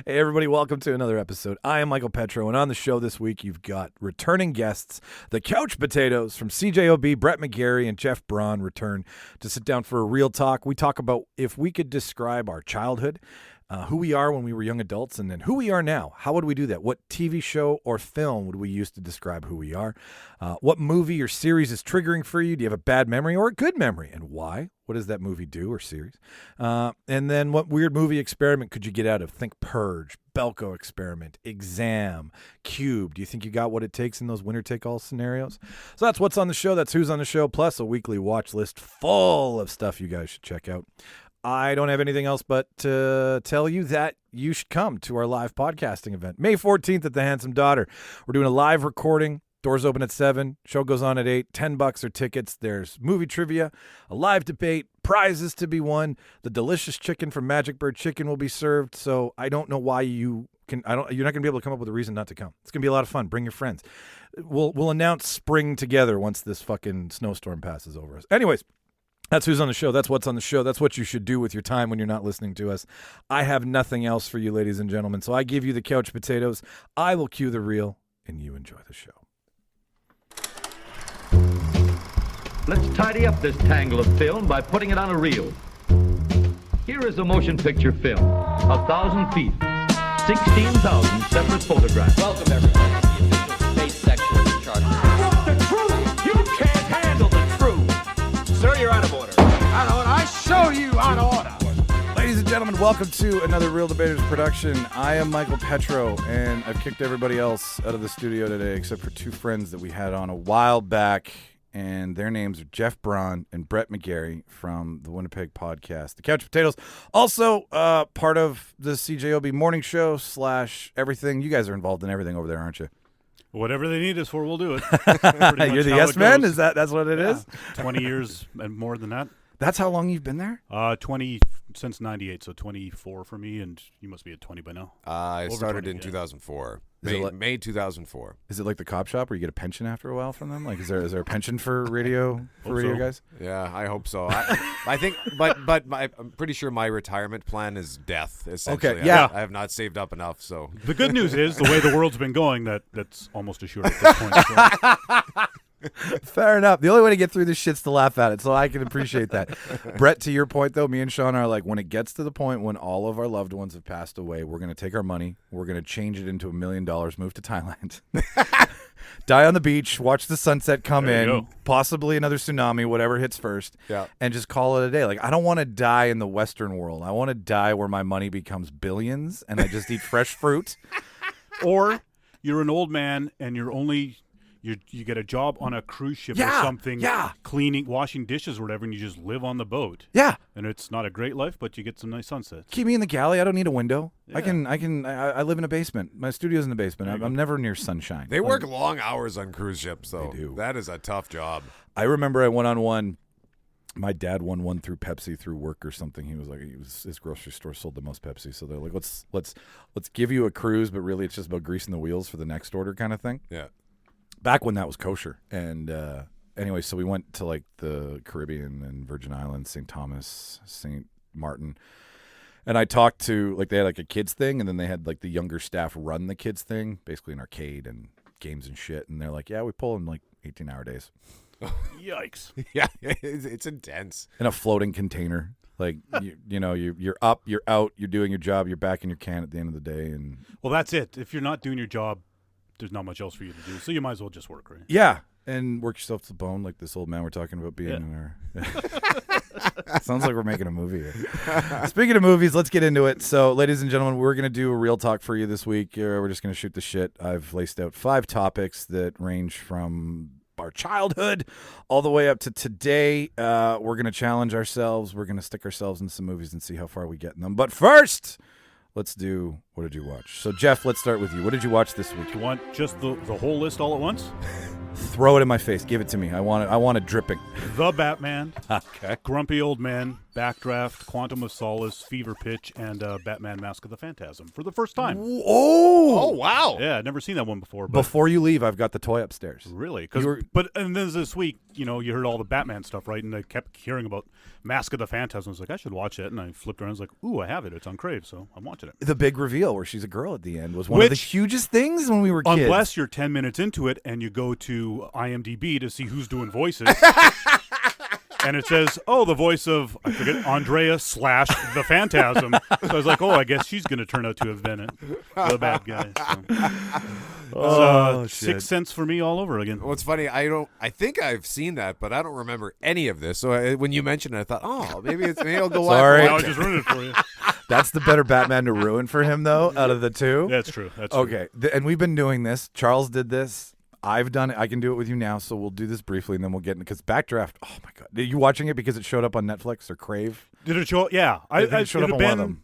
Hey, everybody, welcome to another episode. I am Micheal Petrow, and on the show this week, you've got returning guests. The Couch Potatoes from CJOB, Brett McGarry and Jeff Braun return to sit down for a real talk. We talk about if we could describe our childhood, who we are when we were young adults, and then who we are now. How would we do that? What TV show or film would we use to describe who we are? What movie or series is triggering for you? Do you have a bad memory or a good memory, and why? What does that movie do or series? And then what weird movie experiment could you get out of? Think Purge, Belko Experiment, Exam, Cube. Do you think you got what it takes in those winner-take-all scenarios? So that's what's on the show. That's who's on the show, plus a weekly watch list full of stuff you guys should check out. I don't have anything else but to tell you that you should come to our live podcasting event, May 14th at the Handsome Daughter. We're doing a live recording. Doors open at 7. Show goes on at 8. $10 are tickets. There's movie trivia, a live debate, prizes to be won. The delicious chicken from Magic Bird Chicken will be served. So I don't know why you can. You're not going to be able to come up with a reason not to come. It's going to be a lot of fun. Bring your friends. We'll announce spring together once this fucking snowstorm passes over us. Anyways. That's who's on the show. That's what's on the show. That's what you should do with your time when you're not listening to us. I have nothing else for you, ladies and gentlemen. So I give you the Couch Potatoes. I will cue the reel, and you enjoy the show. Let's tidy up this tangle of film by putting it on a reel. Here is a motion picture film, 1,000 feet, 16,000 separate photographs. Welcome, everybody, to the official space section of the chart. I want the truth! You can't handle the truth! Sir, you're out of order. Out of order. I show you out of order. Ladies and gentlemen, welcome to another Reel Debaters production. I am Micheal Petrow, and I've kicked everybody else out of the studio today except for two friends that we had on a while back, and their names are Jeff Braun and Brett McGarry from the Winnipeg podcast, The Couch Potatoes. Also, part of the CJOB morning show / everything. You guys are involved in everything over there, aren't you? Whatever they need us for, we'll do it. You're the yes man? That's what it is? 20 years and more than that. That's how long you've been there? 20 since 98, so 24 for me, and you must be at 20 by now. I started in 2004. May 2004. Is it like the cop shop where you get a pension after a while from them? Like, is there a pension for radio guys? Yeah, I hope so. I think, but I'm pretty sure my retirement plan is death. Essentially, okay, yeah. I have not saved up enough. So the good news is the way the world's been going, that's almost assured at this point. So. Fair enough. The only way to get through this shit's to laugh at it, so I can appreciate that. Brett, to your point, though, me and Sean are like, when it gets to the point when all of our loved ones have passed away, we're going to take our money, we're going to change it into $1 million, move to Thailand, die on the beach, watch the sunset come in, possibly another tsunami, whatever hits first, and just call it a day. Like, I don't want to die in the Western world. I want to die where my money becomes billions, and I just eat fresh fruit. Or you're an old man, and you're only... You get a job on a cruise ship or something, cleaning, washing dishes or whatever, and you just live on the boat. Yeah. And it's not a great life, but you get some nice sunsets. Keep me in the galley. I don't need a window. Yeah. I live in a basement. My studio's in the basement. I'm never near sunshine. They work long hours on cruise ships, though. They do. That is a tough job. I remember I went on one. My dad won one through Pepsi through work or something. He was like, his grocery store sold the most Pepsi, so they're like, let's give you a cruise, but really it's just about greasing the wheels for the next order kind of thing. Yeah. Back when that was kosher. And anyway, so we went to like the Caribbean and Virgin Islands, St. Thomas, St. Martin. And I talked to, like, they had like a kids thing, and then they had like the younger staff run the kids thing, basically an arcade and games and shit. And they're like, yeah, we pull in like 18-hour days. Yikes. Yeah, it's intense. In a floating container. Like, you're up, you're out, you're doing your job, you're back in your can at the end of the day. And well, that's it. If you're not doing your job, there's not much else for you to do, so you might as well just work, right? Yeah, and work yourself to the bone, like this old man we're talking about being in our... Sounds like we're making a movie here. Speaking of movies, let's get into it. So, ladies and gentlemen, we're going to do a real talk for you this week. We're just going to shoot the shit. I've laced out 5 topics that range from our childhood all the way up to today. We're going to challenge ourselves. We're going to stick ourselves in some movies and see how far we get in them. But first... let's do, what did you watch? So, Jeff, let's start with you. What did you watch this week? You want just the whole list all at once? Throw it in my face. Give it to me. I want it dripping. The Batman. Okay. Grumpy Old Man. Backdraft, Quantum of Solace, Fever Pitch, and Batman Mask of the Phantasm for the first time. Oh, wow. Yeah, I'd never seen that one before. But before you leave, I've got the toy upstairs. Really? And then this week, you heard all the Batman stuff, right? And I kept hearing about Mask of the Phantasm. I was like, I should watch it. And I flipped around. I was like, ooh, I have it. It's on Crave, so I'm watching it. The big reveal where she's a girl at the end was one of the hugest things when we were kids. Unless you're 10 minutes into it and you go to IMDb to see who's doing voices. And it says, the voice of, I forget, Andrea / the Phantasm. So I was like, I guess she's going to turn out to have been the bad guy. So. Sixth Sense for me all over again. Well, it's funny. I think I've seen that, but I don't remember any of this. So when you mentioned it, I thought, maybe I'll go Sorry. I just ruined it for you. That's the better Batman to ruin for him, though, out of the two. That's true. Okay, and we've been doing this. Charles did this. I've done it. I can do it with you now, so we'll do this briefly, and then we'll get in. Because Backdraft, oh my God. Are you watching it because it showed up on Netflix or Crave? Did it show up? Yeah. It showed up on one of them.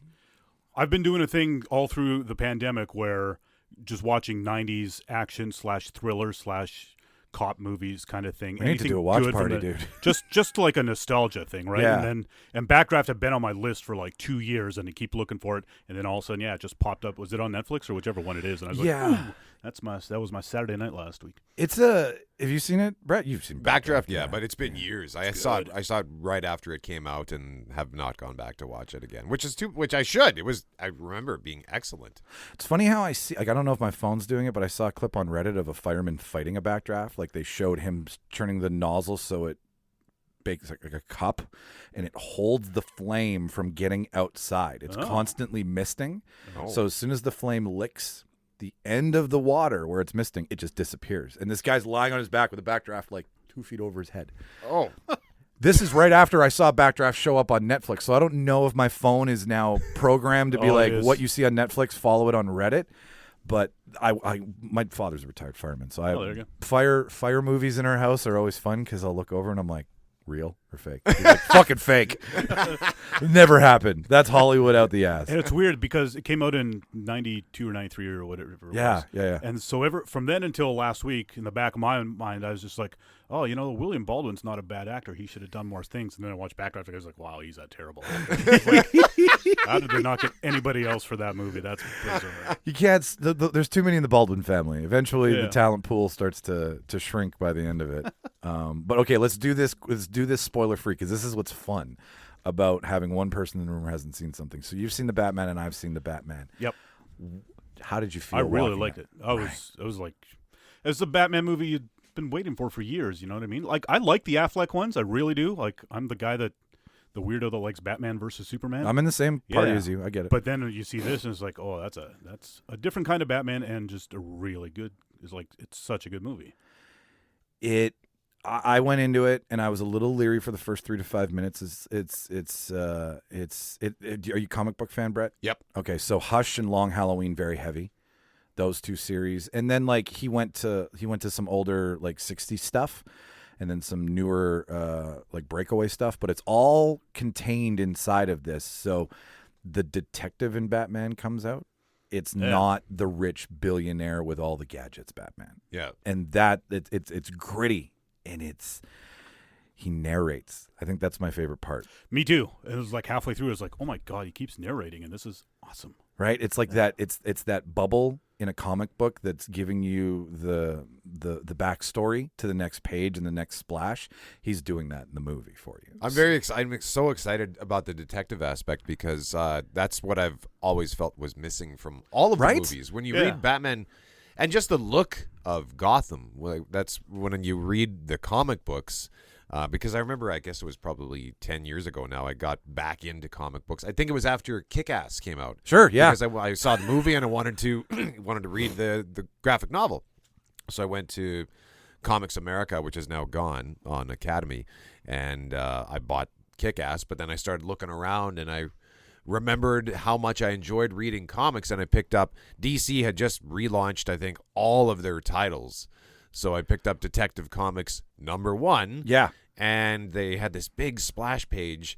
I've been doing a thing all through the pandemic where just watching 90s action / thriller / cop movies kind of thing. We need to do a watch party, dude. Just like a nostalgia thing, right? Yeah. And Backdraft had been on my list for like 2 years, and I keep looking for it, and then all of a sudden, it just popped up. Was it on Netflix or whichever one it is? And I was like, ooh, that was my Saturday night last week. Have you seen it, Brett? You've seen Backdraft, yeah, but it's been years. I saw it right after it came out, and have not gone back to watch it again. Which I should. I remember it being excellent. It's funny how I see. Like, I don't know if my phone's doing it, but I saw a clip on Reddit of a fireman fighting a backdraft. Like, they showed him turning the nozzle so it bakes like a cup, and it holds the flame from getting outside. It's constantly misting. So as soon as the flame licks the end of the water where it's misting, it just disappears. And this guy's lying on his back with a backdraft like 2 feet over his head. Oh. This is right after I saw Backdraft show up on Netflix, so I don't know if my phone is now programmed to be what you see on Netflix, follow it on Reddit. But my father's a retired fireman, so there you go. fire movies in our house are always fun because I'll look over and I'm like, real or fake? He's like, fucking fake. Never happened. That's Hollywood out the ass. And it's weird because it came out in 92 or 93 or whatever it was. Yeah. And so from then until last week, in the back of my mind, I was just like, William Baldwin's not a bad actor. He should have done more things. And then I watched Backdraft, and I was like, wow, he's that terrible actor. Like, how did they not get anybody else for that movie? That's bizarre. You can't. There's too many in the Baldwin family. Eventually, the talent pool starts to shrink by the end of it. But okay, let's do this. Let's do this spoiler free because this is what's fun about having one person in the room who hasn't seen something. So you've seen the Batman, and I've seen the Batman. Yep. How did you feel? I really liked it. I was like, it's a Batman movie you'd been waiting for years. You know what I mean? Like, I like the Affleck ones. I really do. Like, I'm the guy the weirdo that likes Batman versus Superman. I'm in the same party as you. I get it. But then you see this, and it's like, that's a different kind of Batman, and just a really good. It's such a good movie. I went into it and I was a little leery for the first 3 to 5 minutes. Are you a comic book fan, Brett? Yep. Okay, so Hush and Long Halloween, very heavy. Those two series, and then like he went to some older like 60s stuff, and then some newer like breakaway stuff. But it's all contained inside of this. So the detective in Batman comes out. It's not the rich billionaire with all the gadgets Batman. Yeah, and that it's gritty. And he narrates. I think that's my favorite part. Me too. It was like halfway through, I was like, oh my God, he keeps narrating, and this is awesome. Right? It's like that. It's that bubble in a comic book that's giving you the backstory to the next page and the next splash. He's doing that in the movie for you. I'm so excited about the detective aspect because that's what I've always felt was missing from all of the movies. When you read Batman. And just the look of Gotham, that's when you read the comic books, because I remember, I guess it was probably 10 years ago now, I got back into comic books. I think it was after Kick-Ass came out. Sure, yeah. Because I saw the movie and I wanted to read the graphic novel. So I went to Comics America, which is now gone, on Academy, and I bought Kick-Ass, but then I started looking around and I remembered how much I enjoyed reading comics, and I picked up DC had just relaunched, I think, all of their titles. So I picked up Detective Comics #1. Yeah. And they had this big splash page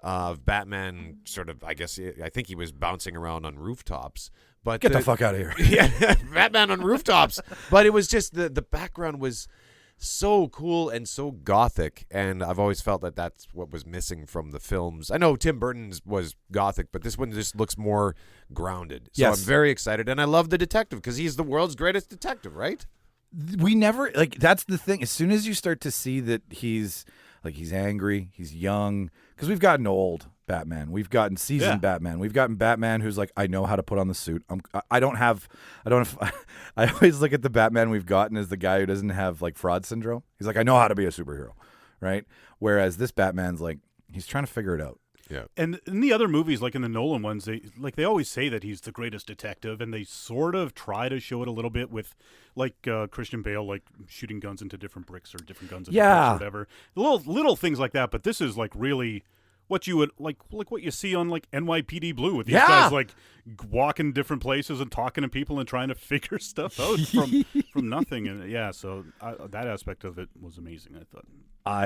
of Batman sort of, I think he was bouncing around on rooftops. But Get the fuck out of here. Yeah, Batman on rooftops. But it was just the background was so cool and so gothic, and I've always felt that that's what was missing from the films. I know Tim Burton's was gothic, but this one just looks more grounded. So Yes. I'm very excited, and I love the detective because he's the world's greatest detective, right? We never that's the thing. As soon as you start to see that he's angry, he's young, because we've gotten old Batman, we've gotten seasoned Batman, we've gotten Batman who's like, I know how to put on the suit. I always look at the Batman we've gotten as the guy who doesn't have like fraud syndrome. He's like, I know how to be a superhero, right? Whereas this Batman's like, he's trying to figure it out. Yeah. And in the other movies, like in the Nolan ones, they always say that he's the greatest detective, and they sort of try to show it a little bit with, like Christian Bale, like shooting guns into different bricks or different guns into bricks or whatever. Little things like that. But this is like really what you would like what you see on like NYPD Blue with these guys like walking different places and talking to people and trying to figure stuff out from nothing. And so that aspect of it was amazing. I thought.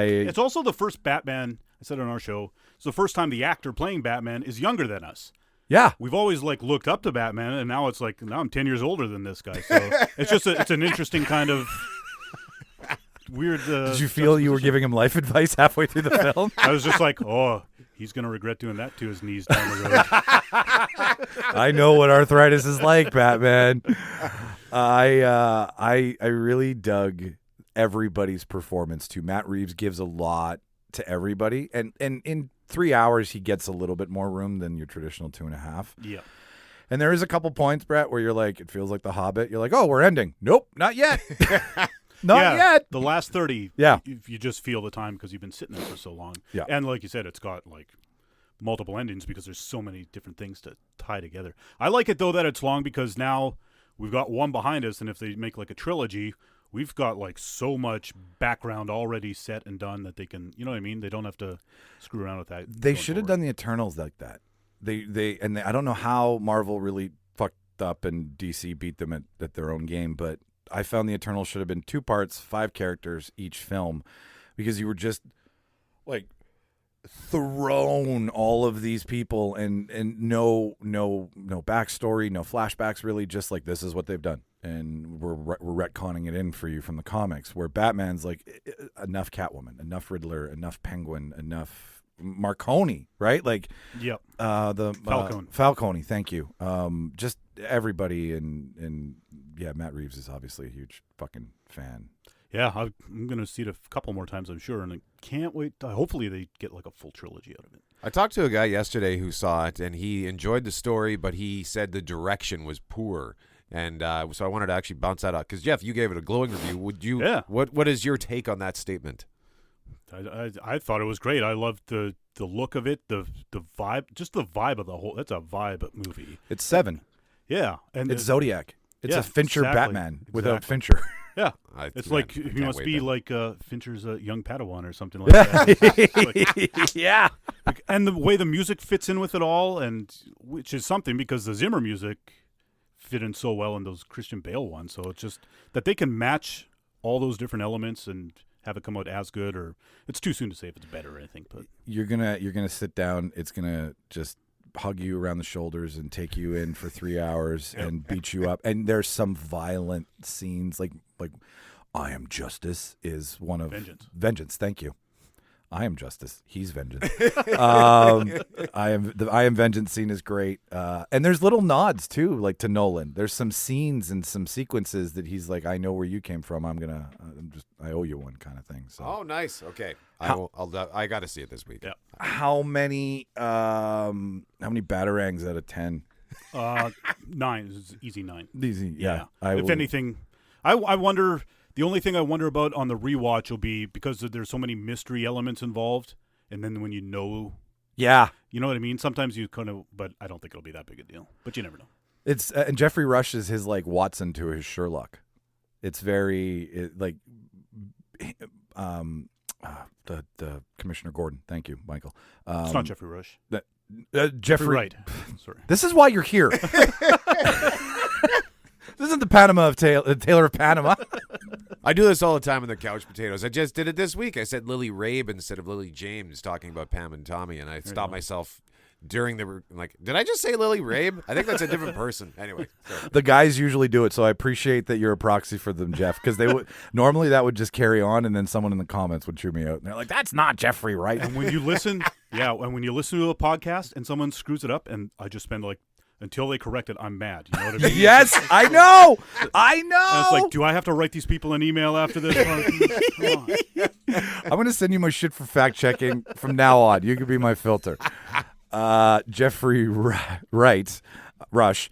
It's also the first Batman. I said on our show, it's the first time the actor playing Batman is younger than us. Yeah, we've always like looked up to Batman, and now it's like I'm 10 years older than this guy. So it's just it's an interesting kind of weird. Did you feel you were giving him life advice halfway through the film? I was just like, oh, he's gonna regret doing that to his knees down the road. I know what arthritis is like, Batman. I really dug everybody's performance too. Matt Reeves gives a lot to everybody, and in 3 hours he gets a little bit more room than your traditional 2.5. Yeah. And there is a couple points, Brett, where you're like, it feels like The Hobbit. You're like, oh, we're ending. Nope, not yet. Not yet. The last 30, you just feel the time because you've been sitting there for so long. Yeah. And like you said, it's got like multiple endings because there's so many different things to tie together. I like it, though, that it's long because now we've got one behind us, and if they make like a trilogy, we've got like so much background already set and done that they can, you know what I mean? They don't have to screw around with that. They should have done the Eternals like that. I don't know how Marvel really fucked up and DC beat them at their own game, but I found the Eternals should have been 2 parts, 5 characters each film, because you were just like thrown all of these people and no backstory, no flashbacks, really, just like this is what they've done. And we're retconning it in for you from the comics, where Batman's like enough Catwoman, enough Riddler, enough Penguin, enough Marconi, right? Like, the Falcone. Thank you. Just everybody, and Matt Reeves is obviously a huge fucking fan. Yeah, I'm gonna see it a couple more times, I'm sure, and I can't wait. Hopefully, they get like a full trilogy out of it. I talked to a guy yesterday who saw it, and he enjoyed the story, but he said the direction was poor. And so I wanted to actually bounce that out because Jeff, you gave it a glowing review. Would you? Yeah. What is your take on that statement? I thought it was great. I loved the look of it, the vibe, just the vibe of the whole. It's a vibe movie. It's 7. Yeah, and it's Zodiac. It's a Fincher Batman without Fincher. Yeah, it's like he must be like Fincher's young Padawan or something like that. Yeah, and the way the music fits in with it all, and which is something because the Zimmer music fit in so well in those Christian Bale ones. So it's just that they can match all those different elements and have it come out as good, or it's too soon to say if it's better or anything. But you're gonna sit down. It's gonna just hug you around the shoulders and take you in for 3 hours and beat you up. And there's some violent scenes, like I Am Justice is one of Vengeance. Thank you. I am Justice. He's Vengeance. I am Vengeance scene is great, and there's little nods too, like to Nolan. There's some scenes and some sequences that he's like, I know where you came from. I owe you one kind of thing. So. Oh, nice. Okay, I got to see it this week. Yeah. How many batarangs out of 10? 9 is easy 9. Easy, yeah. If anything, I wonder. The only thing I wonder about on the rewatch will be because there's so many mystery elements involved, and then when you know what I mean. Sometimes you kind of, but I don't think it'll be that big a deal. But you never know. It's and Jeffrey Rush is his like Watson to his Sherlock. It's very the Commissioner Gordon. Thank you, Michael. It's not Jeffrey Rush. Jeffrey Wright. Sorry. This is why you're here. This isn't the Panama of Taylor of Panama. I do this all the time in the Couch Potatoes. I just did it this week. I said Lily Rabe instead of Lily James, talking about Pam and Tommy, and I stopped myself during the like. Did I just say Lily Rabe? I think that's a different person. Anyway, so. The guys usually do it, so I appreciate that you're a proxy for them, Jeff, because they would normally that would just carry on, and then someone in the comments would chew me out, and they're like, "That's not Jeffrey Wright." And when you listen, and when you listen to a podcast and someone screws it up, and I just spend like until they correct it, I'm mad. You know what I mean? Yes, I know. And it's like, do I have to write these people an email after this? I'm gonna send you my shit for fact checking from now on. You can be my filter. Jeffrey Wright, Rush.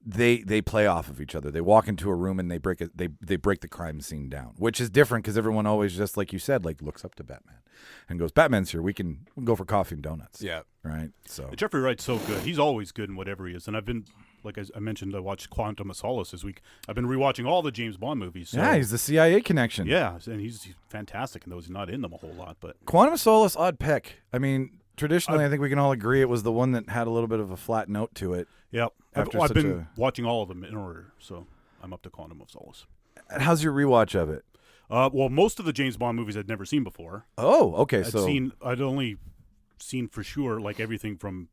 They play off of each other. They walk into a room and they break the crime scene down, which is different because everyone always, just like you said, like looks up to Batman and goes, "Batman's here. We can go for coffee and donuts." Yeah. Right. So Jeffrey Wright's so good. He's always good in whatever he is. And I've been, like I mentioned, I watched Quantum of Solace this week. I've been rewatching all the James Bond movies. So. Yeah, he's the CIA connection. Yeah, and he's fantastic in those. He's not in them a whole lot, but Quantum of Solace, odd pick. I mean, traditionally, I think we can all agree it was the one that had a little bit of a flat note to it. Yep. I've been watching all of them in order, so I'm up to Quantum of Solace. How's your rewatch of it? Well, most of the James Bond movies I'd never seen before. Oh, okay. I'd only seen for sure like everything from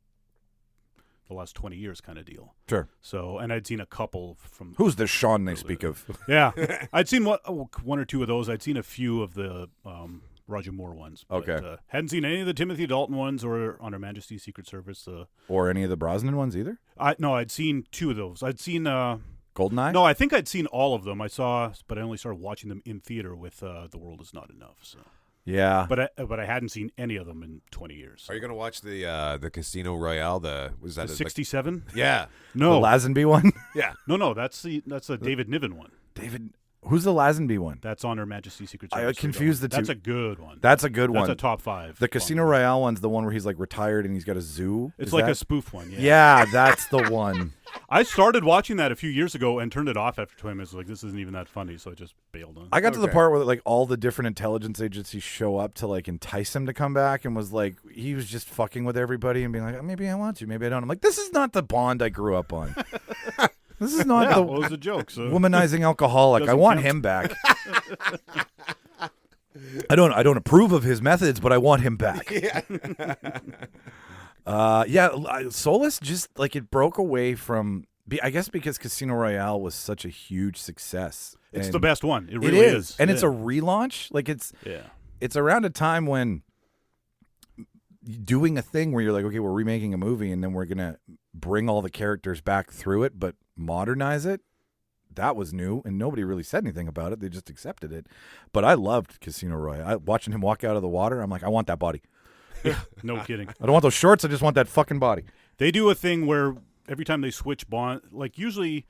the last 20 years kind of deal. Sure. So, and I'd seen a couple from. Who's the Sean they speak of? Yeah, I'd seen one or two of those. I'd seen a few of the Roger Moore ones. But, okay. Hadn't seen any of the Timothy Dalton ones or On Her Majesty's Secret Service. Or any of the Brosnan ones either? No, I'd seen two of those. I'd seen. Goldeneye? No, I think I'd seen all of them. but I only started watching them in theater with The World Is Not Enough. So. Yeah. But I hadn't seen any of them in 20 years. Are you going to watch the Casino Royale? Was that the 67? Yeah. No. The Lazenby one? Yeah. No, that's a David Niven one. Who's the Lazenby one? That's On Her Majesty's Secret Service. I confused the two. That's a good one. That's a good one. That's a top 5. The Casino Royale one's the one where he's like retired and he's got a zoo. It's like a spoof one. Yeah. Yeah, that's the one. I started watching that a few years ago and turned it off after 20 minutes. Like, this isn't even that funny, so I just bailed on it. I got to the part where like all the different intelligence agencies show up to like entice him to come back, and was like, he was just fucking with everybody and being like, maybe I want to, maybe I don't. I'm like, this is not the Bond I grew up on. This is not what was the joke? So. Womanizing alcoholic. I want him back. I don't approve of his methods, but I want him back. Solace just like it broke away from. I guess because Casino Royale was such a huge success. It's the best one. It really is. And it's a relaunch. Like it's around a time when doing a thing where you're like, okay, we're remaking a movie and then we're gonna bring all the characters back through it, but modernize it. That was new, and nobody really said anything about it. They just accepted it. But I loved Casino Royale. Watching him walk out of the water, I'm like, I want that body. No kidding. I don't want those shorts. I just want that fucking body. They do a thing where every time they switch Bond, like usually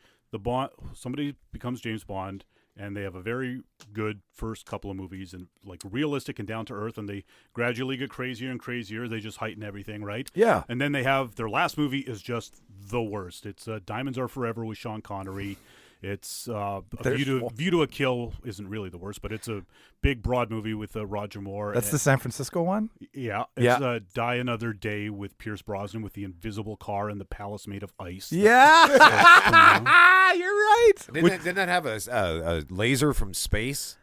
somebody becomes James Bond, and they have a very good first couple of movies and like realistic and down to earth, and they gradually get crazier and crazier. They just heighten everything, right? Yeah. And then they have their last movie is just the worst. It's Diamonds Are Forever with Sean Connery. It's View to a Kill isn't really the worst, but it's a big, broad movie with Roger Moore. That's the San Francisco one? Yeah. It's Die Another Day with Pierce Brosnan with the invisible car and the palace made of ice. Yeah. You're right. Didn't that have a laser from space?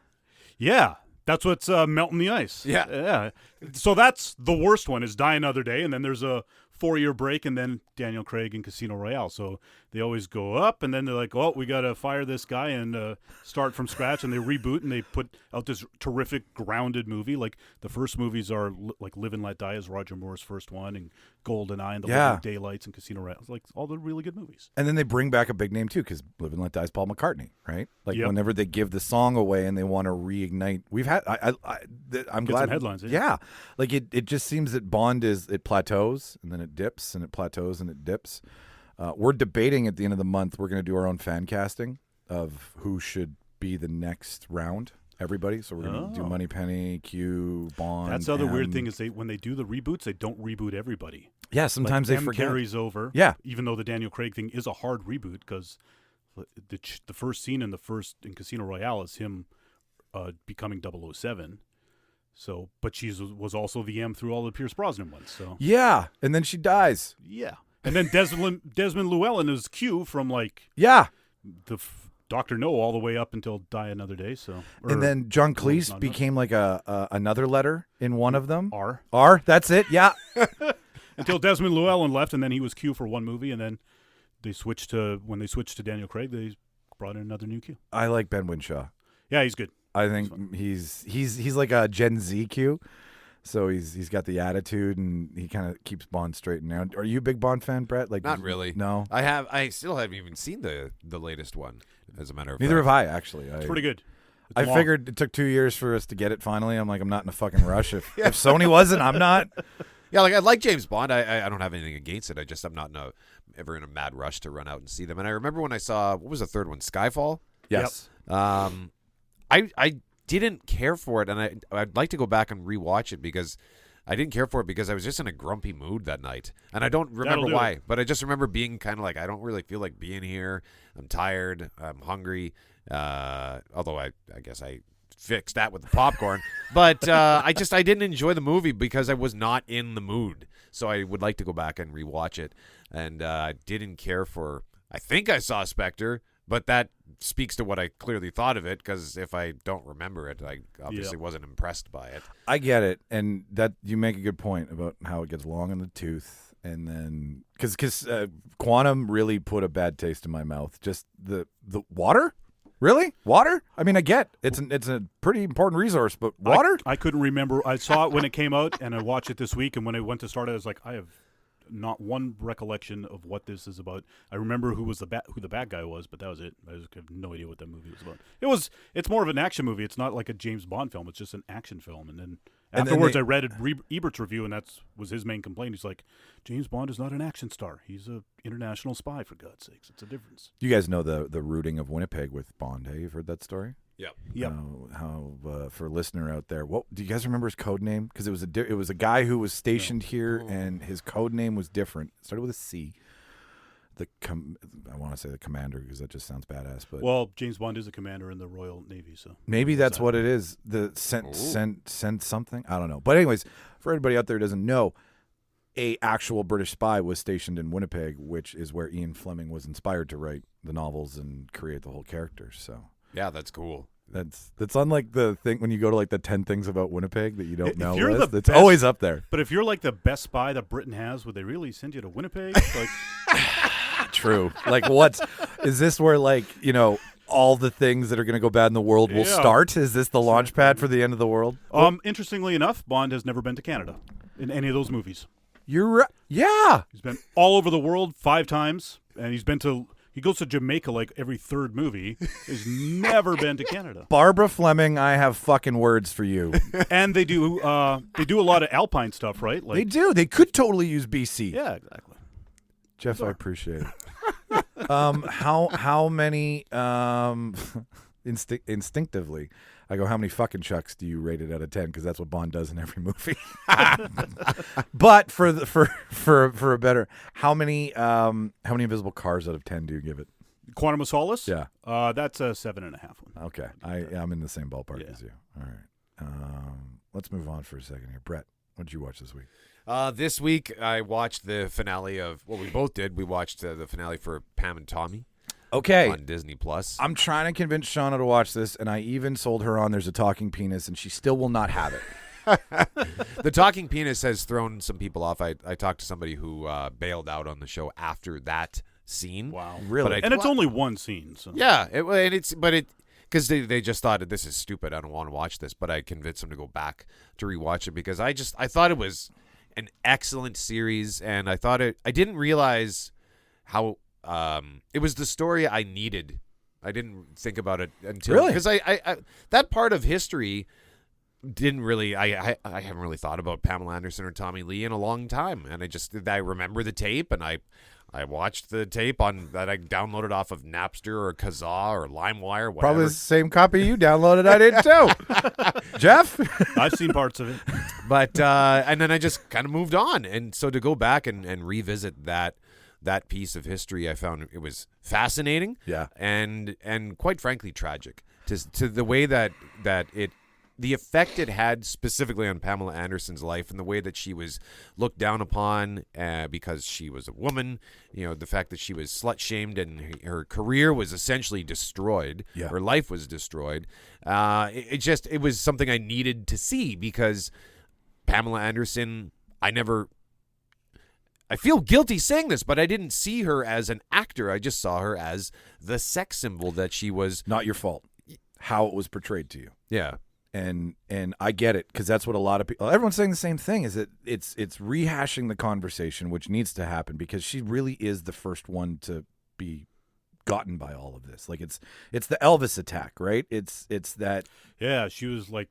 Yeah. That's what's melting the ice. Yeah. So that's the worst one is Die Another Day, and then there's a 4-year break, and then Daniel Craig and Casino Royale. So they always go up, and then they're like, oh, we got to fire this guy and start from scratch, and they reboot, and they put out this terrific, grounded movie. Like, the first movies are, like, Live and Let Die is Roger Moore's first one, and GoldenEye, and The Living Daylights, and Casino Royale. It's like, all the really good movies. And then they bring back a big name, too, because Live and Let Die is Paul McCartney, right? Like, whenever they give the song away and they want to reignite. We've had, I'm glad. Some headlines, yeah. Like, it just seems that Bond it plateaus, and then it dips, and it plateaus, and it dips. We're debating at the end of the month. We're going to do our own fan casting of who should be the next round. Everybody. So we're going to do Moneypenny, Q, Bond. That's the other weird thing is when they do the reboots, they don't reboot everybody. Yeah, sometimes they forget. Carries over. Yeah. Even though the Daniel Craig thing is a hard reboot because the first scene in Casino Royale is him becoming 007. So, but she was also the M through all the Pierce Brosnan ones. So yeah, and then she dies. Yeah, and then Desmond Llewellyn is Q from the Dr. No all the way up until Die Another Day. So, and then John Cleese became like another letter in one of them. R. That's it. Yeah. until Desmond Llewellyn left, and then he was Q for one movie, and then when they switched to Daniel Craig, they brought in another new Q. I like Ben Whishaw. Yeah, he's good. I think he's like a Gen Z Q. So he's got the attitude, and he kind of keeps Bond straight and narrow. Are you a big Bond fan, Brett? Like, Not really. No, I still haven't even seen the latest one. As a matter of neither fact. have I. Actually, It's pretty good. I figured it took 2 years for us to get it finally. I'm like, I'm not in a fucking rush. If Sony wasn't, I'm not. Yeah, like I like James Bond. I don't have anything against it. I'm not ever in a mad rush to run out and see them. And I remember when I saw, what was the third one, Skyfall? Yes. I didn't care for it, and I'd like to go back and rewatch it because I didn't care for it because I was just in a grumpy mood that night, and I don't remember why. But I just remember being kind of like, I don't really feel like being here. I'm tired. I'm hungry. Although I guess I fixed that with the popcorn. But I didn't enjoy the movie because I was not in the mood. So I would like to go back and rewatch it. And I didn't care for, I think I saw Spectre, but that speaks to what I clearly thought of it, because if I don't remember it, I obviously wasn't impressed by it. I get it, and that you make a good point about how it gets long in the tooth, and then because Quantum really put a bad taste in my mouth. Just the water. Really? Water? I mean, I get it's a pretty important resource, but water? I couldn't remember. I saw it when it came out, and I watched it this week. And when it went to start, I was like, I have not one recollection of what this is about. I remember who the bad guy was, but that was it. I just have no idea what that movie was about. It's more of an action movie. It's not like a James Bond film. It's just an action film. And then afterwards, I read Ebert's review, and that was his main complaint. He's like, James Bond is not an action star. He's an international spy, for God's sakes. It's a difference. You guys know the rooting of Winnipeg with Bond. Hey, you've heard that story? Yep. How for a listener out there, what do you guys remember his code name? Because it was a guy who was stationed here, and his code name was different. It started with a C. I want to say the commander because that just sounds badass. But James Bond is a commander in the Royal Navy, so maybe that's what it is. The sent something. I don't know. But anyways, for everybody out there who doesn't know, a actual British spy was stationed in Winnipeg, which is where Ian Fleming was inspired to write the novels and create the whole characters. So yeah, that's cool. That's unlike the thing when you go to like the 10 things about Winnipeg that you don't know list. It's best, always up there. But if you're like the best spy that Britain has, would they really send you to Winnipeg? Like, true. Like, is this where all the things that are going to go bad in the world will start? Is this the launch pad for the end of the world? Interestingly enough, Bond has never been to Canada in any of those movies. You're right. Yeah. He's been all over the world 5 times, and he goes to Jamaica like every third movie. He's never been to Canada. Barbara Fleming, I have fucking words for you. And they do a lot of alpine stuff, right? They do. They could totally use BC. Yeah, exactly. Jeff, I appreciate it. How many instinctively I go, how many fucking chucks do you rate it out of 10? Because that's what Bond does in every movie. But for a better, how many invisible cars out of 10 do you give it? Quantum of Solace? Yeah. That's a 7.5 one. Okay. I'm in the same ballpark as you. All right. Let's move on for a second here. Brett, what did you watch this week? This week I watched the finale of, we both did. We watched the finale for Pam and Tommy. Okay. On Disney Plus. I'm trying to convince Shauna to watch this, and I even sold her on there's a talking penis, and she still will not have it. The talking penis has thrown some people off. I talked to somebody who bailed out on the show after that scene. Wow. Really? And it's only one scene. So. Yeah. Because they just thought, this is stupid. I don't want to watch this. But I convinced them to go back to rewatch it because I thought it was an excellent series, and I didn't realize how it was the story I needed. I didn't think about it until because I that part of history didn't really I haven't really thought about Pamela Anderson or Tommy Lee in a long time, and I remember the tape, and I watched the tape that I downloaded off of Napster or Kazaa or LimeWire, whatever. Probably the same copy you downloaded. I did too. Jeff? I've seen parts of it. But and then I just kind of moved on, and so to go back and revisit that piece of history, I found it was fascinating, and quite frankly tragic to the way that the effect it had specifically on Pamela Anderson's life and the way that she was looked down upon because she was a woman. The fact that she was slut shamed and her career was essentially destroyed. Yeah. Her life was destroyed. It was something I needed to see because Pamela Anderson, I feel guilty saying this, but I didn't see her as an actor. I just saw her as the sex symbol that she was. Not your fault. How it was portrayed to you. Yeah. And I get it, because that's what a lot of people, everyone's saying the same thing, is that it's rehashing the conversation, which needs to happen, because she really is the first one to be gotten by all of this. Like it's the Elvis attack, right? It's that. Yeah, she was like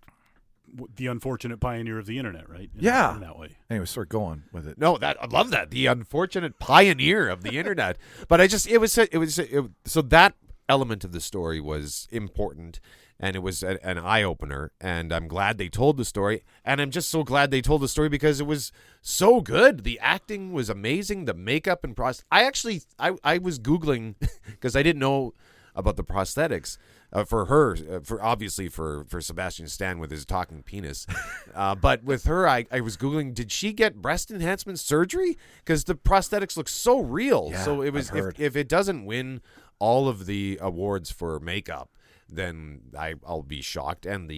the unfortunate pioneer of the internet, right? In that way. Anyway, sort of go on with it. No, I love that, the unfortunate pioneer of the internet. But so that element of the story was important, and it was an eye opener. And I'm glad they told the story, and I'm just so glad they told the story because it was so good. The acting was amazing, the makeup and I was Googling because I didn't know about the prosthetics. For her, for Sebastian Stan with his talking penis. But with her, I was Googling, did she get breast enhancement surgery? Because the prosthetics look so real. Yeah, so it was, I've heard. if it doesn't win all of the awards for makeup, then I'll be shocked. And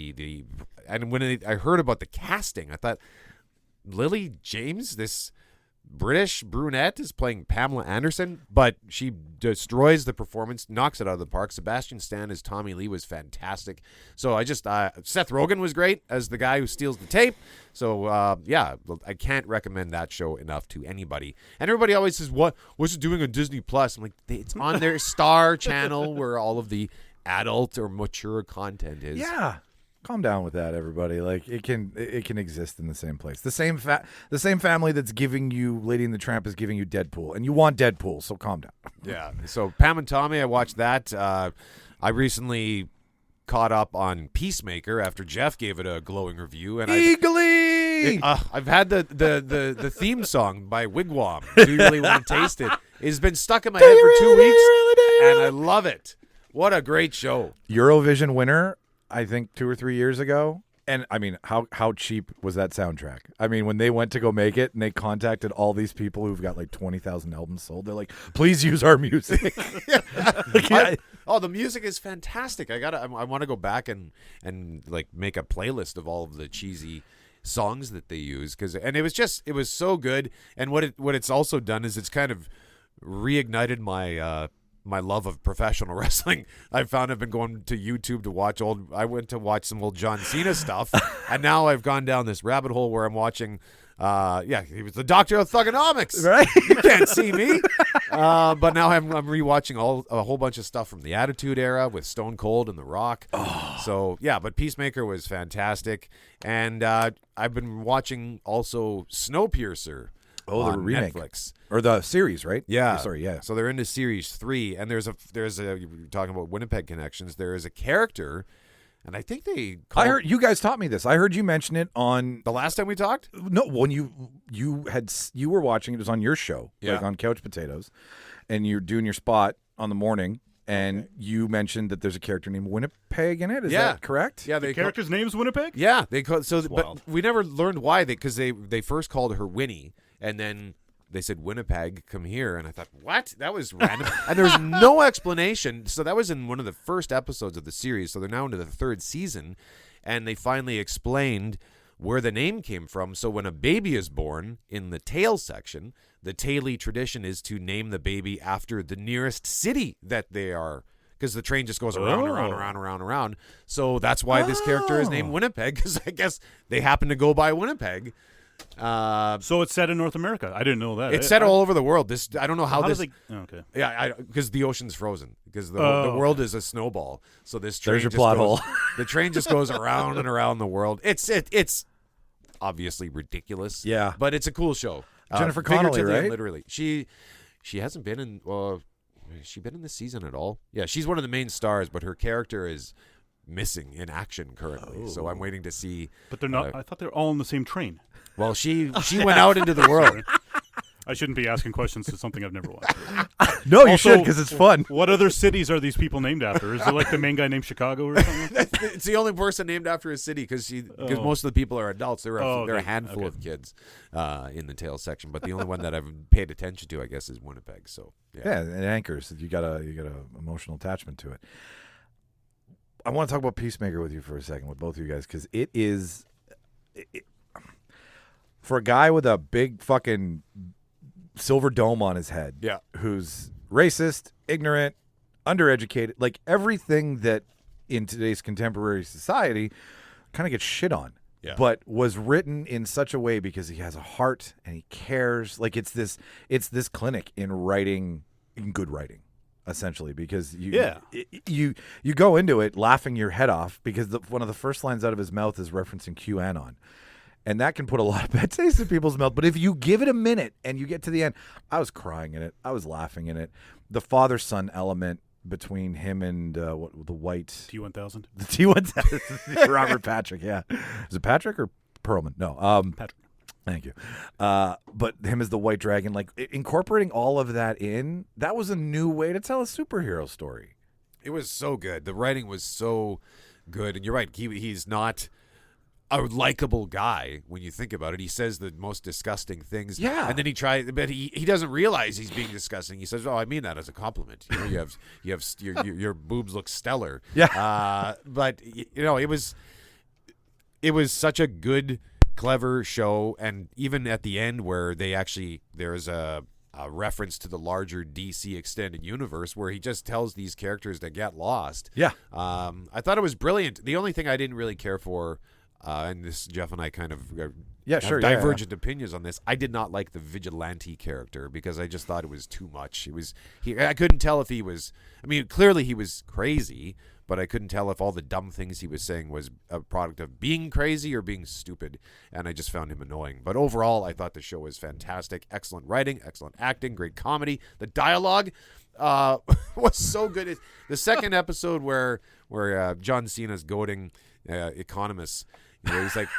and when I heard about the casting, I thought, Lily James, this British brunette, is playing Pamela Anderson, but she destroys the performance, knocks it out of the park. Sebastian Stan as Tommy Lee was fantastic. So I just Seth Rogen was great as the guy who steals the tape. So I can't recommend that show enough to anybody. And everybody always says, what's it doing on Disney Plus? I'm like, it's on their Star channel where all of the adult or mature content is. Yeah. Calm down with that, everybody. Like it can exist in the same place. The same family that's giving you Lady and the Tramp is giving you Deadpool, and you want Deadpool, so calm down. Yeah. So Pam and Tommy, I watched that. I recently caught up on Peacemaker after Jeff gave it a glowing review, and I've had the theme song by Wigwam. Do you really want to taste it? It's been stuck in my head for 2 weeks, and I love it. What a great show! Eurovision winner, I think 2 or 3 years ago. And I mean, how cheap was that soundtrack? I mean, when they went to go make it and they contacted all these people who've got like 20,000 albums sold, they're like, please use our music. The music is fantastic. I want to go back and like make a playlist of all of the cheesy songs that they use, and it was so good. And what it's also done is it's kind of reignited my love of professional wrestling. I've been going to YouTube to watch I went to watch some old John Cena stuff, and now I've gone down this rabbit hole where I'm watching, he was the Doctor of Thugonomics. Right? You can't see me. But now I'm rewatching a whole bunch of stuff from the Attitude Era with Stone Cold and The Rock. Oh. So, yeah, but Peacemaker was fantastic. And I've been watching also Snowpiercer. Oh, the remake. Netflix. Or the series, right? Yeah. Sorry, yeah. So they're into series 3, and there's a you were talking about Winnipeg connections. There is a character, and I think I heard you guys taught me this. I heard you mention it on the last time we talked. No, when you were watching it was on your show, like on Couch Potatoes, and you're doing your spot on the morning. And you mentioned that there's a character named Winnipeg in it. Is that correct? Yeah, the character's name's Winnipeg. Yeah, but we never learned why because they first called her Winnie, and then they said Winnipeg, come here, and I thought, what? That was random, and there's no explanation. So that was in one of the first episodes of the series. So they're now into the 3rd season, and they finally explained where the name came from. So when a baby is born in the tail section, the Taily tradition is to name the baby after the nearest city that they are, because the train just goes around. So that's why this character is named Winnipeg, because I guess they happen to go by Winnipeg. So it's set in North America. I didn't know that. It's set all over the world. I don't know how this. Okay. Yeah, because the ocean's frozen. Because the world is a snowball. So this train. There's your plot hole. The train just goes around and around the world. It's obviously ridiculous. Yeah, but it's a cool show. Jennifer Connelly, right? Literally, she hasn't been in. Has she been in this season at all? Yeah, she's one of the main stars, but her character is missing in action currently. So I'm waiting to see. But they're not. I thought they're all on the same train. Well, she went out into the world. I shouldn't be asking questions to something I've never watched. No, you should, because it's fun. What other cities are these people named after? Is it like the main guy named Chicago or something? It's the only person named after a city because most of the people are adults. There are a handful of kids in the tail section, but the only one that I've paid attention to, I guess, is Winnipeg. So yeah, it anchors. You got a emotional attachment to it. I want to talk about Peacemaker with you for a second, with both of you guys, because it is for a guy with a big fucking silver dome on his head. Yeah. Who's racist, ignorant, undereducated, like everything that in today's contemporary society kind of gets shit on. Yeah. But was written in such a way because he has a heart and he cares. Like it's this clinic in writing, in good writing, essentially, because you go into it laughing your head off because one of the first lines out of his mouth is referencing QAnon. And that can put a lot of bad taste in people's mouth. But if you give it a minute and you get to the end, I was crying in it. I was laughing in it. The father-son element between him and the white T-1000. The T-1000. Robert Patrick, yeah. Is it Patrick or Perlman? No. Patrick. Thank you. But him as the white dragon, like incorporating all of that in, that was a new way to tell a superhero story. It was so good. The writing was so good. And you're right. He's not a likable guy when you think about it. He says the most disgusting things. Yeah. And then but he doesn't realize he's being disgusting. He says, "Oh, I mean that as a compliment. You have your boobs look stellar." Yeah. But it was such a good, clever show, and even at the end where there's a reference to the larger DC extended universe where he just tells these characters to get lost. Yeah. I thought it was brilliant. The only thing I didn't really care for, and this Jeff and I kind of have divergent opinions on this. I did not like the vigilante character because I just thought it was too much. I couldn't tell if he was. I mean, clearly he was crazy, but I couldn't tell if all the dumb things he was saying was a product of being crazy or being stupid, and I just found him annoying. But overall, I thought the show was fantastic. Excellent writing, excellent acting, great comedy. The dialogue was so good. The second episode where John Cena's goading economists. He's like,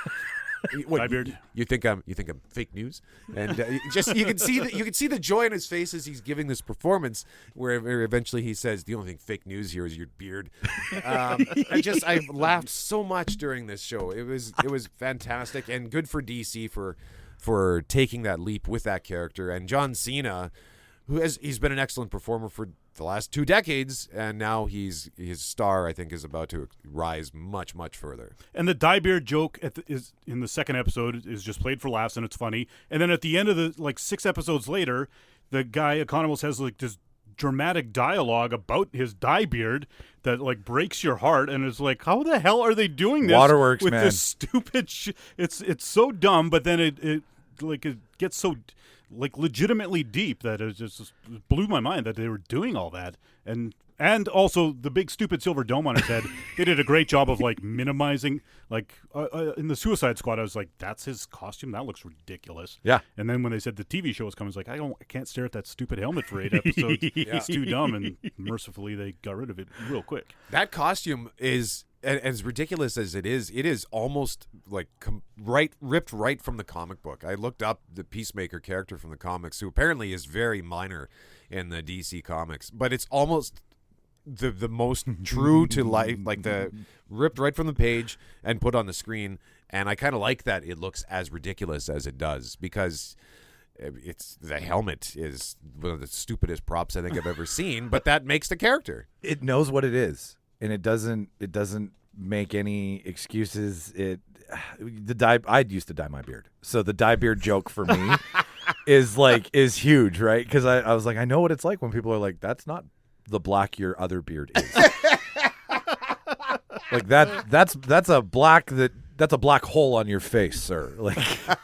"What? You think I'm fake news?" And you can see the joy in his face as he's giving this performance. Where eventually he says, "The only thing fake news here is your beard." I laughed so much during this show. It was fantastic and good for DC for taking that leap with that character, and John Cena, he's been an excellent performer for the last 2 decades, and now his star, I think, is about to rise much, much further. And the dye-beard joke is in the second episode is just played for laughs, and it's funny. And then at the end of the 6 episodes later, the guy Economos has this dramatic dialogue about his dye-beard that breaks your heart, and it's like, how the hell are they doing this? Waterworks, with man. This stupid it's so dumb, but then it gets so legitimately deep that it just blew my mind that they were doing all that, and also the big stupid silver dome on his head. They did a great job of minimizing. In the Suicide Squad, I was like, that's his costume. That looks ridiculous. Yeah. And then when they said the TV show was coming, I was like, I can't stare at that stupid helmet for 8 episodes. It's too dumb, and mercifully they got rid of it real quick. That costume is, as ridiculous as it is almost ripped right from the comic book. I looked up the Peacemaker character from the comics, who apparently is very minor in the DC comics, but it's almost the most true to life, the ripped right from the page and put on the screen. And I kind of like that it looks as ridiculous as it does, because the helmet is one of the stupidest props I think I've ever seen, but that makes the character. It knows what it is, and it doesn't make any excuses. I used to dye my beard, so the dye beard joke for me is huge, right? Because I was like, I know what it's like when people are like, that's not the black your other beard is. That's a black hole on your face, sir.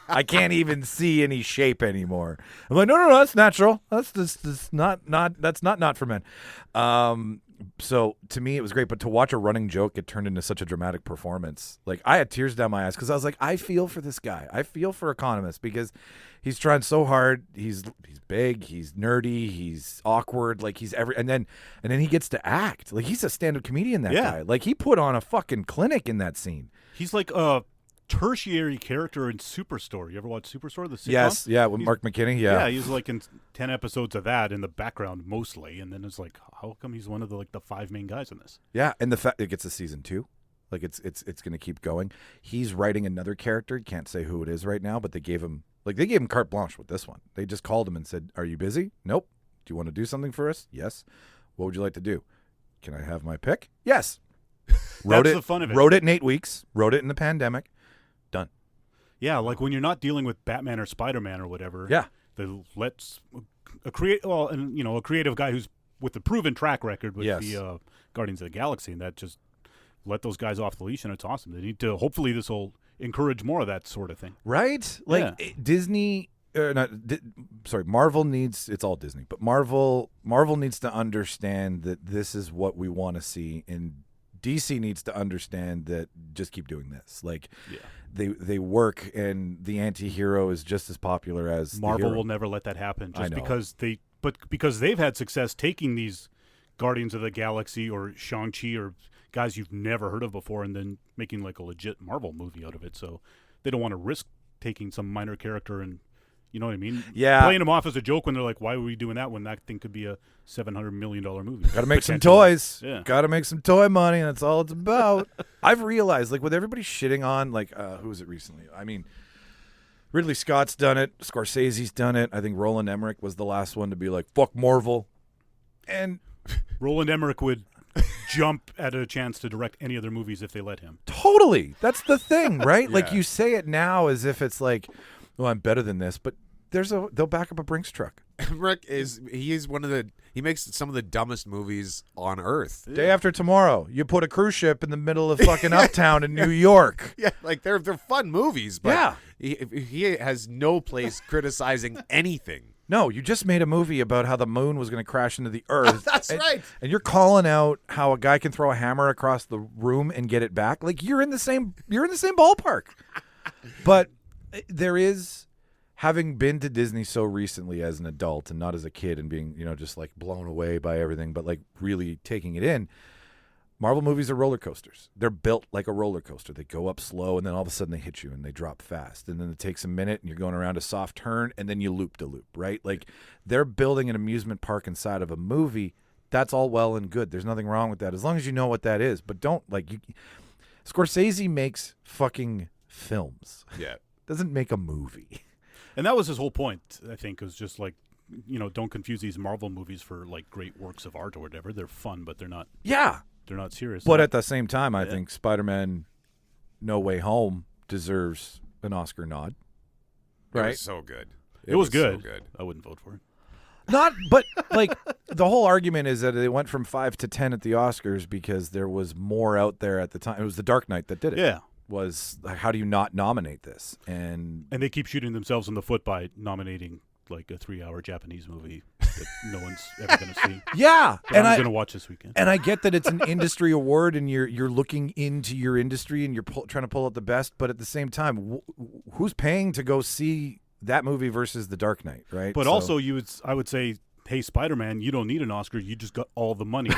I can't even see any shape anymore. I'm like, no, that's natural. That's not for men. So to me, it was great, but to watch a running joke get turned into such a dramatic performance, I had tears down my eyes because I was like, I feel for this guy. I feel for Economist because he's trying so hard. He's big, he's nerdy, he's awkward, he's and then he gets to act. He's a stand-up comedian. That guy, he put on a fucking clinic in that scene. He's like a tertiary character in Superstore. You ever watch Superstore, the sitcom? Yes, yeah, with Mark McKinney, yeah. Yeah, he's in 10 episodes of that in the background mostly, and then it's how come he's one of the 5 main guys in this? Yeah, and the fact it gets a season 2. It's going to keep going. He's writing another character. Can't say who it is right now, but they gave him carte blanche with this one. They just called him and said, "Are you busy?" "Nope." "Do you want to do something for us?" "Yes." "What would you like to do?" "Can I have my pick?" "Yes." That's the fun of it. Wrote it in 8 weeks. Wrote it in the pandemic. Done. Yeah, when you're not dealing with Batman or Spider-Man or whatever. Yeah. let's a creative guy who's with a proven track record with the Guardians of the Galaxy, and that just let those guys off the leash, and it's awesome. They need to. Hopefully, this will encourage more of that sort of thing. Right? Like Disney. Marvel needs. It's all Disney, but Marvel needs to understand that this is what we want to see, and DC needs to understand that just keep doing this. Like, they work, and the anti-hero is just as popular as Marvel will never let that happen. Just because they've had success taking these Guardians of the Galaxy or Shang-Chi or guys you've never heard of before, and then making like a legit Marvel movie out of it. So they don't want to risk taking some minor character and. You know what I mean? Yeah. Playing them off as a joke when they're like, why are we doing that when that thing could be a $700 million movie? Got to make some toys. Yeah. Got to make some toy money. That's all it's about. I've realized, like, with everybody shitting on, like, who was it recently? I mean, Ridley Scott's done it. Scorsese's done it. I think Roland Emmerich was the last one to be like, fuck Marvel. And Roland Emmerich would jump at a chance to direct any other movies if they let him. Totally. That's the thing, right? Yeah. Like, you say it now as if it's like, well, I'm better than this, but they'll back up a Brinks truck. Emmerich he makes some of the dumbest movies on earth. Day After Tomorrow, you put a cruise ship in the middle of fucking Uptown in New York. Yeah, like they're fun movies, but he has no place criticizing anything. No, you just made a movie about how the moon was going to crash into the earth. That's right. And you're calling out how a guy can throw a hammer across the room and get it back. Like, you're in the same ballpark. But there is, having been to Disney so recently as an adult and not as a kid and being, just like blown away by everything, but like really taking it in, Marvel movies are roller coasters. They're built like a roller coaster. They go up slow, and then all of a sudden they hit you and they drop fast. And then it takes a minute and you're going around a soft turn, and then you loop de loop, right? Like, they're building an amusement park inside of a movie. That's all well and good. There's nothing wrong with that as long as you know what that is. But don't, Scorsese makes fucking films. Yeah. Doesn't make a movie. And that was his whole point, I think, was just like, don't confuse these Marvel movies for like great works of art or whatever. They're fun, but they're not. Yeah. They're not serious. But at the same time, I think Spider-Man No Way Home deserves an Oscar nod. Right? It was so good. It was good. So good. I wouldn't vote for it. But the whole argument is that they went from 5 to 10 at the Oscars because there was more out there at the time. It was The Dark Knight that did it. Yeah. Was how do you not nominate this? And they keep shooting themselves in the foot by nominating like a 3-hour Japanese movie that no one's ever going to see. Yeah, and I'm going to watch this weekend. And I get that it's an industry award, and you're looking into your industry, and you're trying to pull out the best. But at the same time, who's paying to go see that movie versus The Dark Knight, right? But also, I would say, hey, Spider-Man, you don't need an Oscar. You just got all the money.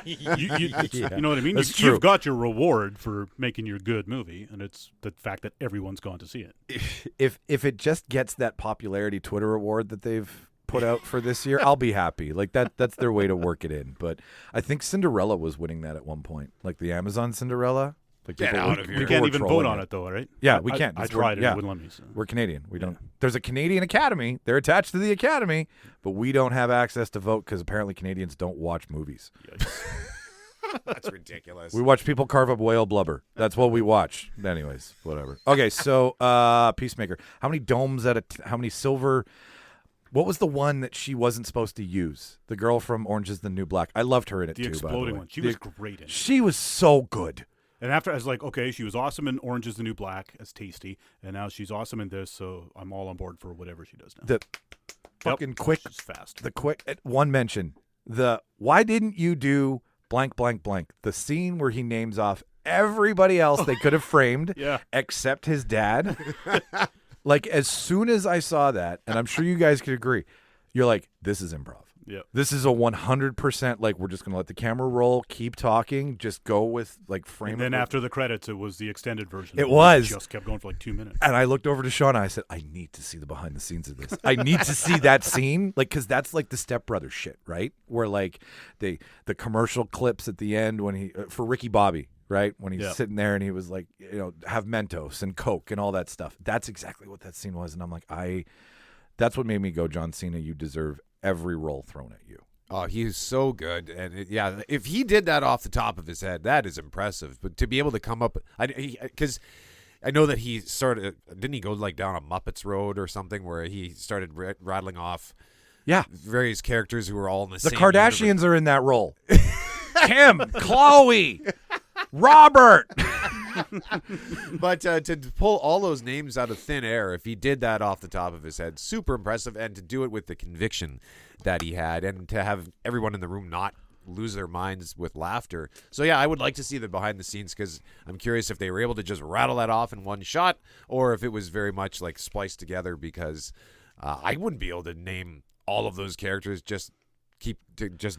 You know what I mean? That's true. You've got your reward for making your good movie, and it's the fact that everyone's gone to see it. If it just gets that popularity Twitter award that they've put out for this year, I'll be happy. Like that's their way to work it in. But I think Cinderella was winning that at one point, like the Amazon Cinderella. Like Get out of here. We can't even vote on it, though, right? Yeah, we can't. I tried it. It wouldn't let me. So. We're Canadian. We don't. There's a Canadian Academy. They're attached to the Academy, but we don't have access to vote because apparently Canadians don't watch movies. That's ridiculous. We watch people carve up whale blubber. That's what we watch. Anyways, whatever. Okay, so Peacemaker. How many domes how many silver? What was the one that she wasn't supposed to use? The girl from Orange is the New Black. I loved her in it too. The exploding one. She was great in it. She was so good. And after I was like, okay, she was awesome in Orange is the New Black as Tasty, and now she's awesome in this, so I'm all on board for whatever she does now. The fucking quick, she's fast. The quick one mention. Why didn't you do blank blank blank? The scene where he names off everybody else they could have framed, except his dad. Like, as soon as I saw that, and I'm sure you guys could agree, you're like, this is improv. Yeah, this is a 100%. Like, we're just gonna let the camera roll, keep talking, just go with like frame. And then after the credits, it was the extended version. It was just kept going for like 2 minutes. And I looked over to Sean. And I said, I need to see the behind the scenes of this. I need to see that scene, like, because that's like the Step Brothers shit, right? Where like the commercial clips at the end when he for Ricky Bobby. Right? When he's sitting there and he was like, have Mentos and Coke and all that stuff. That's exactly what that scene was. And I'm like, that's what made me go, John Cena, you deserve every role thrown at you. Oh, he's so good. And if he did that off the top of his head, that is impressive. But to be able to come up, because I know that he didn't he go like down a Muppets road or something where he started rattling off various characters who were all in the same Kardashians universe. are in that role. Kim, Chloe, Robert. But to pull all those names out of thin air, if he did that off the top of his head, super impressive, and to do it with the conviction that he had, and to have everyone in the room not lose their minds with laughter. So yeah, I would like to see the behind the scenes, because I'm curious if they were able to just rattle that off in one shot, or if it was very much like spliced together, because I wouldn't be able to name all of those characters, just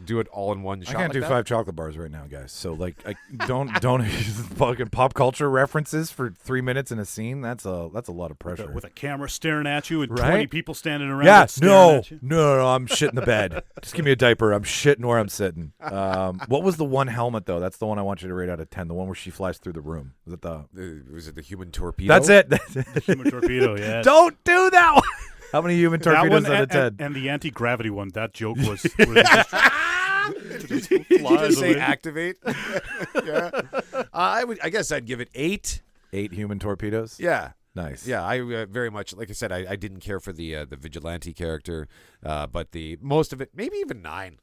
do it all in one shot. I can't like do that. 5 chocolate bars right now, guys. So like, I don't fucking pop culture references for 3 minutes in a scene. That's a lot of pressure. With a camera staring at you and Right? 20 people standing around. Yeah, staring no, at you. no, I'm shitting the bed. Just give me a diaper. I'm shitting where I'm sitting. What was the one helmet though? That's the one I want you to rate out of 10. The one where she flies through the room. Was it the human torpedo? That's it. The human torpedo, yeah. Don't do that one. How many human That torpedoes one out of 10? and the anti-gravity one, that joke was really just Did you flies just say away. activate? Yeah. I guess I'd give it 8. 8 human torpedoes? Yeah. Nice. Yeah, I very much, like I said, I didn't care for the vigilante character, but the most of it, maybe even 9.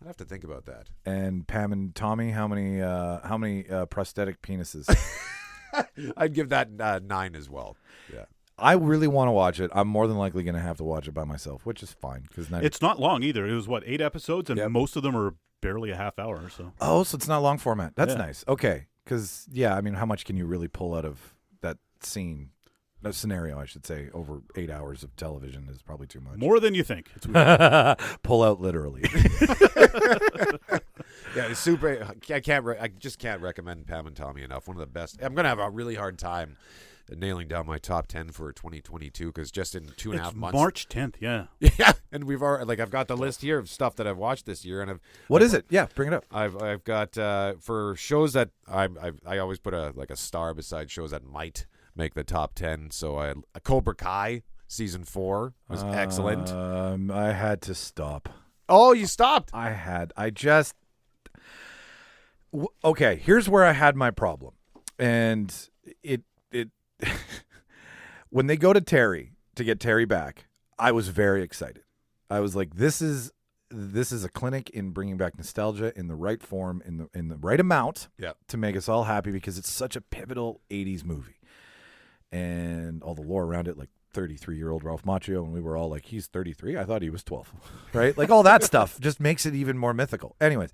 I'd have to think about that. And Pam and Tommy, how many prosthetic penises? I'd give that 9 as well. Yeah. I really want to watch it. I'm more than likely going to have to watch it by myself, which is fine. It's not long either. It was, 8 episodes, and Yep. most of them are barely a half hour or so. Oh, so it's not long format. That's Yeah. nice. Okay. Because, I mean, how much can you really pull out of that scene? That scenario, I should say, over 8 hours of television is probably too much. More than you think. It's weird. Pull out literally. Yeah, it's super. I just can't recommend Pam and Tommy enough. One of the best. I'm gonna have a really hard time nailing down my top 10 for 2022, because just in 2.5 months. March 10th, yeah. Yeah, and we've already I've got the list here of stuff that I've watched this year, and What is it? Yeah, bring it up. I've got for shows that I always put a star beside shows that might make the top 10. So a Cobra Kai season 4 was excellent. I had to stop. Oh, you stopped. Okay, here's where I had my problem. And it when they go to Terry to get Terry back, I was very excited. I was like, this is a clinic in bringing back nostalgia in the right form, in the right amount, to make us all happy, because it's such a pivotal 80s movie. And all the lore around it, like 33-year-old Ralph Macchio, and we were all like, he's 33? I thought he was 12. Right? Like all that stuff just makes it even more mythical. Anyways,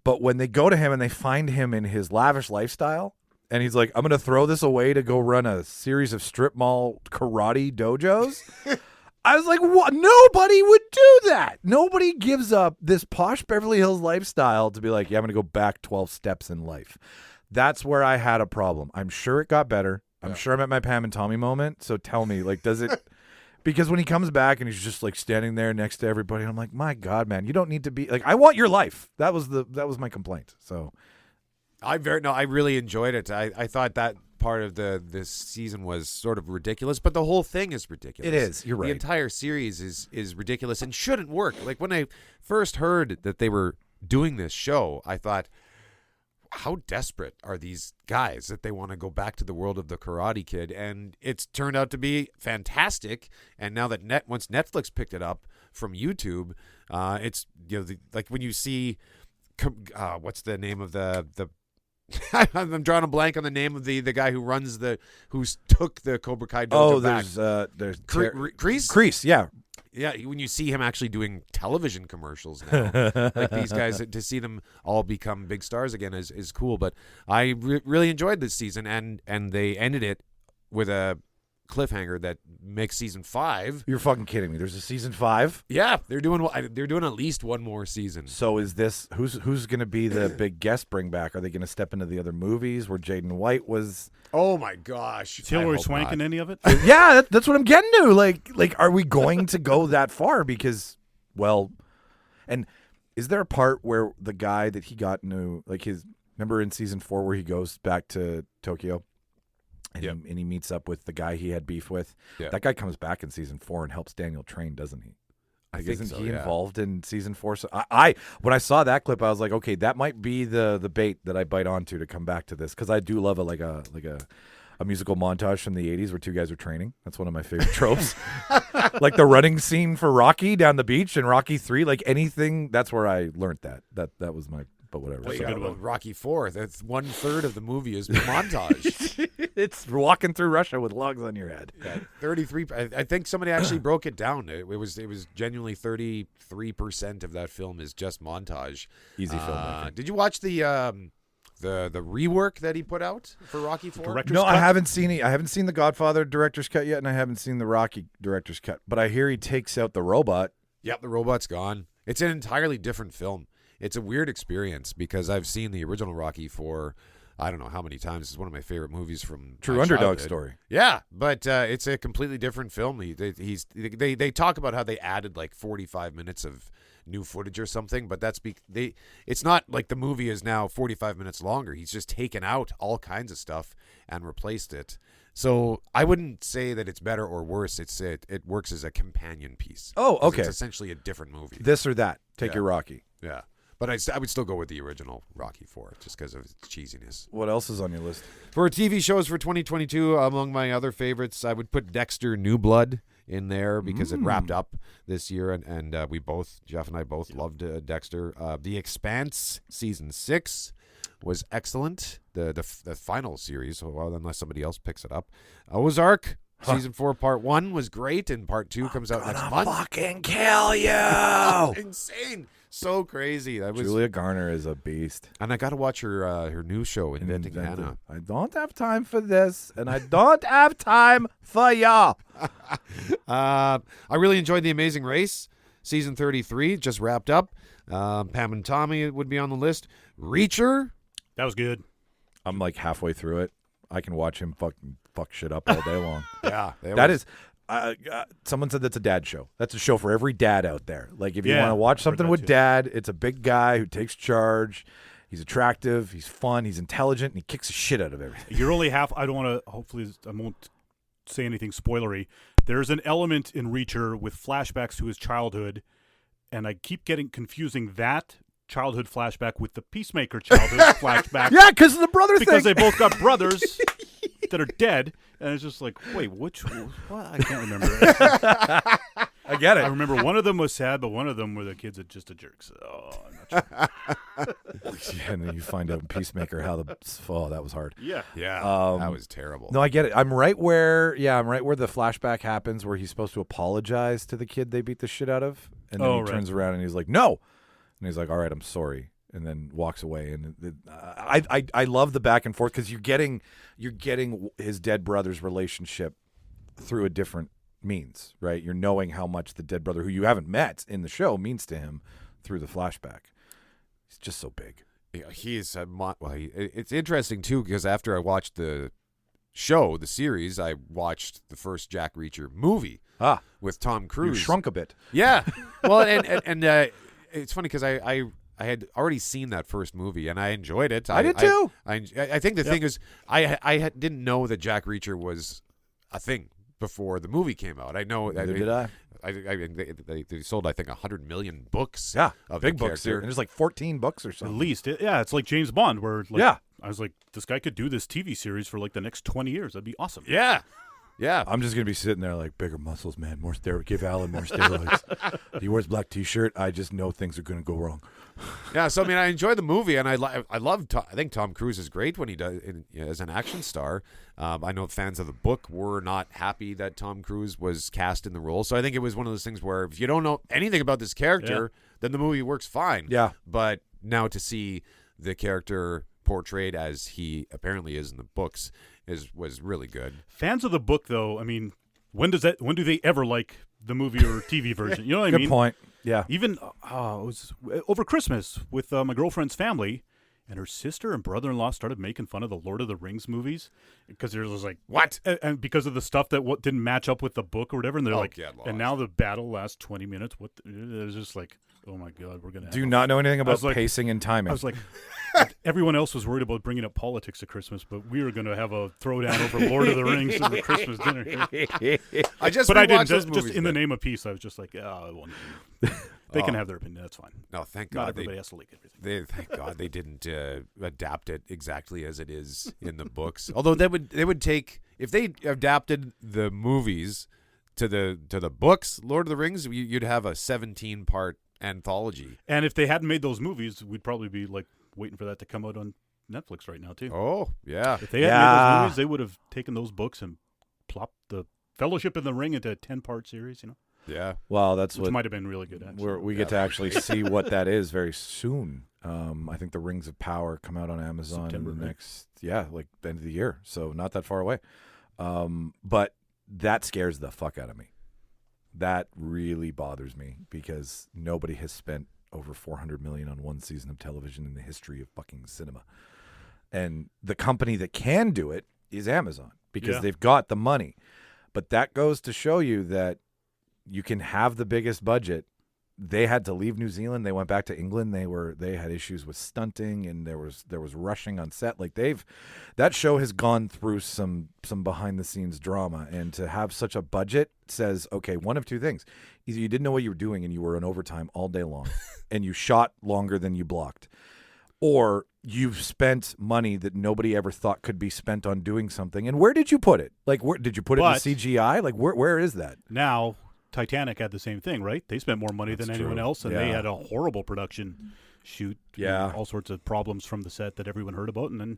but when they go to him and they find him in his lavish lifestyle, and he's like, I'm going to throw this away to go run a series of strip mall karate dojos. I was like, what? Nobody would do that. Nobody gives up this posh Beverly Hills lifestyle to be like, yeah, I'm going to go back 12 steps in life. That's where I had a problem. I'm sure it got better. I'm sure I'm at my Pam and Tommy moment. So tell me, like, does it? Because when he comes back and he's just like standing there next to everybody, I'm like, my God, man, you don't need to be like, I want your life. That was my complaint. So I really enjoyed it. I thought that part of this season was sort of ridiculous, but the whole thing is ridiculous. It is. You're right. The entire series is ridiculous and shouldn't work. Like when I first heard that they were doing this show, I thought, how desperate are these guys that they want to go back to the world of the Karate Kid? And it's turned out to be fantastic. And now that once Netflix picked it up from YouTube, it's like when you see what's the name of the I'm drawing a blank on the name of the guy who took the Cobra Kai dojo back. There's Kreese? Kreese, yeah. Yeah, when you see him actually doing television commercials now, like these guys, to see them all become big stars again is cool. But I really enjoyed this season, and they ended it with a cliffhanger that makes season 5. You're fucking kidding me. There's a season 5? Yeah, they're doing at least one more season. So is this who's going to be the big guest bring back? Are they going to step into the other movies where Jaden White was? Oh my gosh, is Hilary Swank in any of it? Yeah, that's what I'm getting to. Like, are we going to go that far? Because, well, and is there a part where the guy that he got into, like remember in season 4 where he goes back to Tokyo? And he meets up with the guy he had beef with. Yeah. That guy comes back in season 4 and helps Daniel train, doesn't he? Isn't he involved in season 4? So when I saw that clip, I was like, okay, that might be the bait that I bite onto to come back to this, because I do love a a musical montage from the 80s where two guys are training. That's one of my favorite tropes. Like the running scene for Rocky down the beach in Rocky 3, like anything. That's where I learned that. That was my, but whatever. That's a good one. Rocky 4. That's 1/3 of the movie is montage. It's walking through Russia with logs on your head. Yeah, 33. I think somebody actually broke it down. It was genuinely 33% of that film is just montage. Easy film. Did you watch the rework that he put out for Rocky 4? No, I haven't seen it. I haven't seen the Godfather director's cut yet, and I haven't seen the Rocky director's cut. But I hear he takes out the robot. Yep, the robot's gone. It's an entirely different film. It's a weird experience because I've seen the original Rocky for I don't know how many times. It's one of my favorite movies from True my underdog childhood. story. Yeah, but it's a completely different film. They talk about how they added like 45 minutes of new footage or something, but it's not like the movie is now 45 minutes longer. He's just taken out all kinds of stuff and replaced it. So I wouldn't say that it's better or worse. It works as a companion piece. Oh, okay. It's essentially a different movie. This or that. Take your Rocky. Yeah. But I would still go with the original Rocky 4 just because of its cheesiness. What else is on your list? For TV shows for 2022, among my other favorites, I would put Dexter New Blood in there because it wrapped up this year, and Jeff and I both loved Dexter. The Expanse season 6 was excellent. The final series, well, unless somebody else picks it up. Ozark season 4 part 1 was great, and part 2 comes out next month. Fucking kill you! Insane. So crazy. That was Julia Garner is a beast. And I got to watch her new show, Inventing Hannah. I don't have time for this, and I don't have time for y'all. I really enjoyed The Amazing Race. Season 33 just wrapped up. Pam and Tommy would be on the list. Reacher. That was good. I'm like halfway through it. I can watch him fuck shit up all day long. Yeah. That is... someone said that's a dad show. That's a show for every dad out there. Like if you want to watch something with dad, it's a big guy who takes charge. He's attractive. He's fun. He's intelligent, and he kicks the shit out of everything. You're only half. I don't want to. Hopefully, I won't say anything spoilery. There's an element in Reacher with flashbacks to his childhood, and I keep confusing that childhood flashback with the Peacemaker childhood flashback. Yeah, because of the brother because thing. they both got brothers that are dead, and it's just like, wait, which? What? I can't remember. I get it. I remember one of them was sad, but one of them were the kids that just a jerk. So, I'm not sure. Yeah, and then you find out in Peacemaker how that was hard. Yeah. That was terrible. No, I get it. I'm right where the flashback happens where he's supposed to apologize to the kid they beat the shit out of, and then he turns around and he's like, no, and he's like, all right, I'm sorry, and then walks away. And I love the back and forth because you're getting his dead brother's relationship through a different means, right? You're knowing how much the dead brother, who you haven't met in the show, means to him through the flashback. He's just so big. Yeah, he is. It's interesting too because after I watched the show, the series, I watched the first Jack Reacher movie with Tom Cruise. You shrunk a bit. Yeah. Well, and it's funny because I had already seen that first movie and I enjoyed it. I did too. I think the thing is I didn't know that Jack Reacher was a thing before the movie came out. I know. Neither did I. They sold, I think, 100 million books. Yeah, of big the books. character. And there's like 14 books or something. At least. It's like James Bond where yeah. I was like, this guy could do this TV series for like the next 20 years. That'd be awesome. Yeah. Yeah. I'm just going to be sitting there like, bigger muscles, man. More steroids. Give Alan more steroids. He wears black T-shirt. I just know things are going to go wrong. Yeah, so I mean, I enjoy the movie, and I love. I think Tom Cruise is great when he does as an action star. I know fans of the book were not happy that Tom Cruise was cast in the role, so I think it was one of those things where if you don't know anything about this character, then the movie works fine. Yeah, but now to see the character portrayed as he apparently is in the books was really good. Fans of the book, though, I mean, when do they ever like the movie or TV version? You know what I mean? Good point. Yeah. Even it was over Christmas with my girlfriend's family, and her sister and brother-in-law started making fun of the Lord of the Rings movies because there was like, what? And because of the stuff that didn't match up with the book or whatever, and they're like, and now the battle lasts 20 minutes. It was just like, oh my God, we're gonna. Do you not know anything about pacing and timing? I was like, everyone else was worried about bringing up politics at Christmas, but we were going to have a throwdown over Lord of the Rings over Christmas dinner. I just but I didn't. Just In the name of peace, I was just like, I won't. They can have their opinion. That's fine. No, thank Not God everybody they has to leak everything. thank God they didn't adapt it exactly as it is in the books. Although they would take, if they adapted the movies to the books, Lord of the Rings, you'd have a 17-part anthology. And if they hadn't made those movies, we'd probably be like waiting for that to come out on Netflix right now too. Oh, yeah. If they hadn't made those movies, they would have taken those books and plopped the Fellowship in the Ring into a 10-part series, Yeah. Well, that's which what might have been really good, actually. we get to actually see what that is very soon. I think the Rings of Power come out on Amazon September, in the right? next, like the end of the year, so not that far away. But that scares the fuck out of me. That really bothers me because nobody has spent over $400 million on one season of television in the history of fucking cinema. And the company that can do it is Amazon because they've got the money. But that goes to show you that you can have the biggest budget. They had to leave New Zealand. They went back to England. They had issues with stunting and there was rushing on set. Like that show has gone through some behind the scenes drama, and to have such a budget says, okay, one of two things. Either you didn't know what you were doing and you were in overtime all day long and you shot longer than you blocked, or you've spent money that nobody ever thought could be spent on doing something. And where did you put it? Like, where did you put it in CGI? Like, where is that? Now, Titanic had the same thing, right? They spent more money than anyone else, and they had a horrible production shoot. Yeah. All sorts of problems from the set that everyone heard about, and then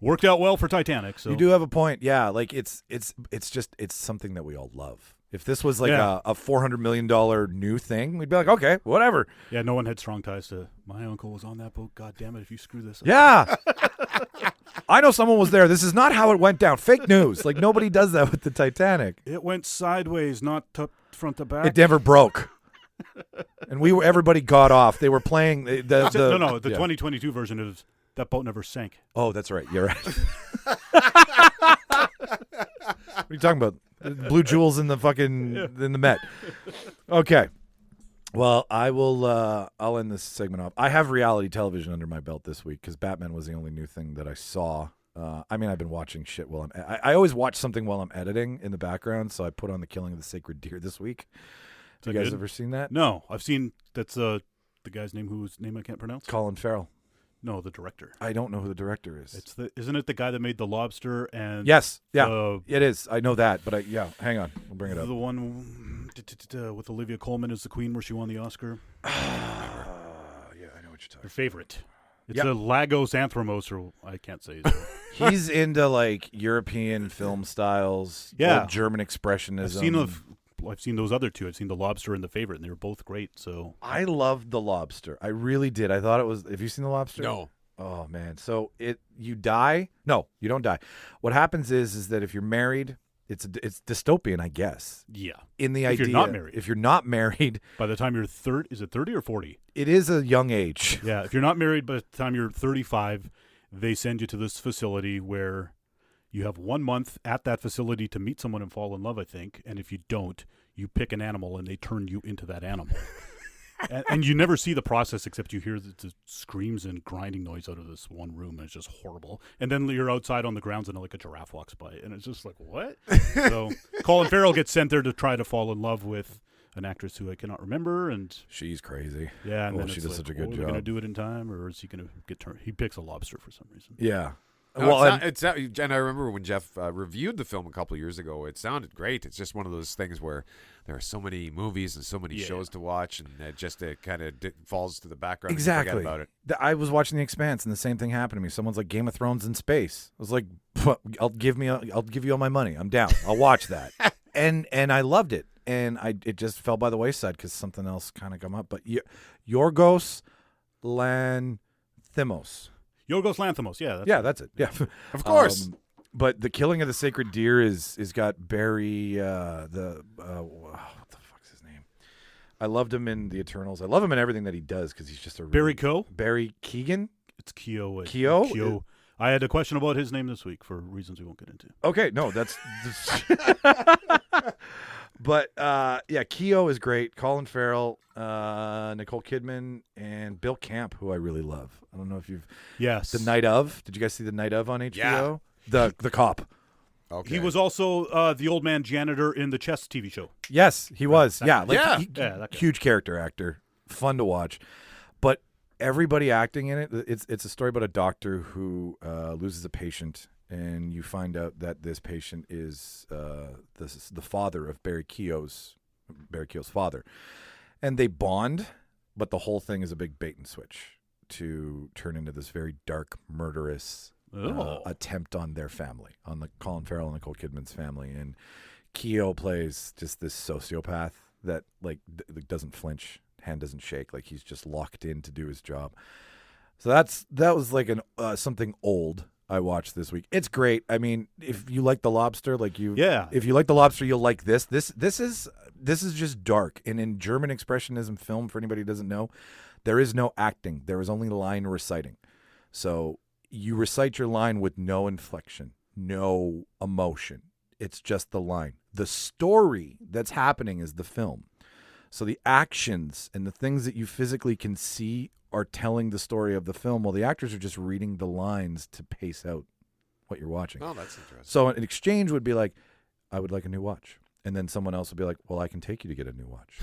worked out well for Titanic. So you do have a point. Yeah, like it's something that we all love. If this was like a $400 million new thing, we'd be like, okay, whatever. Yeah, no one had strong ties to my uncle was on that boat. God damn it, if you screw this up. Yeah. I know someone was there. This is not how it went down. Fake news. Like, nobody does that with the Titanic. It went sideways, not front to back. It never broke. And everybody got off. They were playing the 2022 version of that boat never sank. Oh, that's right. You're right. What are you talking about? Blue jewels in the fucking in the Met. Okay. Well, I will. I'll end this segment off. I have reality television under my belt this week because Batman was the only new thing that I saw. I mean, I've been watching shit while I always watch something while I'm editing in the background, so I put on The Killing of the Sacred Deer this week. Have you guys ever seen that? No, I've seen. That's the guy's name whose name I can't pronounce. Colin Farrell. No, the director. I don't know who the director is. Isn't it the guy that made The Lobster and yes, yeah, it is. I know that, but hang on, we'll bring it up. The one with Olivia Colman as the queen, where she won the Oscar. Yeah, I know what you're talking. Her favorite. It's a Lagos Anthropos, or I can't say. He's into like European film styles, old German expressionism. I've seen those other two. I've seen The Lobster and The Favorite, and they were both great. So I loved The Lobster. I really did. I thought it was. Have you seen The Lobster? No. Oh man. So you die? No, you don't die. What happens is that if you're married, it's dystopian, I guess. Yeah. In the if idea, if you're not married, by the time you're 30, is it 30 or 40? It is a young age. Yeah. If you're not married by the time you're 35, they send you to this facility where you have 1 month at that facility to meet someone and fall in love, I think. And if you don't, you pick an animal and they turn you into that animal. and you never see the process except you hear the screams and grinding noise out of this one room, and it's just horrible. And then you're outside on the grounds and like a giraffe walks by, and it's just like, what? So Colin Farrell gets sent there to try to fall in love with an actress who I cannot remember, and she's crazy. Yeah, and then she does such a good job. Are they going to do it in time, or is he going to get turned? He picks a lobster for some reason. Yeah. No, it's not, and I remember when Jeff reviewed the film a couple of years ago, it sounded great. It's just one of those things where there are so many movies and so many shows to watch, and it kind of falls to the background. Exactly. And you forget about it. I was watching The Expanse, and the same thing happened to me. Someone's like, Game of Thrones in space. I was like, I'll give you all my money. I'm down. I'll watch that. and I loved it, and it just fell by the wayside because something else kind of come up. But Yorgos Lanthimos. Yorgos Lanthimos, yeah. That's it. Yeah, of course. But The Killing of the Sacred Deer is got Barry, what the fuck's his name? I loved him in The Eternals. I love him in everything that he does because he's just a Barry Keogh? Barry Keoghan? It's Keogh. Keogh? I had a question about his name this week for reasons we won't get into. Okay, no, that's but Keogh is great. Colin Farrell, Nicole Kidman, and Bill Camp, who I really love. I don't know if you've The Night Of. Did you guys see The Night Of on HBO? Yeah. The cop. Okay. He was also the old man janitor in the Chess TV show. Yes, he was. That huge character actor. fun to watch. But everybody acting in it, it's a story about a doctor who loses a patient, and you find out that this patient is the father of Barry Keogh's father. And they bond, but the whole thing is a big bait and switch to turn into this very dark, murderous attempt on their family, on the Colin Farrell and Nicole Kidman's family. And Keogh plays just this sociopath that like doesn't flinch, hand doesn't shake, like he's just locked in to do his job. So that was like something old I watched this week. It's great. I mean, if you like The Lobster, if you like The Lobster, you'll like this. This is just dark. And in German expressionism film, for anybody who doesn't know, there is no acting. There is only line reciting. So you recite your line with no inflection, no emotion. It's just the line. The story that's happening is the film. So the actions and the things that you physically can see are telling the story of the film, while the actors are just reading the lines to pace out what you're watching. Oh, that's interesting. So an exchange would be like, I would like a new watch. And then someone else would be like, well, I can take you to get a new watch.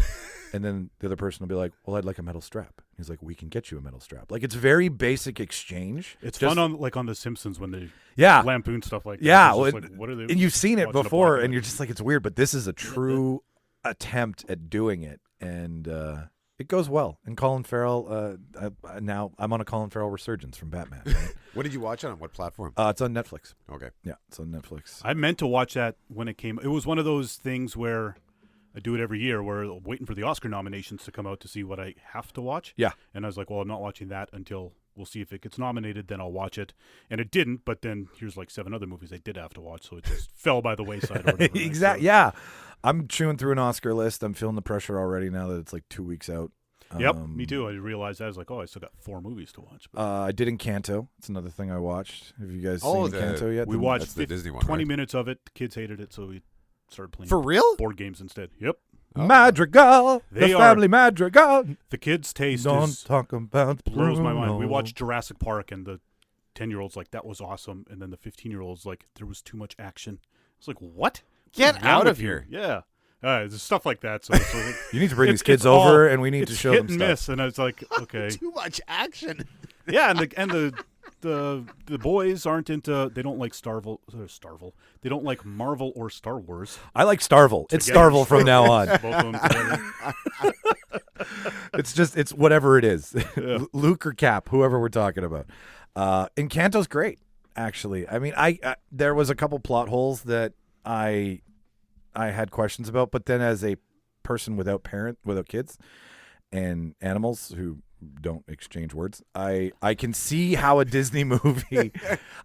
And then the other person will be like, well, I'd like a metal strap. He's like, we can get you a metal strap. Like, it's very basic exchange. It's fun on The Simpsons when they lampoon stuff like that. Yeah. What are they and you've seen it before, and you're just like, it's weird. But this is a true attempt at doing it. And it goes well. And Colin Farrell, now I'm on a Colin Farrell resurgence from Batman. Right? What did you watch it on? What platform? It's on Netflix. Okay. Yeah, it's on Netflix. I meant to watch that when it came. It was one of those things where I do it every year, where I'm waiting for the Oscar nominations to come out to see what I have to watch. Yeah. And I was like, well, I'm not watching that until we'll see if it gets nominated, then I'll watch it. And it didn't, but then here's like 7 other movies I did have to watch, so it just fell by the wayside. Exactly. So. Yeah. I'm chewing through an Oscar list. I'm feeling the pressure already now that it's like 2 weeks out. Yep, me too. I realized that. I was like, I still got 4 movies to watch. I did Encanto. It's another thing I watched. Have you guys seen Encanto yet? We watched the Disney one, 20 minutes of it. The kids hated it, so we started playing For real? board games instead. Yep. Madrigal, the family Madrigal. The kids' taste Don't talk about blows my mind. We watched Jurassic Park, and the 10-year-old's like, that was awesome. And then the 15-year-old's like, there was too much action. It's like, what? Get out of here. Yeah. There's stuff like that. So you need to bring these kids over, and we need to show them stuff. It's hit and miss, and I was like, okay. Too much action. Yeah, and the boys aren't into. They don't like Starvel. They don't like Marvel or Star Wars. I like Starvel. It's Starvel from now on. Both of them together. It's whatever it is. Yeah. Luke or Cap, whoever we're talking about. Encanto's great, actually. I mean, I there was a couple plot holes that I had questions about, but then as a person without kids and animals who don't exchange words, I can see how a Disney movie,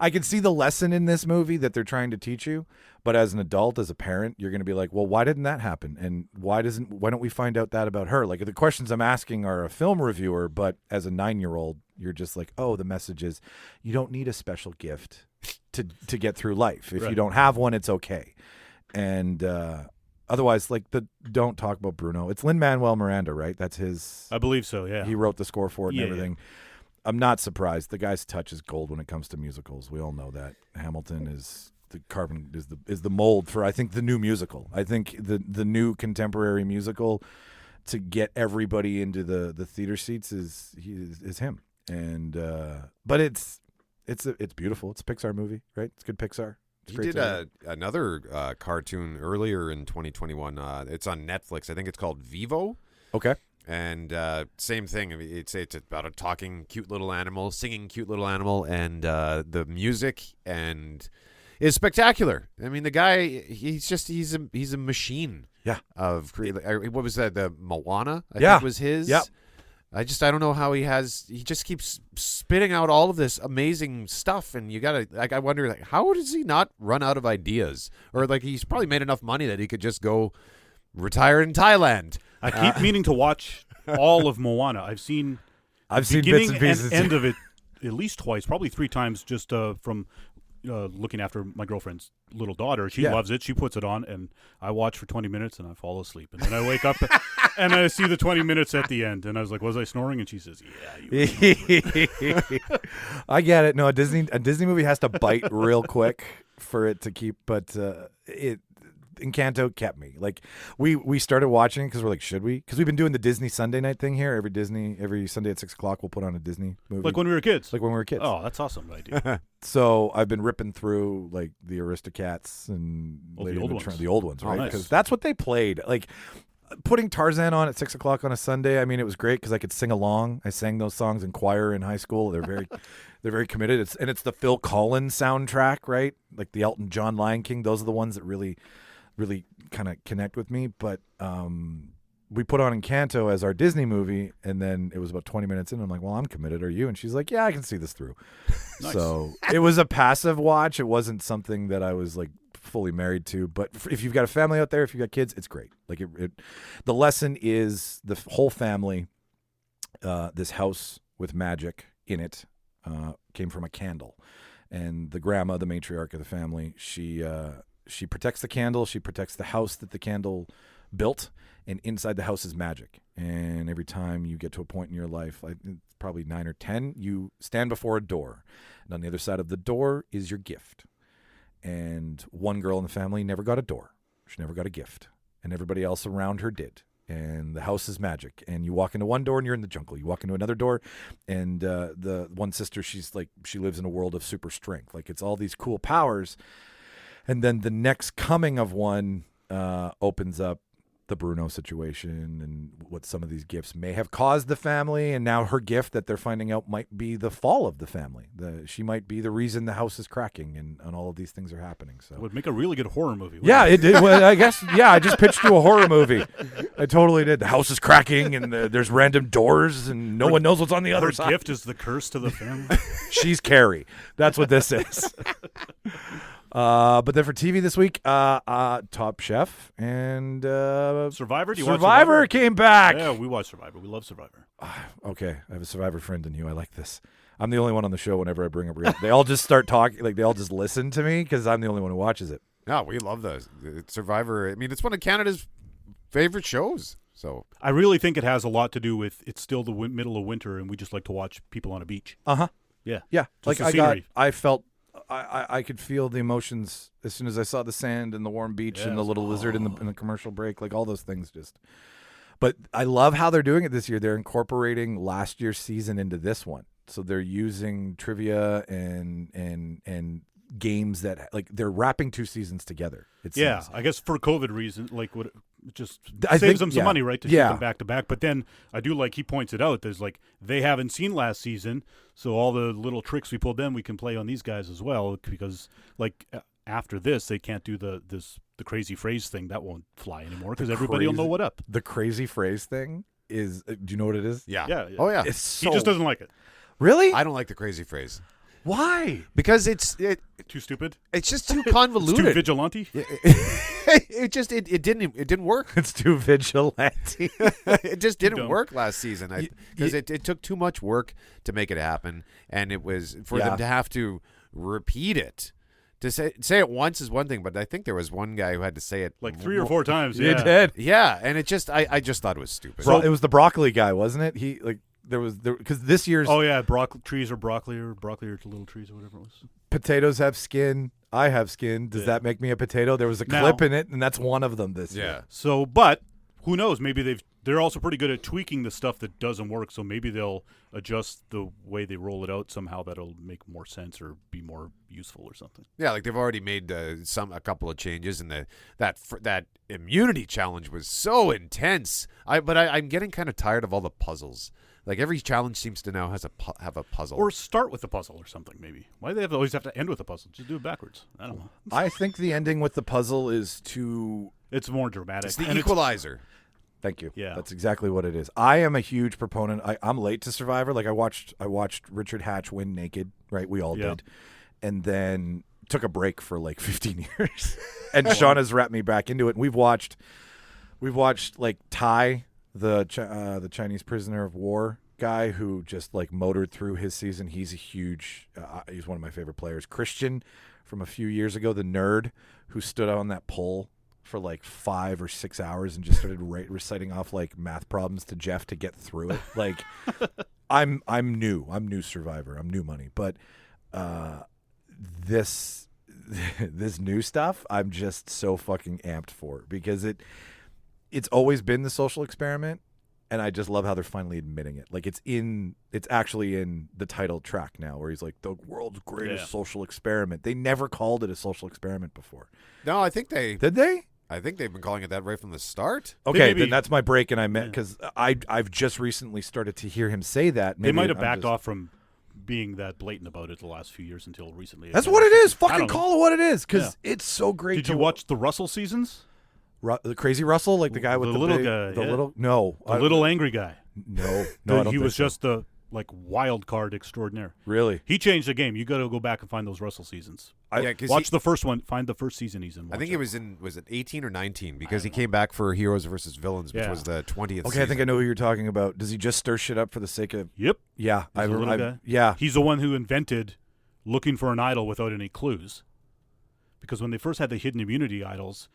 I can see the lesson in this movie that they're trying to teach you. But as an adult, as a parent, you're going to be like, well, why didn't that happen? And why don't we find out that about her? Like, the questions I'm asking are a film reviewer, but as a 9-year-old, you're just like, oh, the message is you don't need a special gift to get through life. If you don't have one, it's okay. And otherwise, don't talk about Bruno. It's Lin-Manuel Miranda, right? That's his. I believe so. Yeah, he wrote the score for it and everything. Yeah. I'm not surprised. The guy's touch is gold when it comes to musicals. We all know that. Hamilton is the mold for, I think, the new musical. I think the new contemporary musical to get everybody into the theater seats is him. And but it's beautiful. It's a Pixar movie, right? It's good Pixar. He did another cartoon earlier in 2021. It's on Netflix. I think it's called Vivo. Okay. And same thing. I mean, it's about a talking cute little animal, singing cute little animal, and the music and is spectacular. I mean, the guy, he's a machine. Yeah. Of what was that? The Moana, I think was his. Yep. I don't know how he just keeps spitting out all of this amazing stuff, and you gotta, I wonder, how does he not run out of ideas? Or he's probably made enough money that he could just go retire in Thailand. I keep meaning to watch all of Moana. I've seen bits and pieces and end of it at least twice, probably 3 times, just from looking after my girlfriend's little daughter. She loves it. She puts it on, and I watch for 20 minutes, and I fall asleep. And then I wake up, and I see the 20 minutes at the end. And I was like, was I snoring? And she says, yeah, you were. I get it. No, a Disney movie has to bite real quick for it to keep, but Encanto kept me. Like we started watching because we're like, should we? Because we've been doing the Disney Sunday night thing here. Every Sunday at 6:00 we'll put on a Disney movie. Like when we were kids. Like when we were kids. Oh, that's awesome idea. So I've been ripping through like the Aristocats and the old ones, right? Because that's what they played. Like putting Tarzan on at 6:00 on a Sunday. I mean, it was great because I could sing along. I sang those songs in choir in high school. They're very committed. It's the Phil Collins soundtrack, right? Like the Elton John Lion King. Those are the ones that really kind of connect with me. But we put on Encanto as our Disney movie, and then it was about 20 minutes in. I'm like, well, I'm committed. Are you? And she's like, yeah, I can see this through. Nice. So it was a passive watch. It wasn't something that I was like fully married to. But if you've got a family out there, if you've got kids, it's great. Like the lesson is the whole family, this house with magic in it, came from a candle. And the grandma, the matriarch of the family, she protects the candle. She protects the house that the candle built, and inside the house is magic. And every time you get to a point in your life, probably 9 or 10, you stand before a door. And on the other side of the door is your gift. And one girl in the family never got a door. She never got a gift. And everybody else around her did. And the house is magic. And you walk into one door and you're in the jungle. You walk into another door, and the one sister, she lives in a world of super strength. Like it's all these cool powers. And then the next coming of one opens up the Bruno situation and what some of these gifts may have caused the family, and now her gift that they're finding out might be the fall of the family. She might be the reason the house is cracking, and all of these things are happening. So it would make a really good horror movie. Yeah, it did. Well, I guess. Yeah, I just pitched you a horror movie. I totally did. The house is cracking, and there's random doors, and no one knows what's on the other side. Her gift is the curse to the family. She's Carrie. That's what this is. But then for TV this week, Top Chef and Survivor. Do you Survivor watch Survivor came back. Yeah, we watch Survivor. We love Survivor. Okay, I have a Survivor friend in you. I like this. I'm the only one on the show. Whenever I bring up Reel, they all just start talking. Like they all just listen to me because I'm the only one who watches it. No, we love those. Survivor. I mean, it's one of Canada's favorite shows. So I really think it has a lot to do with it's still the middle of winter, and we just like to watch people on a beach. Yeah. Like I felt. I could feel the emotions as soon as I saw the sand and the warm beach and the little lizard in the commercial break, like all those things but I love how they're doing it this year. They're incorporating last year's season into this one. So they're using trivia and games that like they're wrapping 2 seasons together. Yeah, I guess for COVID reasons, like what it just saves them some money, right? To shoot them back to back. But then I do like he points it out. There's like they haven't seen last season, so all the little tricks we pulled then we can play on these guys as well. Because like after this, they can't do the crazy phrase thing. That won't fly anymore because everybody will know what up. The crazy phrase thing is. Do you know what it is? Yeah. Oh yeah. He just doesn't like it. Really? I don't like the crazy phrase. Why? Because it's too stupid. It's just too convoluted. It's too vigilante. It didn't work. It's too vigilante. It just didn't work last season because it took too much work to make it happen, and it was for them to have to repeat it. To say it once is one thing, but I think there was one guy who had to say it like 3 or 4 times. You did. Yeah, and it just I just thought it was stupid. So it was the broccoli guy, wasn't it? He like. There because this year's trees are broccoli or little trees or whatever it was. Potatoes have skin. I have skin. Does that make me a potato? There was a clip in it, and that's one of them this year. So, but who knows? Maybe they're also pretty good at tweaking the stuff that doesn't work. So maybe they'll adjust the way they roll it out somehow that'll make more sense or be more useful or something. Yeah, like they've already made a couple of changes, and that immunity challenge was so intense. But I'm getting kind of tired of all the puzzles. Like every challenge seems to now have a puzzle. Or start with a puzzle or something, maybe. Why do they always have to end with a puzzle? Just do it backwards. I don't know. I think the ending with the puzzle is too... It's more dramatic. It's the equalizer. Thank you. Yeah. That's exactly what it is. I am a huge proponent. I'm late to Survivor. Like I watched Richard Hatch win naked, right? We all did. And then took a break for like 15 years. And Sean has wrapped me back into it. And we've watched like Ty, the Chinese prisoner of war guy who just like motored through his season. He's he's one of my favorite players. Christian from a few years ago, the nerd who stood on that pole for like 5 or 6 hours and just started reciting off like math problems to Jeff to get through it. Like I'm new Survivor. I'm new money, but this this new stuff, I'm just so fucking amped for because it's always been the social experiment, and I just love how they're finally admitting it. Like it's actually in the title track now, where he's like the world's greatest social experiment. They never called it a social experiment before. No, I think did they? I think they've been calling it that right from the start. Okay, then that's my break, and I meant because I've just recently started to hear him say that. Maybe they might have backed off from being that blatant about it the last few years until recently. That's what it is. Fucking call it what it is, because it's so great. Did you watch the Russell seasons? The Crazy Russell, like the guy with the little guy, little angry guy. No, he was just the wild card extraordinaire. Really, he changed the game. You got to go back and find those Russell seasons. Watch the first one. Find the first season he's in. I think it was it 18 or 19 because he came back for Heroes versus Villains, which was the 20th. Okay, season. I think I know who you're talking about. Does he just stir shit up for the sake of? Yep. Yeah, guy. He's the one who invented looking for an idol without any clues, because when they first had the hidden immunity idols,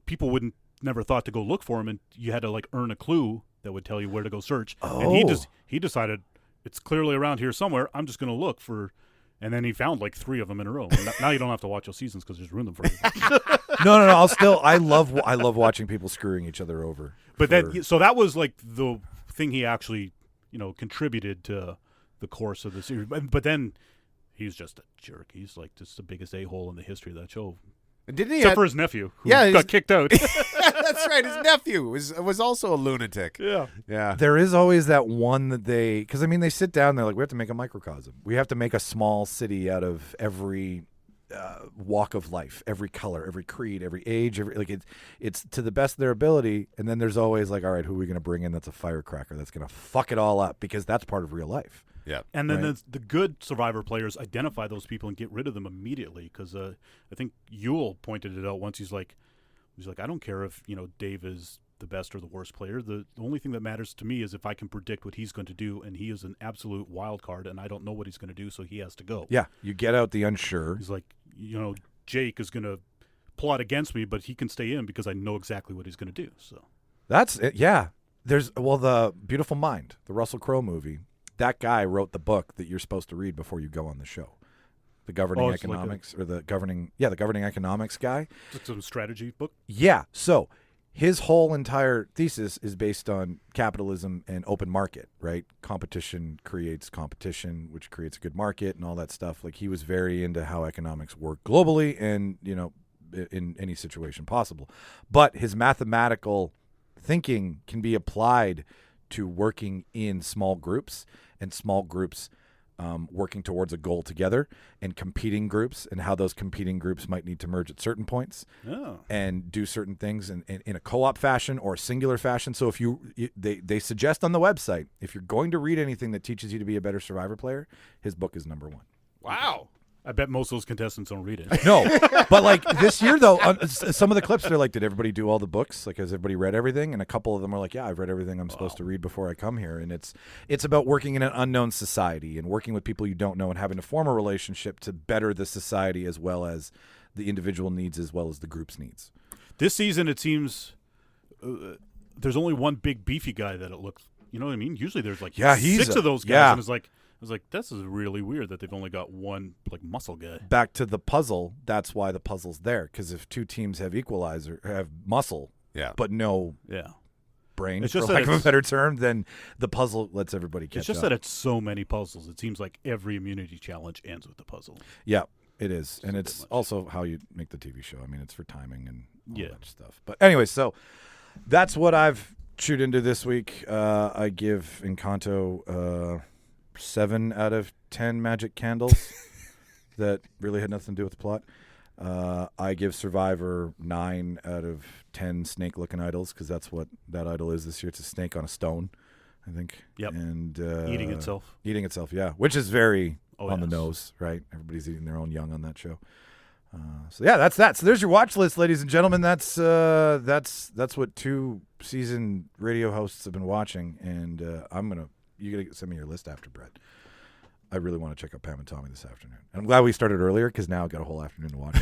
people never thought to go look for him, and you had to earn a clue that would tell you where to go search. Oh. And he decided it's clearly around here somewhere. I'm just going to look for, and then he found 3 of them in a row. And now you don't have to watch those seasons because just ruined them for you. No. I love watching people screwing each other over. But so that was the thing he actually contributed to the course of the series. But then he's just a jerk. He's just the biggest a-hole in the history of that show. Didn't he? Except for his nephew, who got kicked out. That's right. His nephew was also a lunatic. Yeah. There is always that one that because they sit down. They're like, we have to make a microcosm. We have to make a small city out of every walk of life, every color, every creed, every age. It's to the best of their ability. And then there's always all right, who are we going to bring in? That's a firecracker. That's going to fuck it all up, because that's part of real life. Yeah, and then the good Survivor players identify those people and get rid of them immediately, because I think Ewell pointed it out once. He's like, I don't care if Dave is the best or the worst player. The only thing that matters to me is if I can predict what he's going to do, and he is an absolute wild card, and I don't know what he's going to do, so he has to go. Yeah, you get out the unsure. He's like, Jake is going to plot against me, but he can stay in because I know exactly what he's going to do. So that's it. Yeah, there's the Beautiful Mind, the Russell Crowe movie. That guy wrote the book that you're supposed to read before you go on the show. The governing economics, or the governing economics guy. It's a strategy book. Yeah. So his whole entire thesis is based on capitalism and open market, right? Competition creates competition, which creates a good market and all that stuff. He was very into how economics work globally and, in any situation possible. But his mathematical thinking can be applied to working in small groups, and small groups working towards a goal together, and competing groups, and how those competing groups might need to merge at certain points and do certain things in a co-op fashion or a singular fashion. So if they suggest on the website, if you're going to read anything that teaches you to be a better Survivor player, his book is number 1. Wow. I bet most of those contestants don't read it. No, but this year though, some of the clips they're like, did everybody do all the books? Has everybody read everything? And a couple of them are like, yeah, I've read everything I'm supposed to read before I come here. And it's about working in an unknown society and working with people you don't know and having to form a relationship to better the society as well as the individual needs as well as the group's needs. This season, it seems there's only one big beefy guy that it looks. You know what I mean? Usually there's 6 of those guys, and it's like. I was like, this is really weird that they've only got one muscle guy. Back to the puzzle. That's why the puzzle's there. Because if 2 teams have have muscle, but no brain, for lack of a better term, then the puzzle lets everybody catch up. It's just that it's so many puzzles. It seems like every immunity challenge ends with the puzzle. Yeah, it is. And it's also how you make the TV show. I mean, it's for timing and all that stuff. But anyway, so that's what I've chewed into this week. I give Encanto 7 out of 10 magic candles that really had nothing to do with the plot. I give Survivor 9 out of 10 snake-looking idols, because that's what that idol is this year. It's a snake on a stone, I think. Yep. And eating itself. Eating itself, yeah, which is very on the nose, right? Everybody's eating their own young on that show. So yeah, that's that. So there's your watch list, ladies and gentlemen. That's what 2 seasoned radio hosts have been watching, and you gotta send me your list after, Brett. I really want to check out Pam and Tommy this afternoon. And I'm glad we started earlier, because now I've got a whole afternoon to watch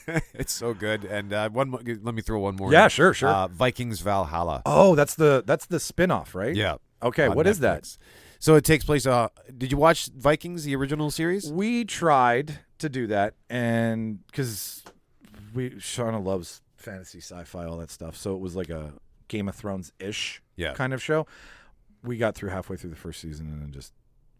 it. It's so good. And one more, let me throw one more. Yeah, in. sure. Vikings Valhalla. Oh, that's the spin-off, right? Yeah. Okay, what Netflix. is that? So it takes place. Did you watch Vikings, the original series? We tried. to do that, and because Shauna loves fantasy, sci-fi, all that stuff, so it was like a Game of Thrones-ish kind of show. We got through halfway through the first season and then just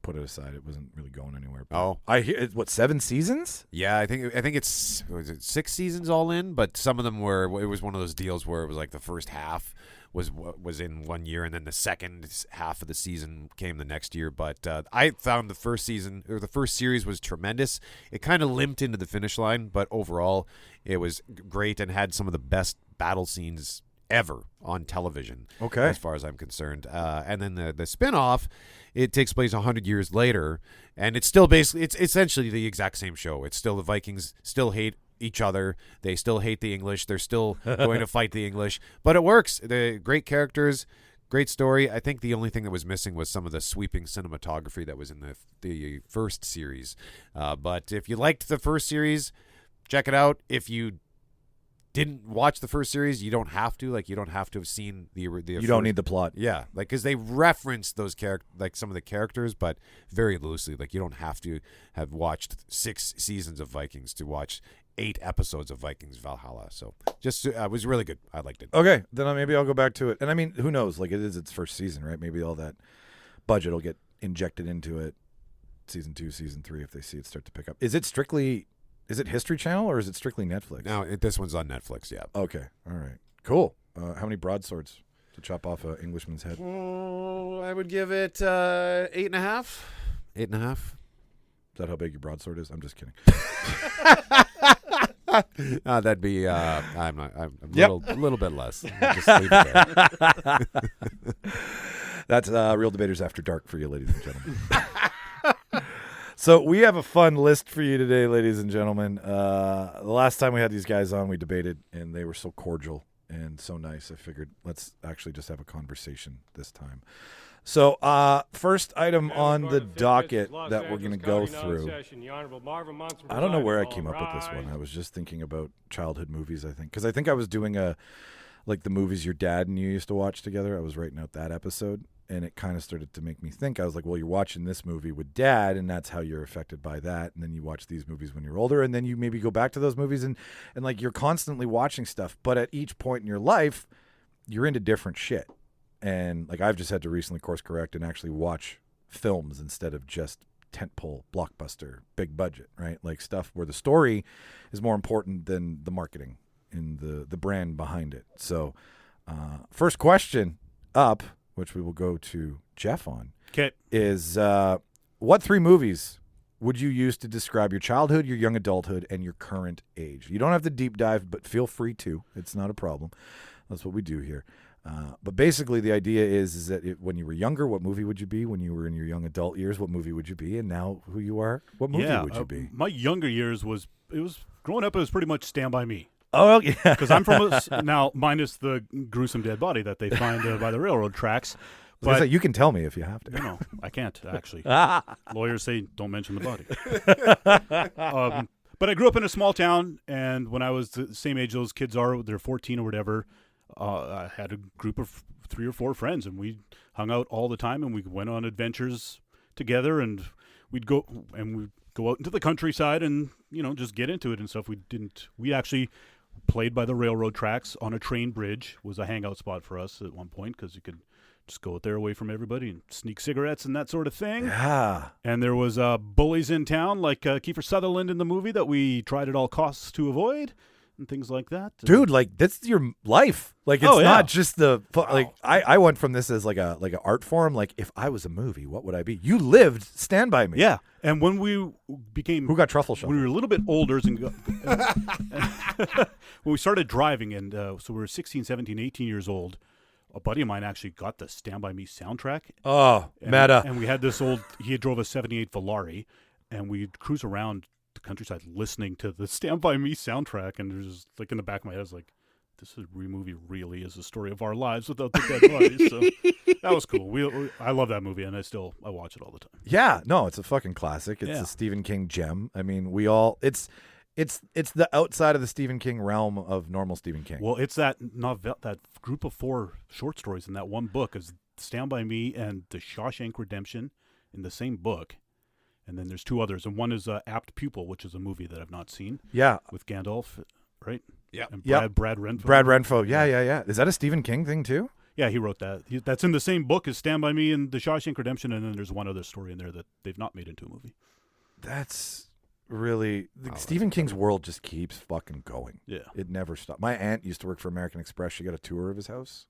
put it aside. It wasn't really going anywhere. But I hear 7 seasons? Yeah, I think it's 6 seasons all in, but some of them were. It was one of those deals where it was like the first half was in 1 year, and then the second half of the season came the next year. But I found the first season or the first series was tremendous. It kind of limped into the finish line, but overall it was great and had some of the best battle scenes ever on television. Okay, as far as I'm concerned. And then the spinoff, it takes place 100 years later, and it's still basically it's essentially the exact same show. It's still the Vikings still hate each other. They still hate the English. They're still going to fight the English, but it works. The great story. I think the only thing that was missing was some of the sweeping cinematography that was in the first series. But if you liked the first series, check it out. If you didn't watch the first series, you don't have to. Like, you don't have to have seen the you don't need the plot. Yeah, like, because they reference those some of the characters, but very loosely. Like, you don't have to have watched 6 seasons of Vikings to watch 8 episodes of Vikings Valhalla. So just it was really good. I liked it. Okay, then maybe I'll go back to it. And I mean, who knows? Like, it is its first season, right? Maybe all that budget will get injected into it. Season 2, season 3, if they see it start to pick up. Is it History Channel or is it strictly Netflix? No, this one's on Netflix, yeah. Okay, all right. Cool. How many broadswords to chop off an Englishman's head? I would give it 8.5. 8.5. Is that how big your broadsword is? I'm just kidding. That'd be, I'm a little bit less. Just leave it there. That's Reel Debaters After Dark for you, ladies and gentlemen. So we have a fun list for you today, ladies and gentlemen. The last time we had these guys on, we debated, and they were so cordial and so nice. I figured let's actually just have a conversation this time. So first item on the docket that we're going to go through. I don't know where I came up with this one. I was just thinking about childhood movies, I think. Because I think I was doing like the movies your dad and you used to watch together. I was writing out that episode. And it kind of started to make me think. I was like, well, you're watching this movie with dad, and that's how you're affected by that. And then you watch these movies when you're older, and then you maybe go back to those movies, and like you're constantly watching stuff. But at each point in your life, you're into different shit. And like I've just had to recently course correct and actually watch films instead of just tentpole, blockbuster, big budget, right? Like stuff where the story is more important than the marketing and the brand behind it. So first question up, which we will go to Jeff on, is what 3 movies would you use to describe your childhood, your young adulthood, and your current age? You don't have to deep dive, but feel free to. It's not a problem. That's what we do here. But basically the idea is that when you were younger, what movie would you be? When you were in your young adult years, what movie would you be? And now who you are, what movie would you be? My younger years growing up, it was pretty much Stand By Me. Oh, yeah. Because I'm from now, minus the gruesome dead body that they find by the railroad tracks. But you can tell me if you have to. No, I can't, actually. Lawyers say don't mention the body. But I grew up in a small town, and when I was the same age those kids are, they're 14 or whatever, I had a group of 3 or 4 friends, and we hung out all the time, and we went on adventures together, and we'd go out into the countryside and, just get into it and stuff. We actually played by the railroad tracks on a train bridge. Was a hangout spot for us at one point because you could just go out there away from everybody and sneak cigarettes and that sort of thing. Yeah. And there was bullies in town like Kiefer Sutherland in the movie that we tried at all costs to avoid and things like that. Dude, like that's your life. Like it's not just like I went from this as like a art form. Like if I was a movie, what would I be? You lived Stand By Me. Yeah. And when we became Who got truffle shuffle? We were a little bit older and when we started driving and so we were 16, 17, 18 years old. A buddy of mine actually got the Stand By Me soundtrack. Oh, meta. And we had this he drove a 78 Volare, and we'd cruise around the countryside listening to the Stand By Me soundtrack. And there's like in the back of my head, I was like, this movie really is the story of our lives without the dead bodies. So that was cool. I love that movie, and I watch it all the time. Yeah, no, it's a fucking classic. It's a Stephen King gem. I mean, It's the outside of the Stephen King realm of normal Stephen King. Well, it's that group of 4 short stories in that one book is Stand By Me and The Shawshank Redemption in the same book. And then there's 2 others, and one is Apt Pupil, which is a movie that I've not seen. Yeah. With Gandalf, right? Yeah. And Yep. Brad Renfro. Brad Renfro. Yeah. Is that a Stephen King thing too? Yeah, he wrote that. That's in the same book as Stand By Me and The Shawshank Redemption, and then there's one other story in there that they've not made into a movie. That's really Stephen King's world just keeps fucking going. Yeah. It never stops. My aunt used to work for American Express. She got a tour of his house.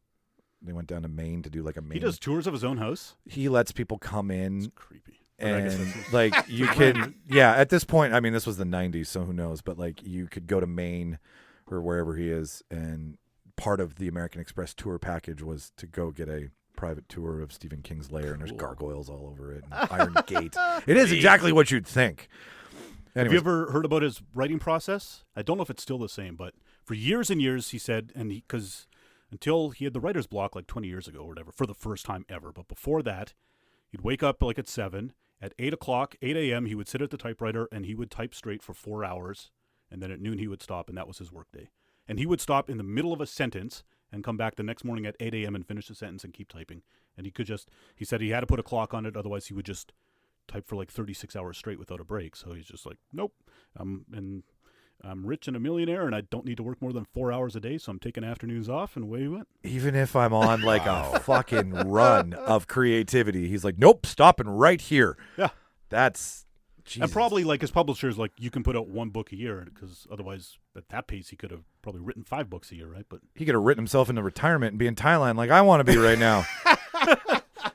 They went down to Maine to do like a Maine. He does tours of his own house? He lets people come in. It's creepy. But I guess And that's- like you can, yeah. At this point, I mean, this was the '90s, so who knows? But like you could go to Maine or wherever he is, and part of the American Express tour package was to go get a private tour of Stephen King's lair, and there's gargoyles all over it, and Iron Gate. It is exactly what you'd think. Have Anyways, you ever heard about his writing process? I don't know if it's still the same, but for years and years, he said, and because until he had the writer's block like 20 years ago or whatever, for the first time ever. But before that, he'd wake up like at 7. At 8 a.m., he would sit at the typewriter and he would type straight for 4 hours. And then at noon, he would stop, and that was his work day. And he would stop in the middle of a sentence and come back the next morning at 8 a.m. and finish the sentence and keep typing. And he said he had to put a clock on it, otherwise he would just type for like 36 hours straight without a break. So he's just like, nope. I'm rich and a millionaire, and I don't need to work more than 4 hours a day, so I'm taking afternoons off, and away he went. even if I'm on like a fucking run of creativity, he's like, nope, stopping right here. Yeah. That's Jesus. And probably like his publisher's like, you can put out 1 book a year, because otherwise at that pace he could have probably written 5 books a year, right? But He could have written himself into retirement and be in Thailand like I want to be right now.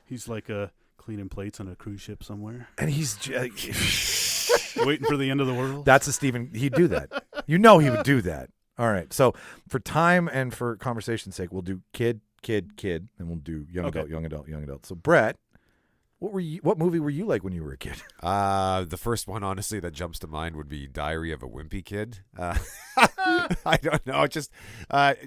he's like cleaning plates on a cruise ship somewhere, And he's waiting for the end of the world. that's a Stephen. He'd do that. You know he would do that. All right. So for time and for conversation's sake, we'll do kid, and we'll do young Okay. adult, young adult. So Brett, what movie were you like when you were a kid? The first one, honestly, that jumps to mind would be Diary of a Wimpy Kid. I don't know, just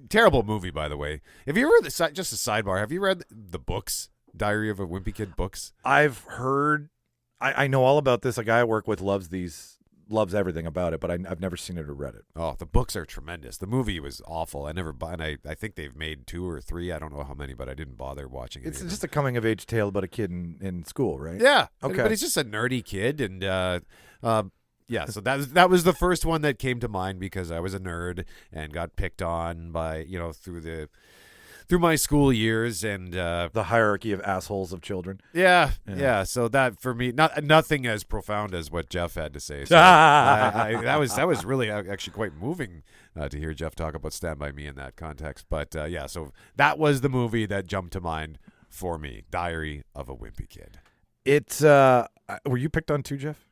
terrible movie, by the way. Have you ever just a sidebar? Have you read the books, Diary of a Wimpy Kid books? I've heard. I know all about this. A guy I work with loves everything about it, but I've never seen it or read it. Oh, the books are tremendous. The movie was awful. I think they've made 2 or 3. I don't know how many, but I didn't bother watching it. It's just a coming of age tale about a kid in school, right? Yeah. Okay. But he's just a nerdy kid, and yeah. So that was the first one that came to mind because I was a nerd and got picked on by through my school years, and The hierarchy of assholes of children. yeah. So that for me, nothing as profound as what Jeff had to say. So that was really actually quite moving to hear Jeff talk about Stand By Me in that context. But yeah, so that was the movie that jumped to mind for me, Diary of a Wimpy Kid. It's were you picked on too, Jeff?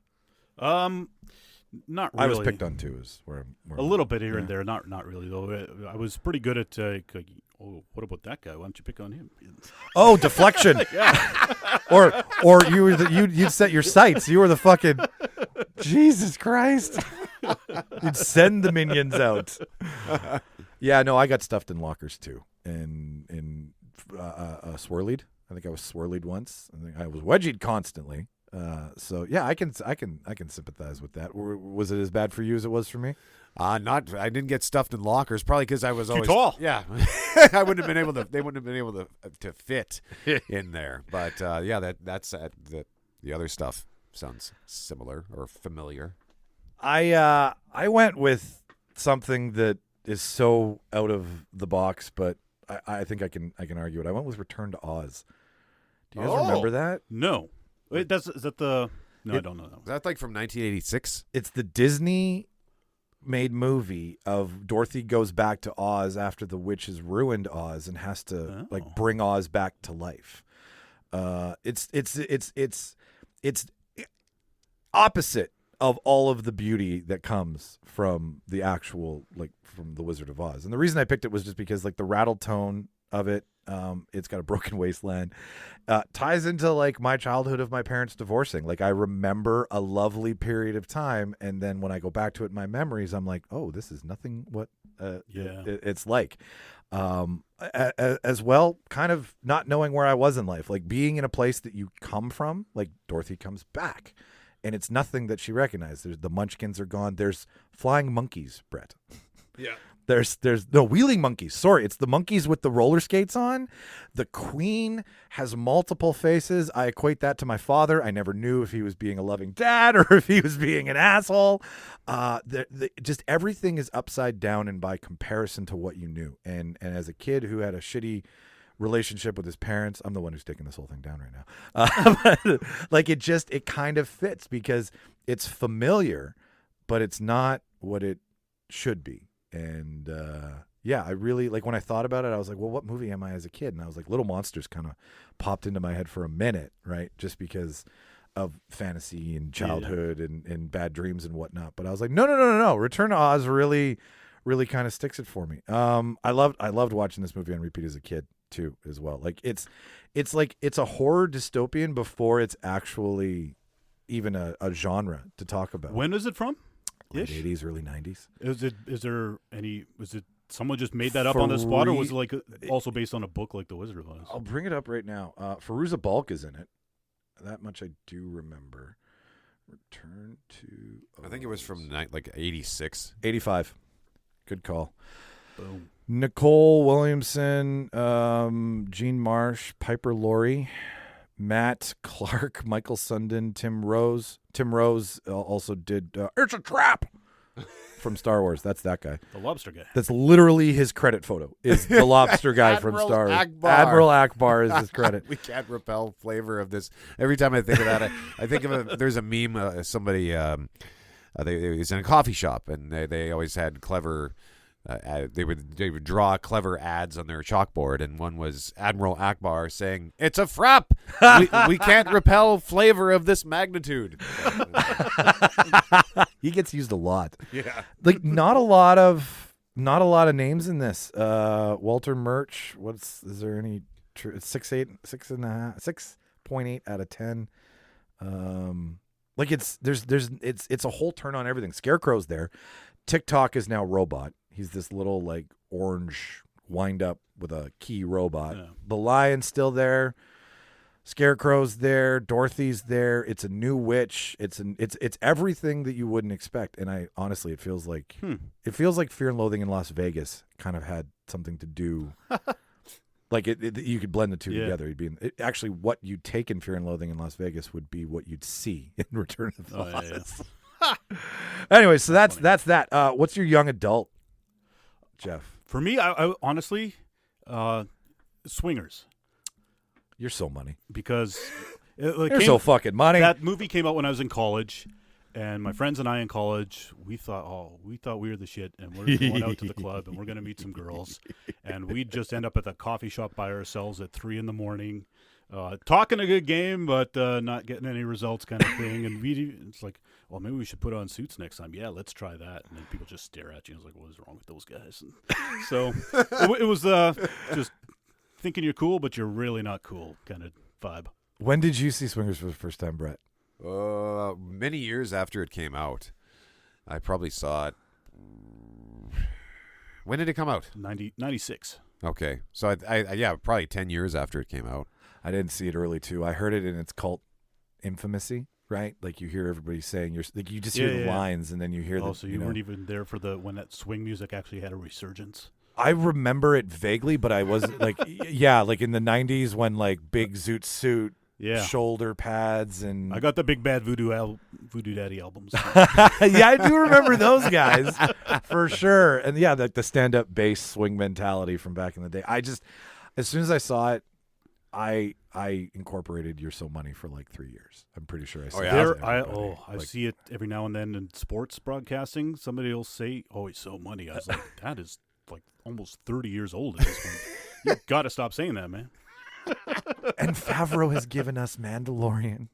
Not really. I was picked on too. Is where a little bit here and there. Not really though. I was pretty good at. Oh, what about that guy? Why don't you pick on him? Oh, deflection. or you'd set your sights. You were the fucking Jesus Christ. You'd send the minions out. Yeah, no, I got stuffed in lockers too, and swirlied. I think I was swirlied once. I think I was wedgied constantly. So yeah, I can sympathize with that. Was it as bad for you as it was for me? I didn't get stuffed in lockers, probably because I was always tall. Yeah, I wouldn't have been able to. They wouldn't have been able to fit in there. But yeah, that's the other stuff sounds similar or familiar. I went with something that is so out of the box, but I think I can argue it. I went with Return to Oz. Do you guys remember that? No. Wait, is that the? No, I don't know that one. Is that like from 1986? It's the Disney made movie of Dorothy goes back to Oz after the witches ruined Oz and has to like bring Oz back to life. It's opposite of all of the beauty that comes from the actual from the Wizard of Oz. And the reason I picked it was just because like the rattle tone of it, it's got a broken wasteland, ties into like my childhood of my parents divorcing. Like I remember a lovely period of time, and then when I go back to it in my memories, I'm like, oh, this is nothing what it's like. As well, kind of not knowing where I was in life, like being in a place that you come from. Like Dorothy comes back, and it's nothing that she recognized. The Munchkins are gone. There's flying monkeys, Brett. Yeah. There's no wheeling monkeys. Sorry, it's the monkeys with the roller skates on. The queen has multiple faces. I equate that to my father. I never knew if he was being a loving dad or if he was being an asshole. Just everything is upside down and by comparison to what you knew. And as a kid who had a shitty relationship with his parents, I'm the one who's taking this whole thing down right now. But, like it kind of fits because it's familiar, but it's not what it should be. And I really like when I thought about it, I was like, well, what movie am I as a kid? And I was like, Little Monsters kind of popped into my head for a minute, right? Just because of fantasy and childhood and bad dreams and whatnot. But I was like, no. Return to Oz really, really kind of sticks it for me. I loved watching this movie on repeat as a kid too, as well. Like it's a horror dystopian before it's actually even a genre to talk about. When is it from? Late 80s, early 90s. Was it someone just made that up on the spot, or was it like also based on a book like The Wizard of Oz? I'll bring it up right now. Fairuza Balk is in it. That much I do remember. Return to Oz. I think it was from like 86. 85. Good call. Boom. Nicole Williamson, Jean Marsh, Piper Laurie, Matt Clark, Michael Sundin, Tim Rose. Tim Rose also did It's a Trap from Star Wars. That's that guy. The lobster guy. That's literally his credit photo, is the lobster guy from Star Wars. Akbar. Admiral Akbar is his credit. We can't repel flavor of this. Every time I think of that, I think of there's a meme, somebody, they was in a coffee shop, and they always had clever... they would draw clever ads on their chalkboard, and one was Admiral Akbar saying, "It's a frap. we can't repel flavor of this magnitude." He gets used a lot. Yeah, like not a lot of names in this. Walter Murch. Is there any? It's 6.8, 6.5, 6.8 out of 10. Like it's a whole turn on everything. Scarecrow's there. TikTok is now robot. He's this little like orange wind up with a key robot. Yeah. The lion's still there. Scarecrow's there. Dorothy's there. It's a new witch. It's everything that you wouldn't expect. And it feels like Fear and Loathing in Las Vegas kind of had something to do. Like you could blend the two together. Actually what you'd take in Fear and Loathing in Las Vegas would be what you'd see in Return of the Oz. Anyway, so that's that. What's your young adult, Jeff? For me, I honestly, Swingers. You're so money. Because you're so fucking money. That movie came out when I was in college, and my friends and I in college, we thought we were the shit, and we're going out to the club, and we're going to meet some girls, and we'd just end up at the coffee shop by ourselves at 3 a.m, talking a good game, but not getting any results kind of thing. And it's like, well, maybe we should put on suits next time. Yeah, let's try that. And then people just stare at you. I was like, what is wrong with those guys? And so it was just thinking you're cool, but you're really not cool kind of vibe. When did you see Swingers for the first time, Brett? Many years after it came out. I probably saw it. When did it come out? 96. Okay. So I probably 10 years after it came out. I didn't see it early too. I heard it in its cult infamousy, right? Like you hear everybody saying, you just hear the lines, and then you hear so you weren't even there for when that swing music actually had a resurgence. I remember it vaguely, but I wasn't like like in the 90s when like big zoot suit, shoulder pads, and I got the Big Bad Voodoo Daddy albums. Yeah, I do remember those guys for sure. And like the stand-up bass swing mentality from back in the day. As soon as I saw it, I incorporated You're So Money for like 3 years. I'm pretty sure I see it. I see it every now and then in sports broadcasting. Somebody will say, "Oh, he's so money." I was like, that is like almost 30 years old at this point. You got to stop saying that, man. And Favreau has given us Mandalorian,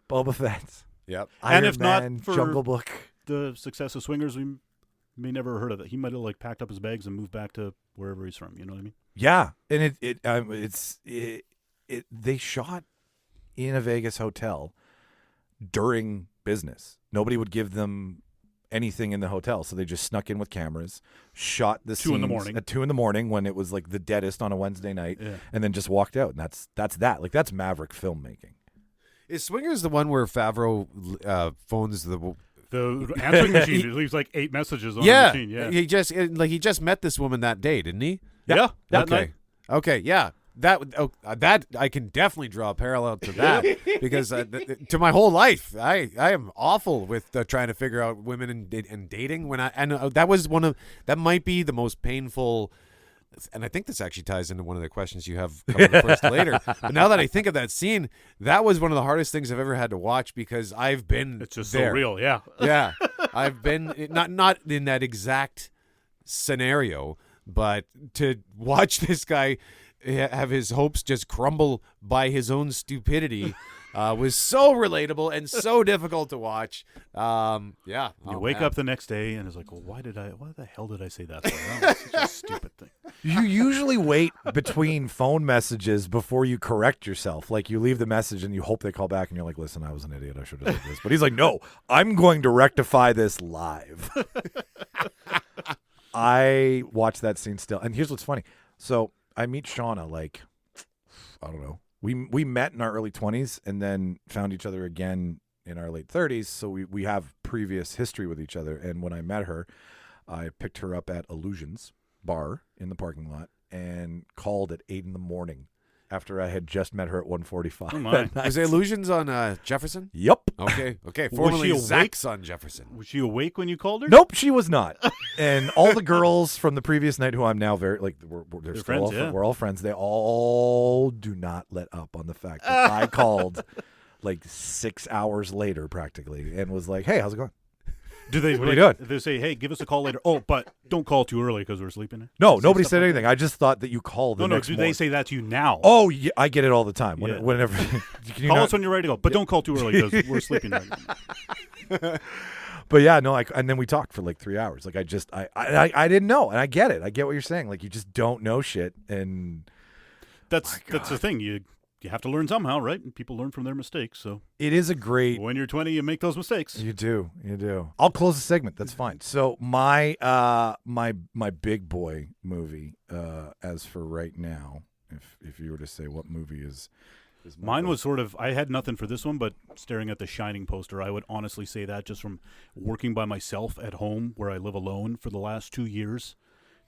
Boba Fett, Iron and if Man, not for Jungle Book, the success of Swingers, we may never have heard of it. He might have like packed up his bags and moved back to wherever he's from. You know what I mean? Yeah, and they shot in a Vegas hotel during business. Nobody would give them anything in the hotel, so they just snuck in with cameras, shot the scenes at 2 a.m. when it was like the deadest on a Wednesday night, and then just walked out. And that's that. Like that's Maverick filmmaking. Is Swingers the one where Favreau phones The answering machine leaves like 8 messages on the machine. Yeah, he just met this woman that day, didn't he? Yeah. That Okay. night. Okay. Yeah. That I can definitely draw a parallel to that because to my whole life, I am awful with trying to figure out women and dating. That might be the most painful. And I think this actually ties into one of the questions you have coming up first later. But now that I think of that scene, that was one of the hardest things I've ever had to watch because I've been It's just there. so real. Yeah. Yeah, I've been not in that exact scenario, but to watch this guy have his hopes just crumble by his own stupidity was so relatable and so difficult to watch. Yeah, You wake up the next day and it's like, well, why the hell did I say that? That was such a stupid thing. You usually wait between phone messages before you correct yourself. Like you leave the message and you hope they call back and you're like, listen, I was an idiot. I should have said this. But he's like, no, I'm going to rectify this live. I watch that scene still. And here's what's funny. So I meet Shauna like, I don't know. We met in our early 20s and then found each other again in our late 30s. So we have previous history with each other. And when I met her, I picked her up at Illusions Bar in the parking lot and called at 8 a.m. after I had just met her at 1:45. Oh, my. that night. Was it Illusions on Jefferson? Yep. Okay. Was Formerly she awake? Zach's on Jefferson. Was she awake when you called her? Nope, she was not. And all the girls from the previous night, who I'm now very like, they're still friends, all, yeah. we're all friends. They all do not let up on the fact that I called like 6 hours later, practically, and was like, "Hey, how's it going?" Do they? What are you doing? They say, "Hey, give us a call later." Oh, but don't call too early because we're sleeping. No, Say nobody stuff said like anything. I just thought that you called the No. next Do morning. they say that to you now? Oh, yeah, I get it all the time. Yeah. Whenever can you Call not- us when you're ready to go, but don't call too early because we're sleeping. Right now. But yeah, no, and then we talked for like 3 hours. Like I didn't know, and I get it. I get what you're saying. Like you just don't know shit, and That's the thing. You have to learn somehow, right? And people learn from their mistakes. So it is a great. when you're 20, you make those mistakes. You do. I'll close the segment. That's fine. So my my big boy movie, as for right now, if you were to say what movie is Mine was sort of, I had nothing for this one, but staring at the Shining poster, I would honestly say that just from working by myself at home where I live alone for the last 2 years,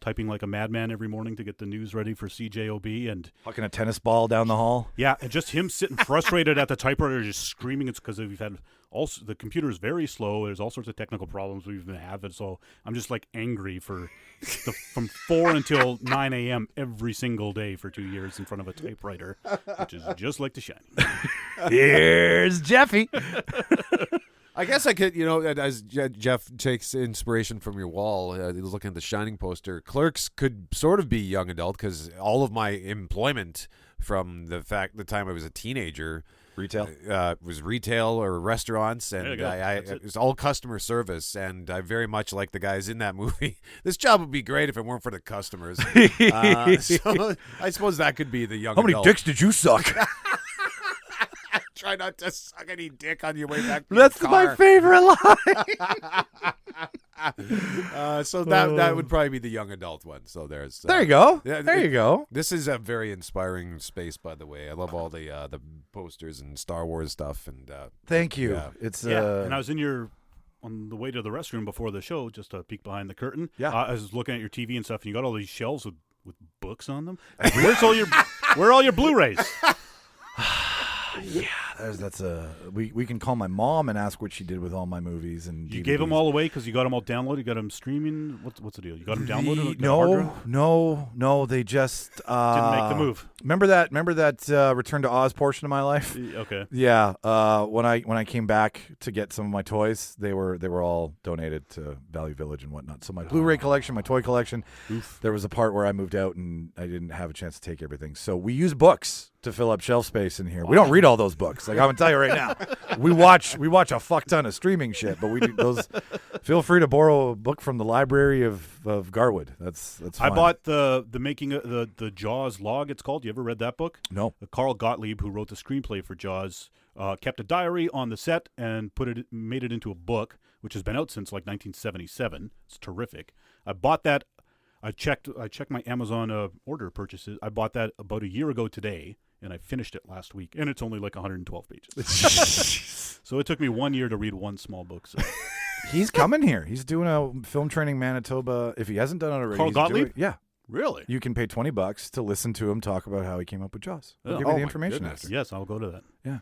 typing like a madman every morning to get the news ready for CJOB. And hucking a tennis ball down the hall. yeah, and just him sitting frustrated at the typewriter, just screaming. It's because we've had also the computer is very slow. There's all sorts of technical problems we've been having. So I'm just like angry from 4 until 9 a.m. every single day for 2 years in front of a typewriter, which is just like The Shining. Here's Jeffy. I guess I could, as Jeff takes inspiration from your wall, looking at the Shining poster, Clerks could sort of be young adult because all of my employment from the time I was a teenager Retail was retail or restaurants, There you and go. it was all customer service, and I very much like the guys in that movie. This job would be great if it weren't for the customers. So I suppose that could be the young How many adult. dicks did you suck? Try not to suck any dick on your way back to That's your my car. favorite line. So that would probably be the young adult one. So there's There you go. Yeah, There you go. This is a very inspiring space, by the way. I love all the posters and Star Wars stuff, and Thank you. Yeah. It's Yeah, and I was on the way to the restroom before the show, just to peek behind the curtain. Yeah. I was looking at your TV and stuff, and you got all these shelves with books on them. Where are all your Blu-rays? we can call my mom and ask what she did with all my movies and You DVDs. gave them all away because you got them all downloaded. You got them streaming. What's the deal? You got them downloaded? Got a hard drive? No. They just Didn't make the move. Remember that Return to Oz portion of my life? Okay. Yeah. When I came back to get some of my toys, they were all donated to Value Village and whatnot. So my Blu-ray collection, my toy collection. Oof. There was a part where I moved out and I didn't have a chance to take everything. So we use books to fill up shelf space in here. We don't read all those books. Like I'm gonna tell you right now, we watch a fuck ton of streaming shit, but we do those. Feel free to borrow a book from the library of Garwood. That's fine. I bought the making of the Jaws log. It's called. You ever read that book? No. Carl Gottlieb, who wrote the screenplay for Jaws, kept a diary on the set and made it into a book, which has been out since like 1977. It's terrific. I bought that. I checked my Amazon order purchases. I bought that about a year ago today, and I finished it last week, and it's only like 112 pages. So it took me 1 year to read one small book. So He's coming here. He's doing a film training Manitoba. If he hasn't done it already, Carl he's doing Gottlieb? it. Yeah. Really? You can pay $20 to listen to him talk about how he came up with Jaws. I'll Oh. give you the my information goodness. after. Yes, I'll go to that. Yeah.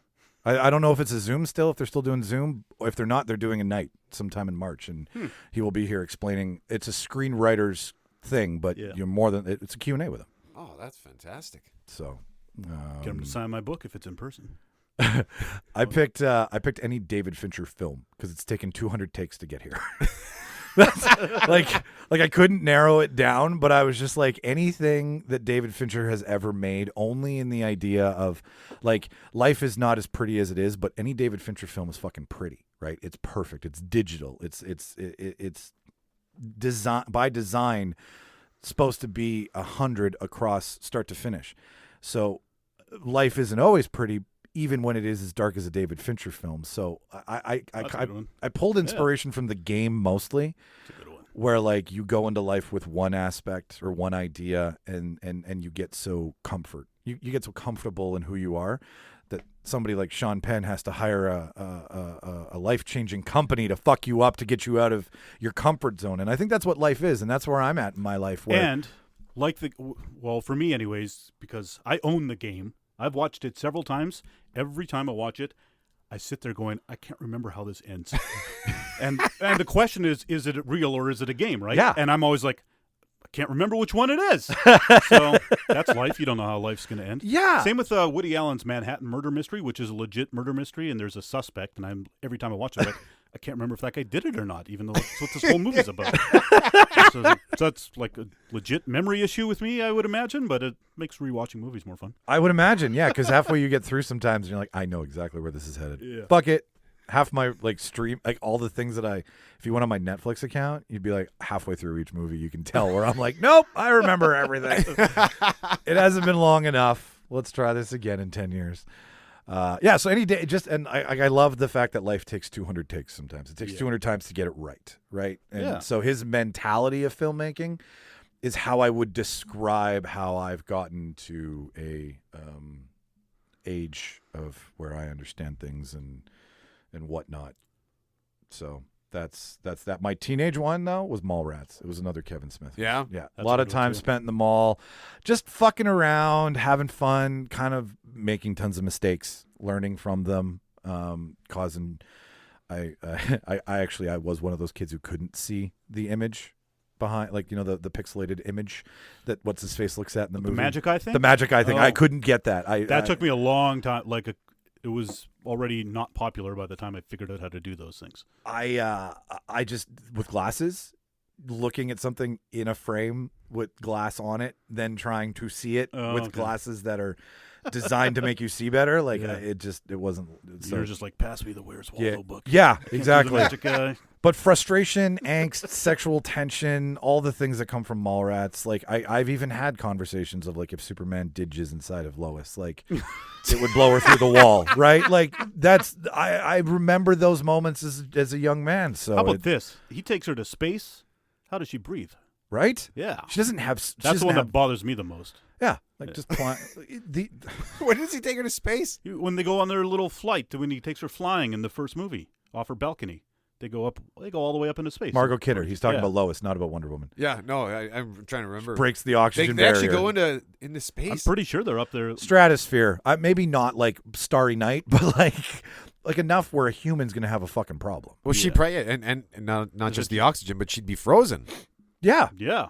I don't know if it's a Zoom still, if they're still doing Zoom. Or if they're not, they're doing a night sometime in March. And he will be here explaining. It's a screenwriter's thing, but you're more than it's a Q&A with him. Oh, that's fantastic. So Get him to sign my book if it's in person. I picked any David Fincher film because it's taken 200 takes to get here. That's, like I couldn't narrow it down, but I was just like anything that David Fincher has ever made, only in the idea of like life is not as pretty as it is, but any David Fincher film is fucking pretty, right? It's perfect. It's digital. It's design by design supposed to be 100 across start to finish. So life isn't always pretty, even when it is as dark as a David Fincher film. So I pulled inspiration from The Game mostly, where like you go into life with one aspect or one idea, and you get so you get so comfortable in who you are that somebody like Sean Penn has to hire a life-changing company to fuck you up to get you out of your comfort zone. And I think that's what life is, and that's where I'm at in my life. And like for me anyways, because I own The Game. I've watched it several times. Every time I watch it, I sit there going, I can't remember how this ends. and the question is it real or is it a game, right? Yeah. And I'm always like, I can't remember which one it is. So that's life. You don't know how life's going to end. Yeah. Same with Woody Allen's Manhattan Murder Mystery, which is a legit murder mystery, and there's a suspect. And every time I watch it, I'm like, I can't remember if that guy did it or not, even though that's what this whole movie's about. So that's like a legit memory issue with me, I would imagine, but it makes rewatching movies more fun. I would imagine, yeah, because halfway you get through sometimes and you're like, I know exactly where this is headed. Yeah. Fuck it. Half my like stream, like all the things that if you went on my Netflix account, you'd be like halfway through each movie, you can tell where I'm like, nope, I remember everything. It hasn't been long enough. Let's try this again in 10 years. Yeah, so any day, I love the fact that life takes 200 takes sometimes. It takes 200 times to get it right? And so his mentality of filmmaking is how I would describe how I've gotten to a age of where I understand things and whatnot. So that's that. My teenage one though was Mallrats. It was another Kevin Smith. Yeah? Yeah. That's A lot a of good time one, too. spent in the mall, just fucking around, having fun, kind of making tons of mistakes, learning from them, causing I was one of those kids who couldn't see the image behind, like, you know, the pixelated image that what's his face looks at in the movie. The magic eye thing? The magic eye thing. Oh. I couldn't get that. That took me a long time. It was already not popular by the time I figured out how to do those things. I just, with glasses, looking at something in a frame with glass on it, then trying to see it with glasses that are designed to make you see better. Like it wasn't. So you're just like, pass me the Where's Waldo book. Yeah, Can't do the exactly. magic eye. But frustration, angst, sexual tension, all the things that come from Mallrats. Like I've even had conversations of like if Superman did jizz inside of Lois, like it would blow her through the wall, right? Like I remember those moments as a young man. So How about this? He takes her to space. How does she breathe? right? Yeah. She doesn't have. That's the one that bothers me the most. Yeah, like just When does he take her to space? When they go on their little flight, when he takes her flying in the first movie off her balcony, they go all the way up into space. Margot Kidder. He's talking Yeah. about Lois, not about Wonder Woman. Yeah, no, I'm trying to remember. Breaks the They oxygen actually barrier. go into space. I'm pretty sure they're up there. Stratosphere. Maybe not like Starry Night, but like enough where a human's gonna have a fucking problem. Well, she probably and not just the oxygen, but she'd be frozen. Yeah, Yeah.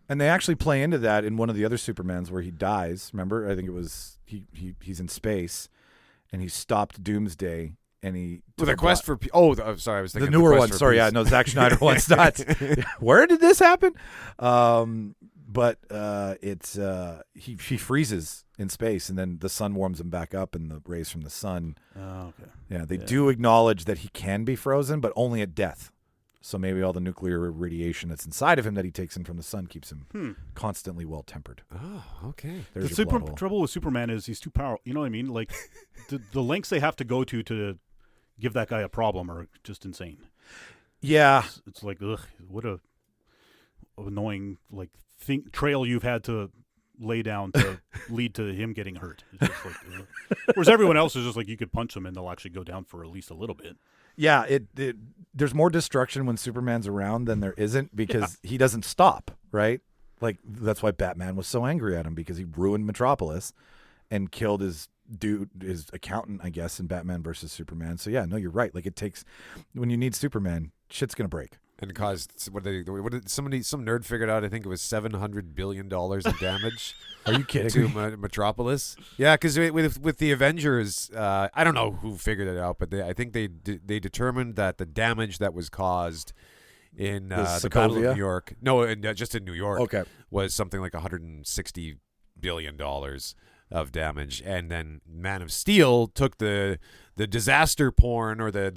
and they actually play into that in one of the other Supermans where he dies. Remember, I think it was he's in space, and he stopped Doomsday, and he With took a quest for sorry, I was the thinking newer Quest one. for Sorry, Peace. yeah, no, Zack Snyder one's not. Where did this happen? But it's he freezes in space, and then the sun warms him back up, and the rays from the sun. Oh, okay. Yeah, they do acknowledge that he can be frozen, but only at death. So maybe all the nuclear radiation that's inside of him that he takes in from the sun keeps him constantly well tempered. Oh, okay. There's The your plot hole. trouble with Superman is he's too powerful. You know what I mean? Like the lengths they have to go to give that guy a problem are just insane. Yeah, It's like, ugh, what a annoying trail you've had to lay down to lead to him getting hurt. It's just like, ugh. Whereas everyone else is just like, you could punch them and they'll actually go down for at least a little bit. Yeah, there's more destruction when Superman's around than there isn't because he doesn't stop, right? Like that's why Batman was so angry at him because he ruined Metropolis and killed his accountant, I guess, in Batman versus Superman. So yeah, no, you're right. Like it takes when you need Superman, shit's gonna break. And caused some nerd figured out. I think it was $700 billion in damage. Are you kidding to Metropolis? Yeah, because with the Avengers, I don't know who figured it out, but I think they determined that the damage that was caused in the Battle of New York, just in New York, was something like $160 billion of damage, and then Man of Steel took the disaster porn or the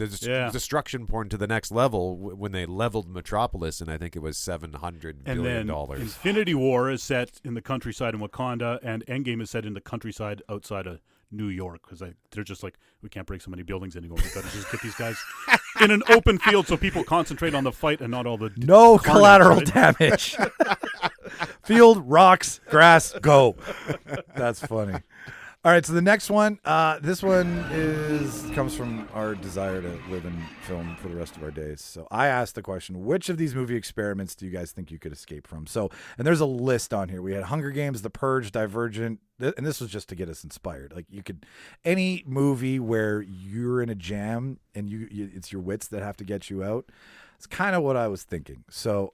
destruction porn to the next level when they leveled Metropolis, and I think it was $700 billion. Infinity War is set in the countryside in Wakanda, and Endgame is set in the countryside outside of New York because they're just like, we can't break so many buildings anymore. We've got to just get these guys in an open field so people concentrate on the fight and not all the collateral damage. Field, rocks, grass, go. That's funny. All right, so the next one, this one comes from our desire to live in film for the rest of our days. So I asked the question, which of these movie experiments do you guys think you could escape from? So, and there's a list on here. We had Hunger Games, The Purge, Divergent, and this was just to get us inspired. Like you could, any movie where you're in a jam and it's your wits that have to get you out. It's kind of what I was thinking. So,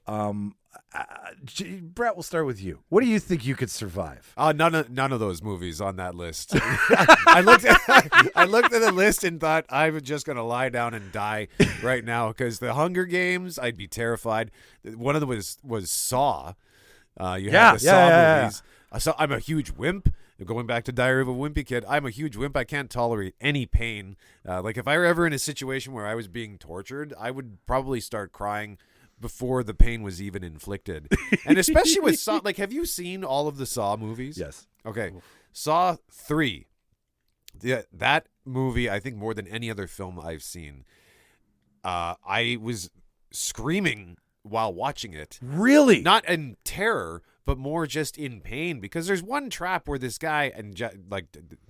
Brett, we'll start with you. What do you think you could survive? None of those movies on that list. I looked at the list and thought I was just going to lie down and die right now because the Hunger Games, I'd be terrified. One of them was Saw. Had the Saw movies. So I'm a huge wimp. Going back to Diary of a Wimpy Kid, I'm a huge wimp. I can't tolerate any pain. Like if I were ever in a situation where I was being tortured, I would probably start crying before the pain was even inflicted. And especially with Saw, like, have you seen all of the Saw movies? Yes. Okay. Saw 3. That movie, I think more than any other film I've seen, I was screaming while watching it. Really? Not in terror, but more just in pain, because there's one trap where this guy, and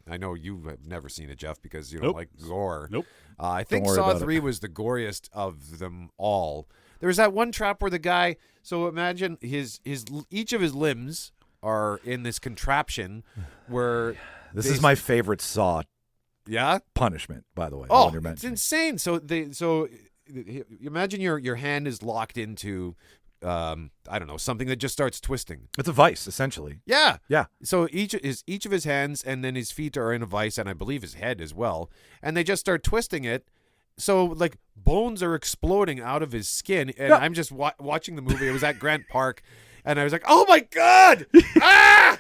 I know you have never seen it, Jeff, because you don't like gore. Nope. I think Saw 3 was the goriest of them all. There's that one trap where the guy, so imagine each of his limbs are in this contraption where this is my favorite Saw punishment, by the way. Oh, it's insane. So imagine your hand is locked into I don't know, something that just starts twisting. It's a vice, essentially. Yeah. Yeah. So each of his hands and then his feet are in a vice, and I believe his head as well. And they just start twisting it. So, like, bones are exploding out of his skin. And I'm just watching the movie. It was at Grant Park. And I was like, oh, my God! Ah!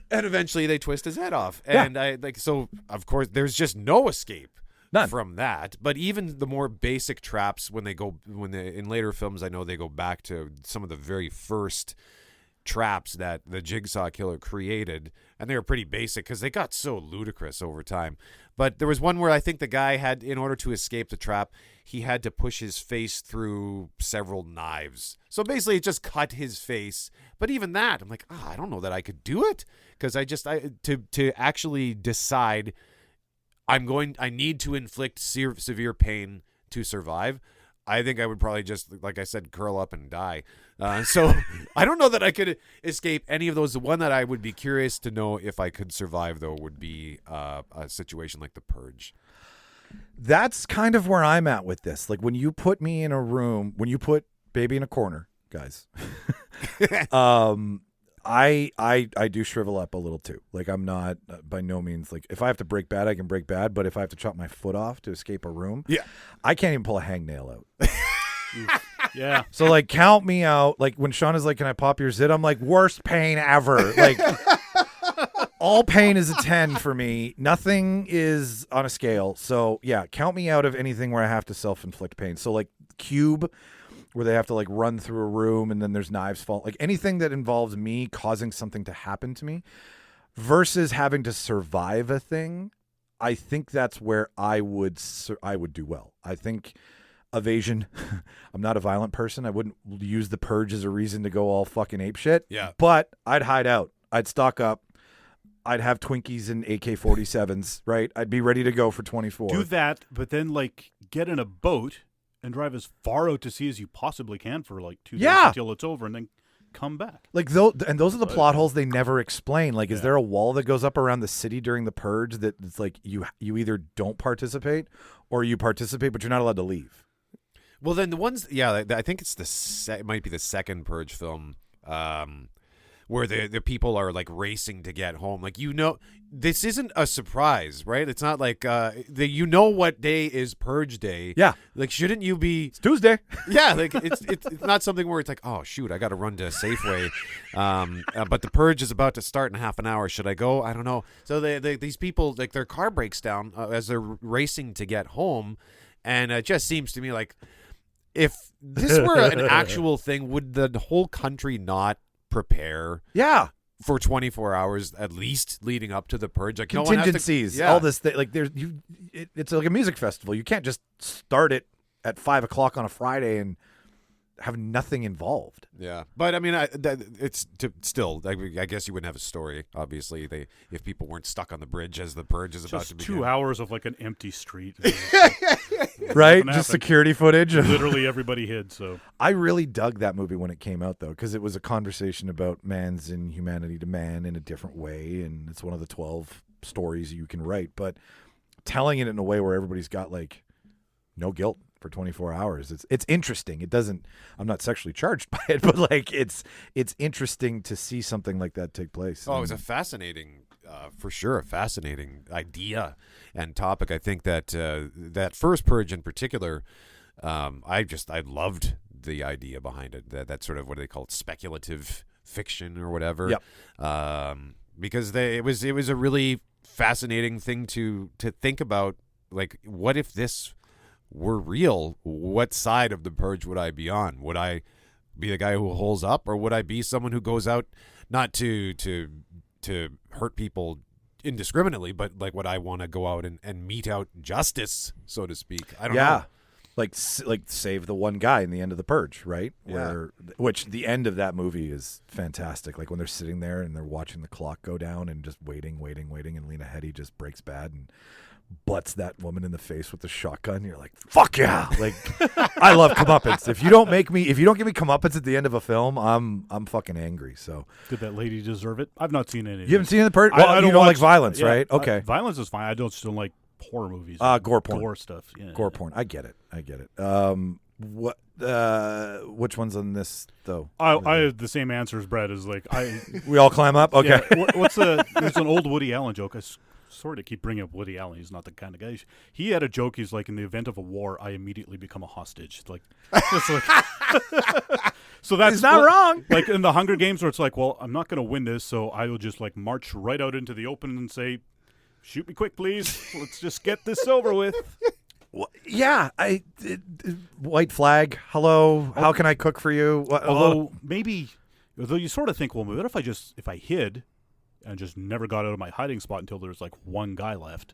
And eventually they twist his head off. And so, of course, there's just no escape. None. From that. But even the more basic traps, in later films, I know they go back to some of the very first traps that the Jigsaw Killer created, and they were pretty basic because they got so ludicrous over time. But there was one where I think the guy had, in order to escape the trap, he had to push his face through several knives. So basically it just cut his face. But even that, I'm like, I don't know that I could do it, because to actually decide I need to inflict severe pain to survive, I think I would probably just, like I said, curl up and die. So I don't know that I could escape any of those. The one that I would be curious to know if I could survive, though, would be a situation like The Purge. That's kind of where I'm at with this. Like when you put me in a room, when you put baby in a corner, guys, I do shrivel up a little too. Like I'm not by no means like, if I have to break bad, I can break bad. But if I have to chop my foot off to escape a room, I can't even pull a hangnail out. Yeah. So like count me out. Like when Sean is like, can I pop your zit? I'm like, worst pain ever. Like all pain is a 10 for me. Nothing is on a scale. So yeah, count me out of anything where I have to self-inflict pain. So like Cube, where they have to like run through a room and then there's knives fall, like anything that involves me causing something to happen to me versus having to survive a thing. I think that's where I would do well. I think evasion, I'm not a violent person. I wouldn't use The Purge as a reason to go all fucking apeshit. Yeah. But I'd hide out. I'd stock up. I'd have Twinkies and AK-47s, right? I'd be ready to go for 24. Do that, but then like get in a boat and drive as far out to sea as you possibly can for like 2 days until it's over, and then come back. Like those are the plot holes they never explain. Like, is there a wall that goes up around the city during the purge that it's like you either don't participate or you participate, but you're not allowed to leave? Well, then the ones, I think it's it might be the second Purge film, where the people are like racing to get home. Like, this isn't a surprise, right? It's not like what day is Purge Day. Yeah. Like, shouldn't you be? It's Tuesday. Yeah, like it's not something where it's like, oh shoot, I got to run to a Safeway, but the purge is about to start in half an hour. Should I go? I don't know. So these people, like, their car breaks down as they're racing to get home, and it just seems to me like, if this were an actual thing, would the whole country not prepare? Yeah. For 24 hours at least leading up to the purge, like contingencies, all this thing. Like, it's like a music festival. You can't just start it at 5 o'clock on a Friday and have nothing involved. Yeah, but I mean, I guess you wouldn't have a story. Obviously, if people weren't stuck on the bridge as the purge is about to begin. 2 hours of like an empty street, right? Just security footage. Literally everybody hid. So I really dug that movie when it came out, though, because it was a conversation about man's inhumanity to man in a different way, and it's one of the 12 stories you can write. But telling it in a way where everybody's got like no guilt for 24 hours. It's interesting. It doesn't, I'm not sexually charged by it, but like it's interesting to see something like that take place. Oh, it was a fascinating, for sure, a fascinating idea and topic. I think that that first purge in particular, I loved the idea behind it. That sort of, what do they call it, speculative fiction or whatever. Yep. Because it was a really fascinating thing to think about. Like, what if this were real? What side of the purge would I be on? Would I be the guy who holds up, or would I be someone who goes out not to hurt people indiscriminately, but like, would I want to go out and mete out justice, so to speak? I don't know. Like save the one guy in the end of the purge, right? Which the end of that movie is fantastic. Like when they're sitting there and they're watching the clock go down and just waiting, and Lena Headey just breaks bad and butts that woman in the face with the shotgun. You're like, fuck yeah! Like, I love comeuppance. If you don't give me comeuppance at the end of a film, I'm fucking angry. So did that lady deserve it? I've not seen any. You haven't seen the purge? Well, you don't like violence, right? Okay, violence is fine. I don't still like horror movies. Gore porn, gore stuff. Yeah, gore porn. I get it. Which one's on this though? I have the same answer as Brett. Is like we all climb up. Okay. Yeah, there's an old Woody Allen joke. I sort of keep bringing up Woody Allen. He's not the kind of guy. He had a joke. He's like, in the event of a war, I immediately become a hostage. Like, just like so that's he's not wrong. Like in the Hunger Games, where it's like, well, I'm not going to win this, so I will just like march right out into the open and say, shoot me quick, please. Let's just get this over with. Well, yeah, white flag. Hello, how can I cook for you? Although you sort of think, well, what if I hid and just never got out of my hiding spot until there was like one guy left,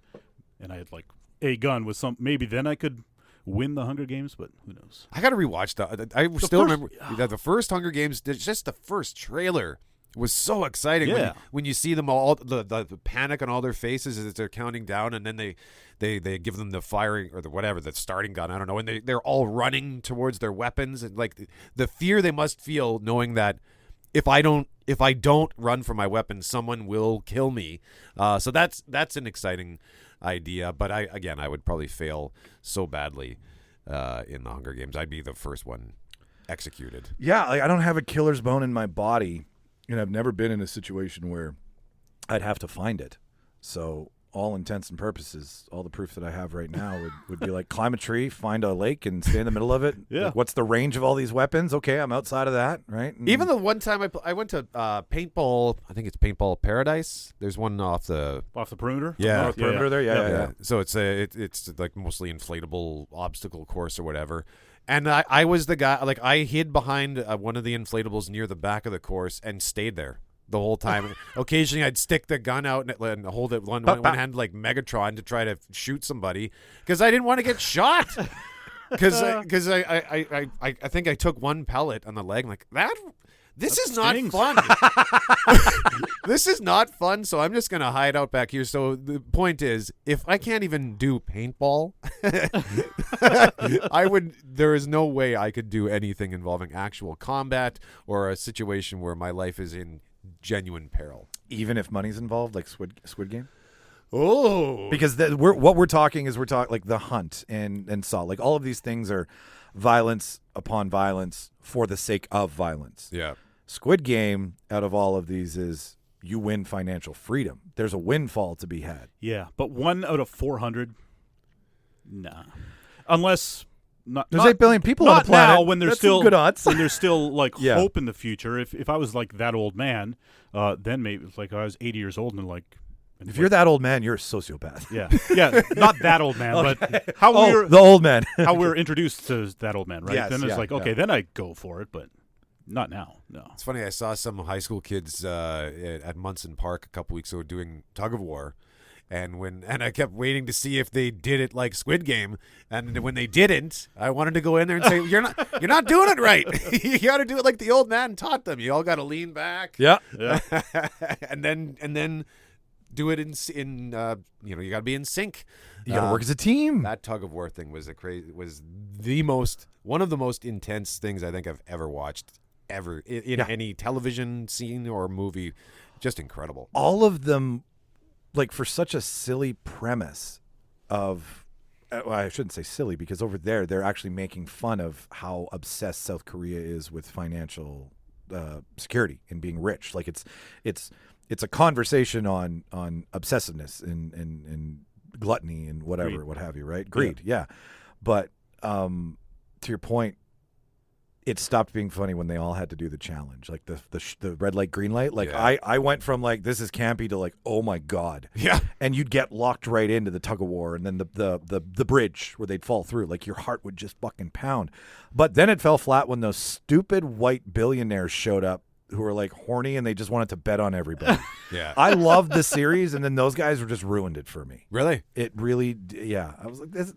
and I had like a gun with maybe then I could win the Hunger Games, but who knows? I got to rewatch that. I still remember that the first Hunger Games, just the first trailer was so exciting. Yeah. When you see them all, the panic on all their faces as they're counting down, and then they give them the firing or the starting gun, I don't know, and they're all running towards their weapons, and like the fear they must feel knowing that if I don't run for my weapon, someone will kill me. So that's an exciting idea, but I would probably fail so badly in the Hunger Games. I'd be the first one executed. Yeah, like I don't have a killer's bone in my body, and I've never been in a situation where I'd have to find it. So all intents and purposes, all the proof that I have right now would be like climb a tree, find a lake, and stay in the middle of it. Yeah. Like, what's the range of all these weapons? Okay, I'm outside of that, right? And even the one time I went to paintball, I think it's Paintball Paradise. There's one off the perimeter. Yeah, North perimeter there. Yeah. So it's like mostly inflatable obstacle course or whatever. And I was the guy, like I hid behind one of the inflatables near the back of the course and stayed there the whole time. Occasionally I'd stick the gun out and hold it one hand like Megatron to try to shoot somebody because I didn't want to get shot. Because I think I took one pellet on the leg. I'm like, This That is not stings. fun. This is not fun, so I'm just going to hide out back here. So the point is, if I can't even do paintball, there is no way I could do anything involving actual combat or a situation where my life is in genuine peril. Even if money's involved, like Squid Game? Oh. Because we're talking like The Hunt and Saw. Like all of these things are violence upon violence for the sake of violence. Yeah. Squid Game, out of all of these, is you win financial freedom. There's a windfall to be had. Yeah, but 1 out of 400, nah. Unless there's 8 billion people on not the planet. now when there's That's still some good odds. when there's still like Yeah. hope in the future. If I was like that old man, then maybe it's like I was 80 years old and like. If you're that old man, you're a sociopath. Yeah, not that old man, but how we're the old man. how we're introduced to that old man, right? Yes, then it's yeah, like, okay, yeah. then I go for it, but not now. No. It's funny. I saw some high school kids at Munson Park a couple weeks ago doing tug of war, and I kept waiting to see if they did it like Squid Game, and when they didn't, I wanted to go in there and say, "You're not doing it right. You got to do it like the old man taught them. You all got to lean back, Yeah. and then do it in you got to be in sync. You got to work as a team. That tug of war thing was one of the most intense things I think I've ever watched ever in any television scene or movie. Just incredible. All of them, like, for such a silly premise of, well, I shouldn't say silly, because over there they're actually making fun of how obsessed South Korea is with financial security and being rich. Like it's a conversation on obsessiveness and gluttony and whatever, Greed. what have you, right? Greed, yeah. But to your point, it stopped being funny when they all had to do the challenge, like the red light, green light. Like Yeah. I went from like this is campy to like, oh my god, Yeah. and you'd get locked right into the tug of war, and then the bridge where they'd fall through, like your heart would just fucking pound. But then it fell flat when those stupid white billionaires showed up who were like horny and they just wanted to bet on everybody. Yeah. I loved the series, and then those guys were just ruined it for me. Really? It really, yeah. I was like, this.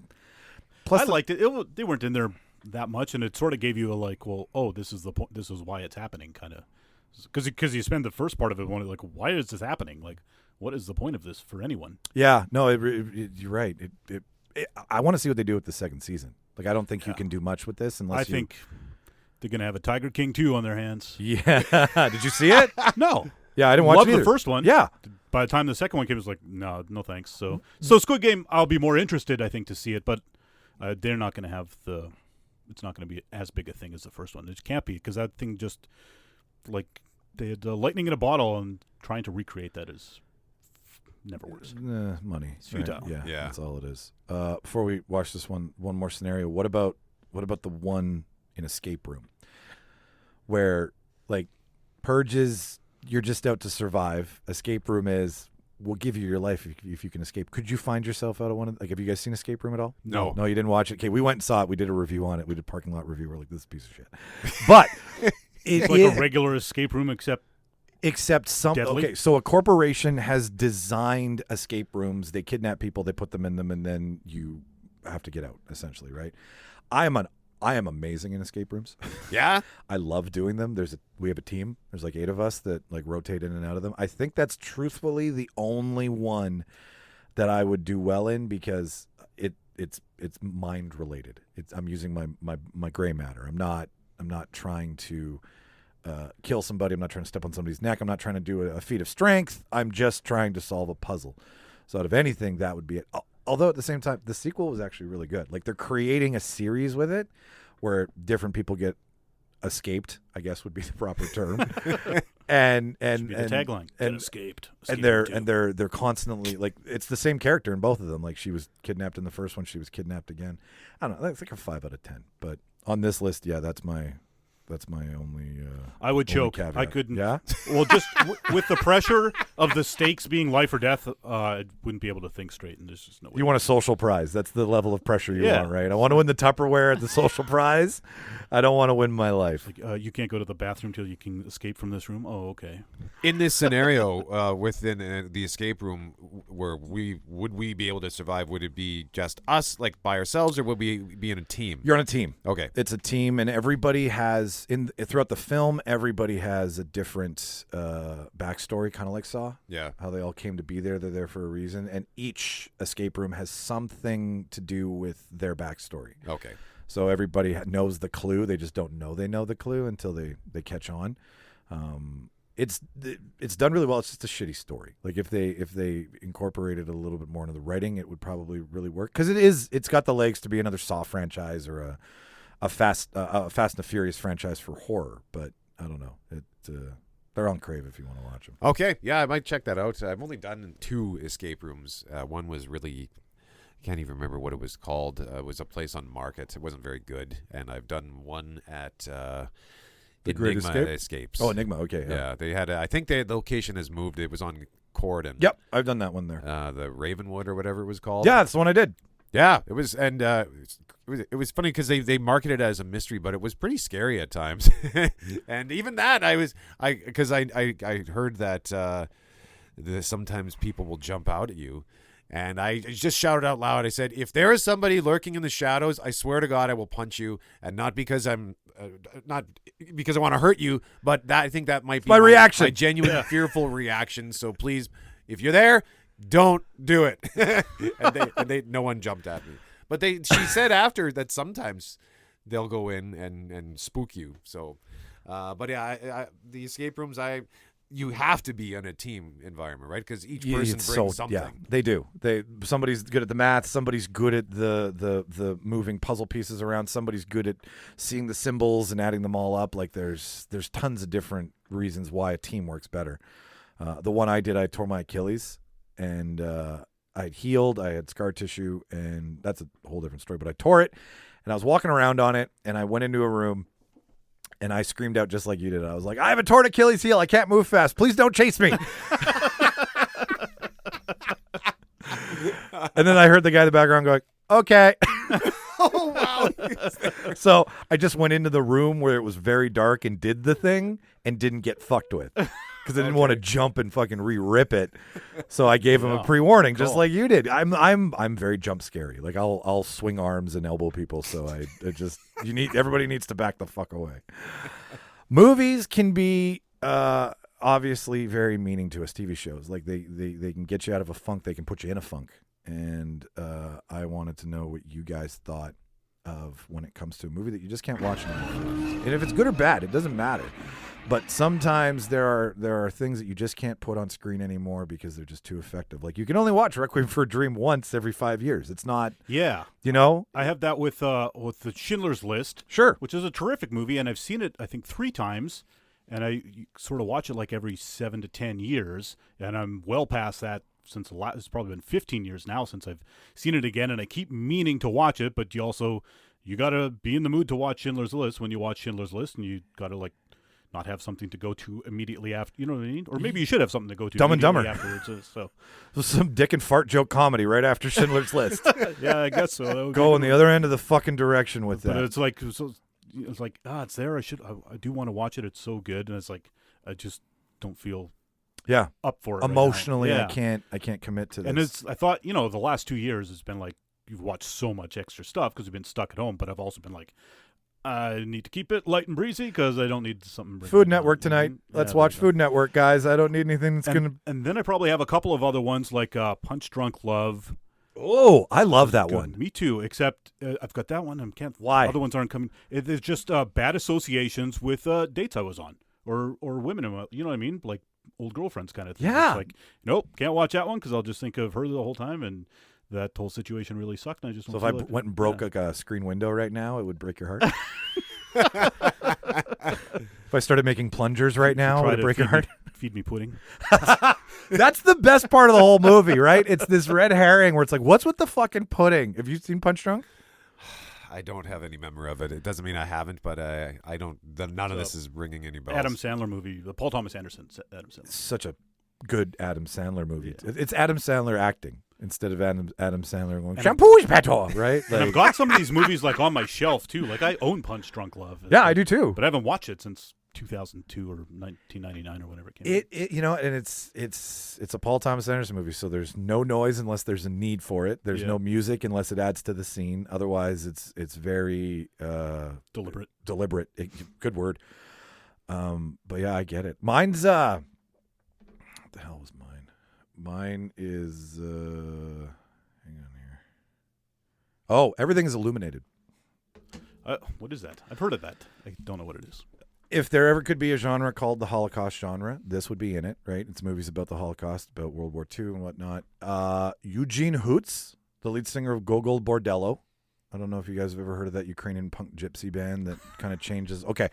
Plus, I liked it. They weren't in there that much, and it sort of gave you a like, well, oh, this is the point. This is why it's happening, kind of, because you spend the first part of it wondering like, why is this happening? Like, what is the point of this for anyone? yeah, no, you're right. I want to see what they do with the second season. Like, I don't think you can do much with this unless I think they're gonna have a Tiger King 2 on their hands. Yeah. Did you see it? No. Yeah, I didn't watch Loved it the either. first one. Yeah. By the time the second one came, it was like, no thanks. So Squid Game, I'll be more interested, I think, to see it, but they're not going to have it's not going to be as big a thing as the first one. It can't be, because that thing just, like, they had lightning in a bottle, and trying to recreate that is never works. Money. It's futile. Right? Yeah, Yeah. that's all it is. Before we watch this one more scenario, what about the one in Escape Room where, like, Purge is you're just out to survive. Escape Room is we'll give you your life if you can escape. Could you find yourself out of one of have you guys seen Escape Room at all? No. No, you didn't watch it. Okay, we went and saw it. We did a review on it. We did a parking lot review. We're like, this is a piece of shit. But It's like a regular escape room, except some deadly? Okay, so a corporation has designed escape rooms. They kidnap people, they put them in them, and then you have to get out, essentially, right? I am amazing in escape rooms. Yeah. I love doing them. We have a team. There's like 8 of us that like rotate in and out of them. I think that's truthfully the only one that I would do well in, because it's mind related. I'm using my gray matter. I'm not trying to kill somebody. I'm not trying to step on somebody's neck. I'm not trying to do a feat of strength. I'm just trying to solve a puzzle. So out of anything, that would be it. Although at the same time, the sequel was actually really good. Like, they're creating a series with it where different people get escaped, I guess would be the proper term. and Should be the tagline. Get and escaped. and they're constantly, like, it's the same character in both of them. Like, she was kidnapped in the first one, she was kidnapped again. I don't know, that's like a 5 out of 10. But on this list, yeah, that's my only I would only choke. caveat. I couldn't. Yeah? Well, just with the pressure of the stakes being life or death, I wouldn't be able to think straight, and there's just no way. You want a social prize. That's the level of pressure you Yeah. want, right? I want to win the Tupperware at the social prize. I don't want to win my life. Like, you can't go to the bathroom till you can escape from this room. Oh, okay. In this scenario, within the escape room, where would we be able to survive? Would it be just us, like by ourselves, or would we be in a team? You're on a team. Okay. It's a team, and everybody has has throughout the film, everybody has a different backstory, kind of like Saw. Yeah. How they all came to be there. They're there for a reason. And each escape room has something to do with their backstory. Okay. So everybody knows the clue. They just don't know they know the clue until they catch on. It's done really well. It's just a shitty story. Like if they incorporated a little bit more into the writing, it would probably really work. Because it's got the legs to be another Saw franchise or a Fast and the Furious franchise for horror. But I don't know. They're on Crave if you want to watch them. Okay, yeah, I might check that out. I've only done 2 escape rooms. One was really, I can't even remember what it was called. It was a place on Market. It wasn't very good. And I've done one at The Great Enigma Escape? Escapes. Oh, Enigma. Okay. Yeah, they had. I think the location has moved. It was on Cord and Yep, I've done that one there. the Ravenwood or whatever it was called. Yeah, that's the one I did. Yeah, it was, and it was funny because they marketed it as a mystery, but it was pretty scary at times. And even that, I heard that sometimes people will jump out at you, and I just shouted out loud. I said, "If there is somebody lurking in the shadows, I swear to God, I will punch you, and not because I'm not because I want to hurt you, but I think that might be my reaction, my genuine fearful reaction. So please, if you're there." Don't do it. and they no one jumped at me. But she said after that sometimes they'll go in and spook you. So, but yeah, the escape rooms, you have to be in a team environment, right? Because each person brings something. Yeah, they do. Somebody's good at the math. Somebody's good at the moving puzzle pieces around. Somebody's good at seeing the symbols and adding them all up. Like there's tons of different reasons why a team works better. The one I did, I tore my Achilles. And I'd healed, I had scar tissue, and that's a whole different story. But I tore it, and I was walking around on it, and I went into a room, and I screamed out just like you did. I was like, I have a torn Achilles heel. I can't move fast. Please don't chase me. And then I heard the guy in the background going, okay. Oh, wow. So I just went into the room where it was very dark and did the thing and didn't get fucked with. Because I didn't want to jump and fucking re-rip it, so I gave him a pre-warning, just like you did. I'm very jump scary. Like I'll swing arms and elbow people. So everybody needs to back the fuck away. Movies can be obviously very meaning to us. TV shows, like they can get you out of a funk. They can put you in a funk. And I wanted to know what you guys thought of when it comes to a movie that you just can't watch anymore. And if it's good or bad, it doesn't matter. But sometimes there are things that you just can't put on screen anymore because they're just too effective. Like you can only watch Requiem for a Dream once every 5 years. It's not. Yeah. You know. I have that with the Schindler's List. Sure. Which is a terrific movie, and I've seen it I think 3 times, and I sort of watch it like every 7 to 10 years, and I'm well past that. Since it's probably been 15 years now since I've seen it again, and I keep meaning to watch it. But you gotta be in the mood to watch Schindler's List when you watch Schindler's List, and you gotta not have something to go to immediately after. You know what I mean? Or maybe you should have something to go to. Dumb and Dumber afterwards. So some dick and fart joke comedy right after Schindler's List. Yeah, I guess so. Go in the other end of the fucking direction with that. But it's like it's there. I do want to watch it. It's so good, and it's like I just don't feel. Yeah, up for it emotionally. Right now. I can't commit to this. And I thought the last 2 years has been like you've watched so much extra stuff because you've been stuck at home. But I've also been like, I need to keep it light and breezy because I don't need something. Food Network tonight. Let's watch Food Network, guys. I don't need anything that's gonna. And then I probably have a couple of other ones like Punch Drunk Love. Oh, I love that one. Me too. Except I've got that one. Why? Other ones aren't coming. It's just bad associations with dates I was on or women. You know what I mean? Like. Old girlfriends kind of thing. Yeah. It's like, nope, can't watch that one because I'll just think of her the whole time, and that whole situation really sucked. And I just so if I went and broke a screen window right now, it would break your heart. If I started making plungers right now, it would break your heart. Feed me pudding. That's the best part of the whole movie, right? It's this red herring where it's like, what's with the fucking pudding? Have you seen Punch Drunk? I don't have any memory of it. It doesn't mean I haven't, but I don't. None of this is ringing any bells. Adam Sandler movie, the Paul Thomas Anderson. Adam Sandler. Such a good Adam Sandler movie. Yeah. It's Adam Sandler acting instead of Adam Sandler going shampoo is petrol, right? And I've got some of these movies like on my shelf too. Like I own Punch Drunk Love. Yeah, I do too. But I haven't watched it since 2002 or 1999 or whenever it came out. And it's a Paul Thomas Anderson movie, so there's no noise unless there's a need for it. There's no music unless it adds to the scene. Otherwise, it's very deliberate. Good word. But yeah, I get it. Mine's what the hell was mine? Mine is hang on here. Oh, everything is illuminated. What is that? I've heard of that. I don't know what it is. If there ever could be a genre called the Holocaust genre, this would be in it, right? It's movies about the Holocaust, about World War II and whatnot. Eugene Hoots, the lead singer of Gogol Bordello. I don't know if you guys have ever heard of that Ukrainian punk gypsy band that kind of changes. Okay.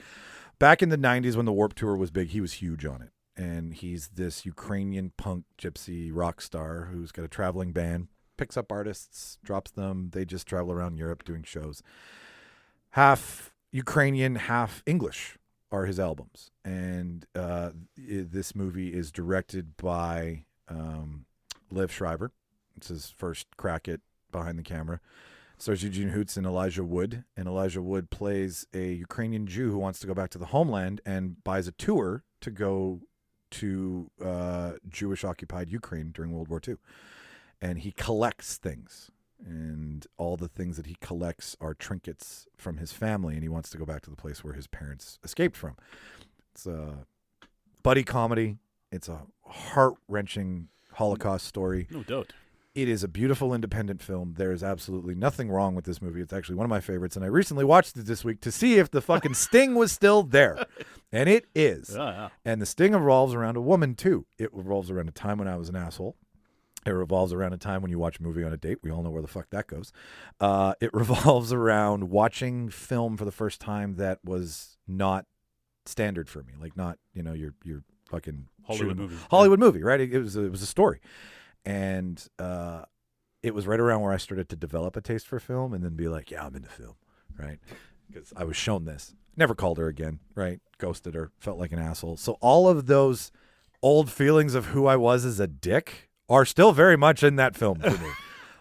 Back in the 90s when the Warped Tour was big, he was huge on it. And he's this Ukrainian punk gypsy rock star who's got a traveling band, picks up artists, drops them. They just travel around Europe doing shows. Half Ukrainian, half English are his albums. And this movie is directed by Liv Schreiber. It's his first crack at behind the camera. It stars Eugene Hoots and Elijah Wood. And Elijah Wood plays a Ukrainian Jew who wants to go back to the homeland and buys a tour to go to Jewish-occupied Ukraine during World War II. And he collects things. And all the things that he collects are trinkets from his family, and he wants to go back to the place where his parents escaped from. It's a buddy comedy. It's a heart-wrenching Holocaust story. No doubt. It is a beautiful independent film. There is absolutely nothing wrong with this movie. It's actually one of my favorites, and I recently watched it this week to see if the fucking sting was still there. And it is. Yeah. And the sting revolves around a woman, too. It revolves around a time when I was an asshole. It revolves around a time when you watch a movie on a date. We all know where the fuck that goes. It revolves around watching film for the first time that was not standard for me. Like not, your fucking Hollywood movie, right? It was a story. And it was right around where I started to develop a taste for film and then be like, yeah, I'm into film, right? Because I was shown this. Never called her again, right? Ghosted her, felt like an asshole. So all of those old feelings of who I was as a dick are still very much in that film for me.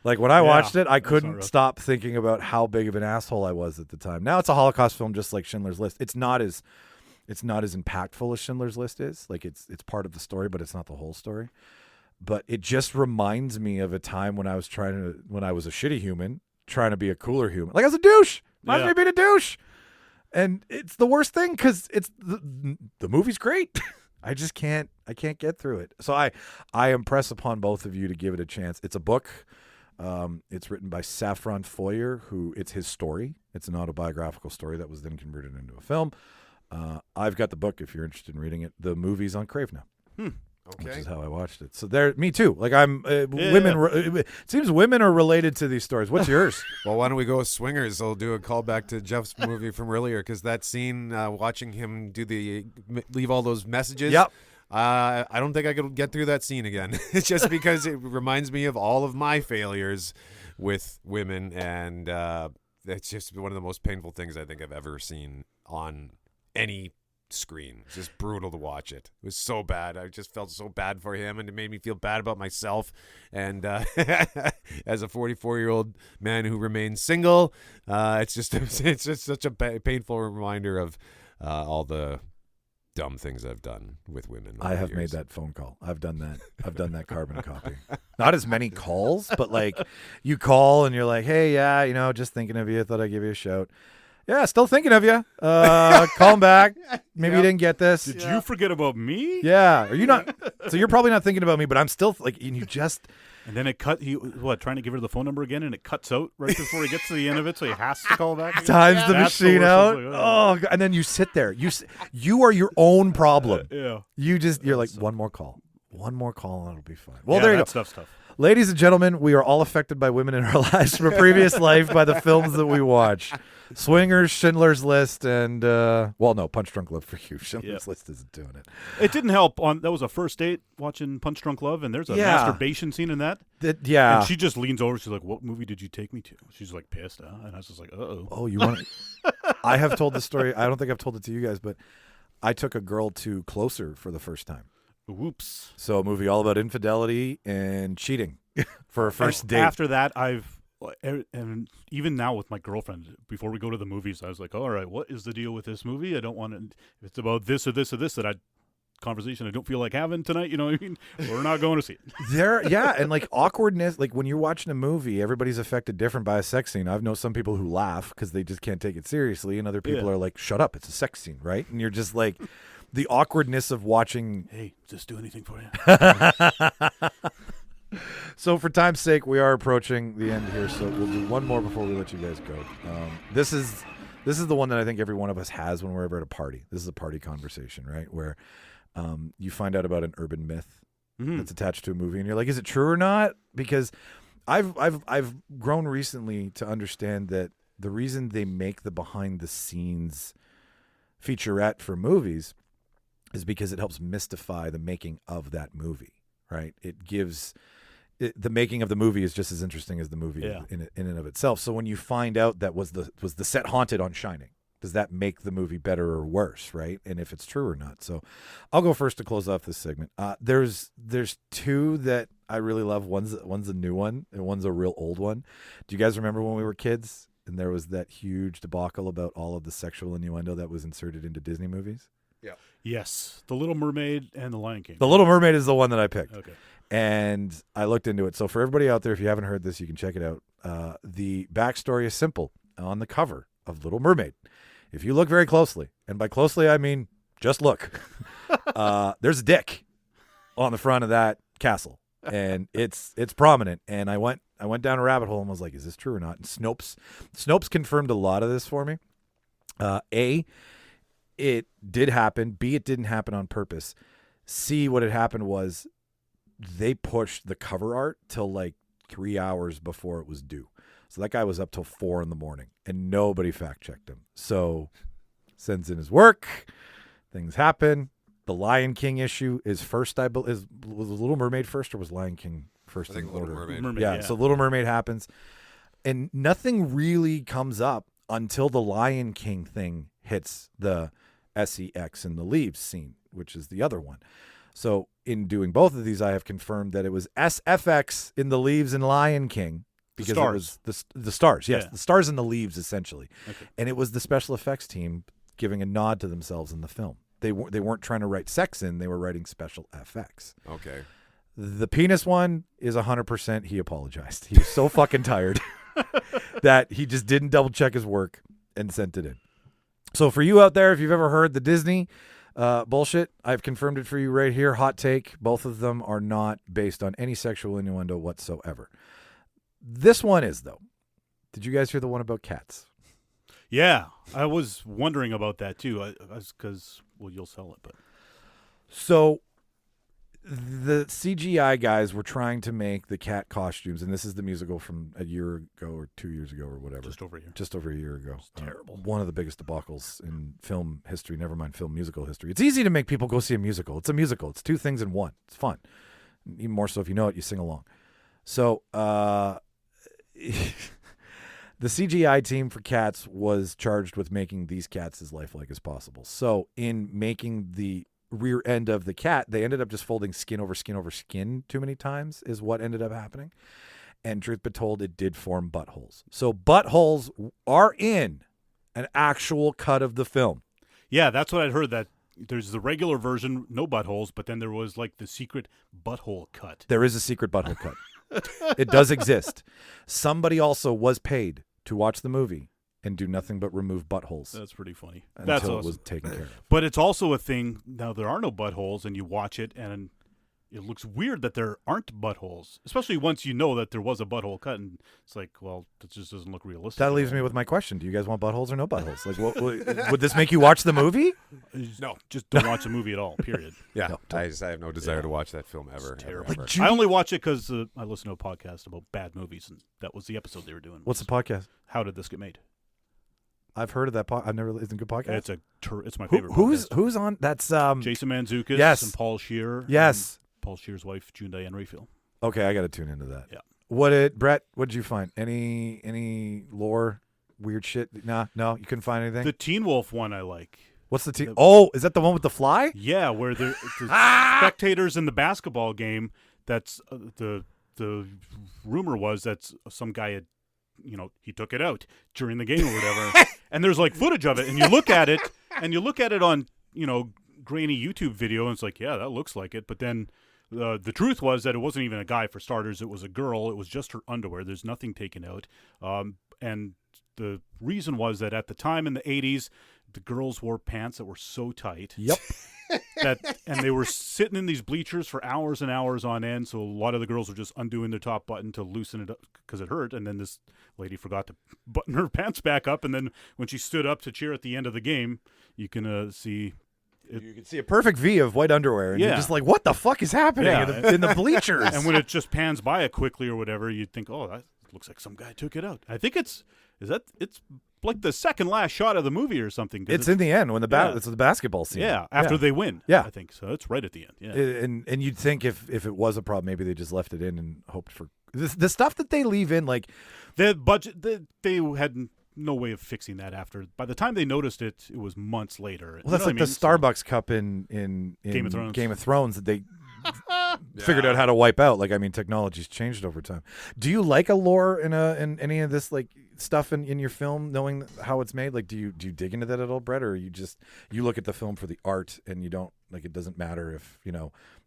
Like when I watched it, I couldn't stop thinking about how big of an asshole I was at the time. Now it's a Holocaust film just like Schindler's List. It's not as impactful as Schindler's List is. Like it's part of the story, but it's not the whole story. But it just reminds me of a time when I was a shitty human, trying to be a cooler human. Like I was a douche. Reminds me of being a douche. And it's the worst thing because it's the movie's great. I can't get through it. So I impress upon both of you to give it a chance. It's a book. It's written by Saffron Foyer, it's his story. It's an autobiographical story that was then converted into a film. I've got the book if you're interested in reading it. The movie's on Crave now. Okay. Which is how I watched it. So me too. Like women. It seems women are related to these stories. What's yours? Well, why don't we go with Swingers? I'll do a callback to Jeff's movie from earlier because that scene, watching him leave all those messages. Yep. I don't think I could get through that scene again. It's just because it reminds me of all of my failures with women, and it's just one of the most painful things I think I've ever seen on any screen. It's just brutal to watch it. It was so bad. I just felt so bad for him, and it made me feel bad about myself. And as a 44-year-old man who remains single, it's just such a painful reminder of all the dumb things I've done with women. I have made that phone call. I've done that. I've done that carbon copy. Not as many calls, but like you call and you're like, hey, yeah, just thinking of you. Thought I'd give you a shout. Yeah, still thinking of you. Call him back. Maybe you didn't get this. Did you forget about me? Yeah. Are you not? So you're probably not thinking about me, but I'm still like, and you just. And then it trying to give her the phone number again, and it cuts out right before he gets to the end of it, so he has to call back again? Times the machine out. Oh, God. And then you sit there. You are your own problem. Yeah. You're like, one more call, and it'll be fine. Well, there you go. Stuff's tough. Ladies and gentlemen, we are all affected by women in our lives from a previous life by the films that we watch. Swingers, Schindler's List, and Punch Drunk Love for you. Schindler's List isn't doing it. It didn't help. That was a first date watching Punch Drunk Love, and there's a masturbation scene in that. And she just leans over. She's like, "What movie did you take me to?" She's like pissed, and I was just like, "Uh-oh." Oh, you want to? I have told the story. I don't think I've told it to you guys, but I took a girl to Closer for the first time. Whoops. So a movie all about infidelity and cheating for a first date. After that, I've And even now with my girlfriend, before we go to the movies, I was like, all right, what is the deal with this movie? I don't want to, if it's about this or this or this, conversation I don't feel like having tonight, you know what I mean? We're not going to see it. Yeah, and like awkwardness, like when you're watching a movie, everybody's affected different by a sex scene. I've known some people who laugh because they just can't take it seriously, and other people are like, shut up, it's a sex scene, right? And you're just like, the awkwardness of watching. Hey, does this do anything for you? So for time's sake, we are approaching the end here, so we'll do one more before we let you guys go. This is the one that I think every one of us has when we're ever at a party. This is a party conversation, right? Where you find out about an urban myth that's attached to a movie, and you're like, is it true or not? Because I've grown recently to understand that the reason they make the behind the scenes featurette for movies is because it helps mystify the making of that movie, right? It gives the making of the movie is just as interesting as the movie in and of itself. So when you find out that was the set haunted on Shining, does that make the movie better or worse, right? And if it's true or not. So I'll go first to close off this segment. There's two that I really love. One's a new one, and one's a real old one. Do you guys remember when we were kids and there was that huge debacle about all of the sexual innuendo that was inserted into Disney movies? Yeah. Yes. The Little Mermaid and The Lion King. The Little Mermaid is the one that I picked. Okay. And I looked into it. So for everybody out there, if you haven't heard this, you can check it out. The backstory is simple. On the cover of Little Mermaid, if you look very closely, and by closely I mean just look, there's a dick on the front of that castle, and it's prominent. And I went down a rabbit hole and was like, is this true or not? And Snopes confirmed a lot of this for me. A, it did happen. B, it didn't happen on purpose. C, what had happened was they pushed the cover art till like 3 hours before it was due. So that guy was up till 4 a.m, and nobody fact-checked him. So sends in his work. Things happen. The Lion King issue is first, I believe. Was Little Mermaid first, or was Lion King first? I think in Little order? Mermaid. Yeah, so Little Mermaid happens. And nothing really comes up until the Lion King thing hits the SEX in the leaves scene, which is the other one. So in doing both of these, I have confirmed that it was SFX in the leaves in Lion King. Because it was the stars, yes, the stars in the leaves, essentially. Okay. And it was the special effects team giving a nod to themselves in the film. They weren't trying to write sex in, they were writing special FX. Okay. The penis one is 100%. He apologized. He was so fucking tired that he just didn't double check his work and sent it in. So for you out there, if you've ever heard the Disney bullshit, I've confirmed it for you right here. Hot take. Both of them are not based on any sexual innuendo whatsoever. This one is, though. Did you guys hear the one about cats? Yeah, I was wondering about that too. Because you'll sell it, but so the CGI guys were trying to make the cat costumes, and this is the musical from a year ago or 2 years ago or whatever. Just over a year ago. It's terrible. One of the biggest debacles in film history. Never mind film musical history. It's easy to make people go see a musical. It's a musical. It's two things in one. It's fun. Even more so if you know it, you sing along. So. The CGI team for Cats was charged with making these cats as lifelike as possible. So in making the rear end of the cat, they ended up just folding skin over skin over skin too many times is what ended up happening. And truth be told, it did form buttholes. So buttholes are in an actual cut of the film. Yeah, that's what I'd heard, that there's the regular version, no buttholes, but then there was like the secret butthole cut. There is a secret butthole cut. It does exist. Somebody also was paid to watch the movie and do nothing but remove buttholes. That's pretty funny. Until That's awesome. It was taken care of. But it's also a thing, now there are no buttholes, and you watch it, and it looks weird that there aren't buttholes, especially once you know that there was a butthole cut, and it's like, well, that just doesn't look realistic. That leaves me with my question. Do you guys want buttholes or no buttholes? Like, would this make you watch the movie? No. Just don't watch the movie at all, period. Yeah. No, I have no desire to watch that film ever. It's terrible. Ever. I only watch it because I listen to a podcast about bad movies, and that was the episode they were doing. What's the podcast? How Did This Get Made? I've heard of that. I've never. It's a good podcast. It's my favorite. podcast. Who's on? That's Jason Mantzoukas. Yes. And Paul Scheer. Yes. Paul Scheer's wife, June Diane Raphael. Okay, I got to tune into that. Yeah. Brett? What did you find? Any lore, weird shit? No, you couldn't find anything. The Teen Wolf one I like. What's the Teen? Oh, is that the one with the fly? Yeah, where the spectators in the basketball game. That's the rumor was that some guy had he took it out during the game or whatever. And there's like footage of it, and you look at it on, grainy YouTube video, and it's like, yeah, that looks like it. But then the truth was that it wasn't even a guy, for starters. It was a girl. It was just her underwear. There's nothing taken out. And the reason was that at the time in the 80s, the girls wore pants that were so tight. Yep. And they were sitting in these bleachers for hours and hours on end. So a lot of the girls were just undoing their top button to loosen it up because it hurt. And then this lady forgot to button her pants back up. And then when she stood up to cheer at the end of the game, you can see. You can see a perfect V of white underwear, and you're just like, what the fuck is happening in the bleachers? And when it just pans by it quickly or whatever, you'd think, oh, that looks like some guy took it out. I think it's like the second last shot of the movie or something. It's in the end when it's the basketball scene. Yeah, after they win. Yeah, I think so. It's right at the end. Yeah, and you'd think if it was a problem, maybe they just left it in and hoped for the stuff that they leave in, like the budget. They had no way of fixing that after. By the time they noticed it, it was months later. Well, that's like the Starbucks cup in Game of Thrones that they figured out how to wipe out. Like, I mean, technology's changed over time. Do you like a lore in any of this like stuff in your film, knowing how it's made? Like, do you dig into that at all, Brett, or you look at the film for the art and you don't like it doesn't matter if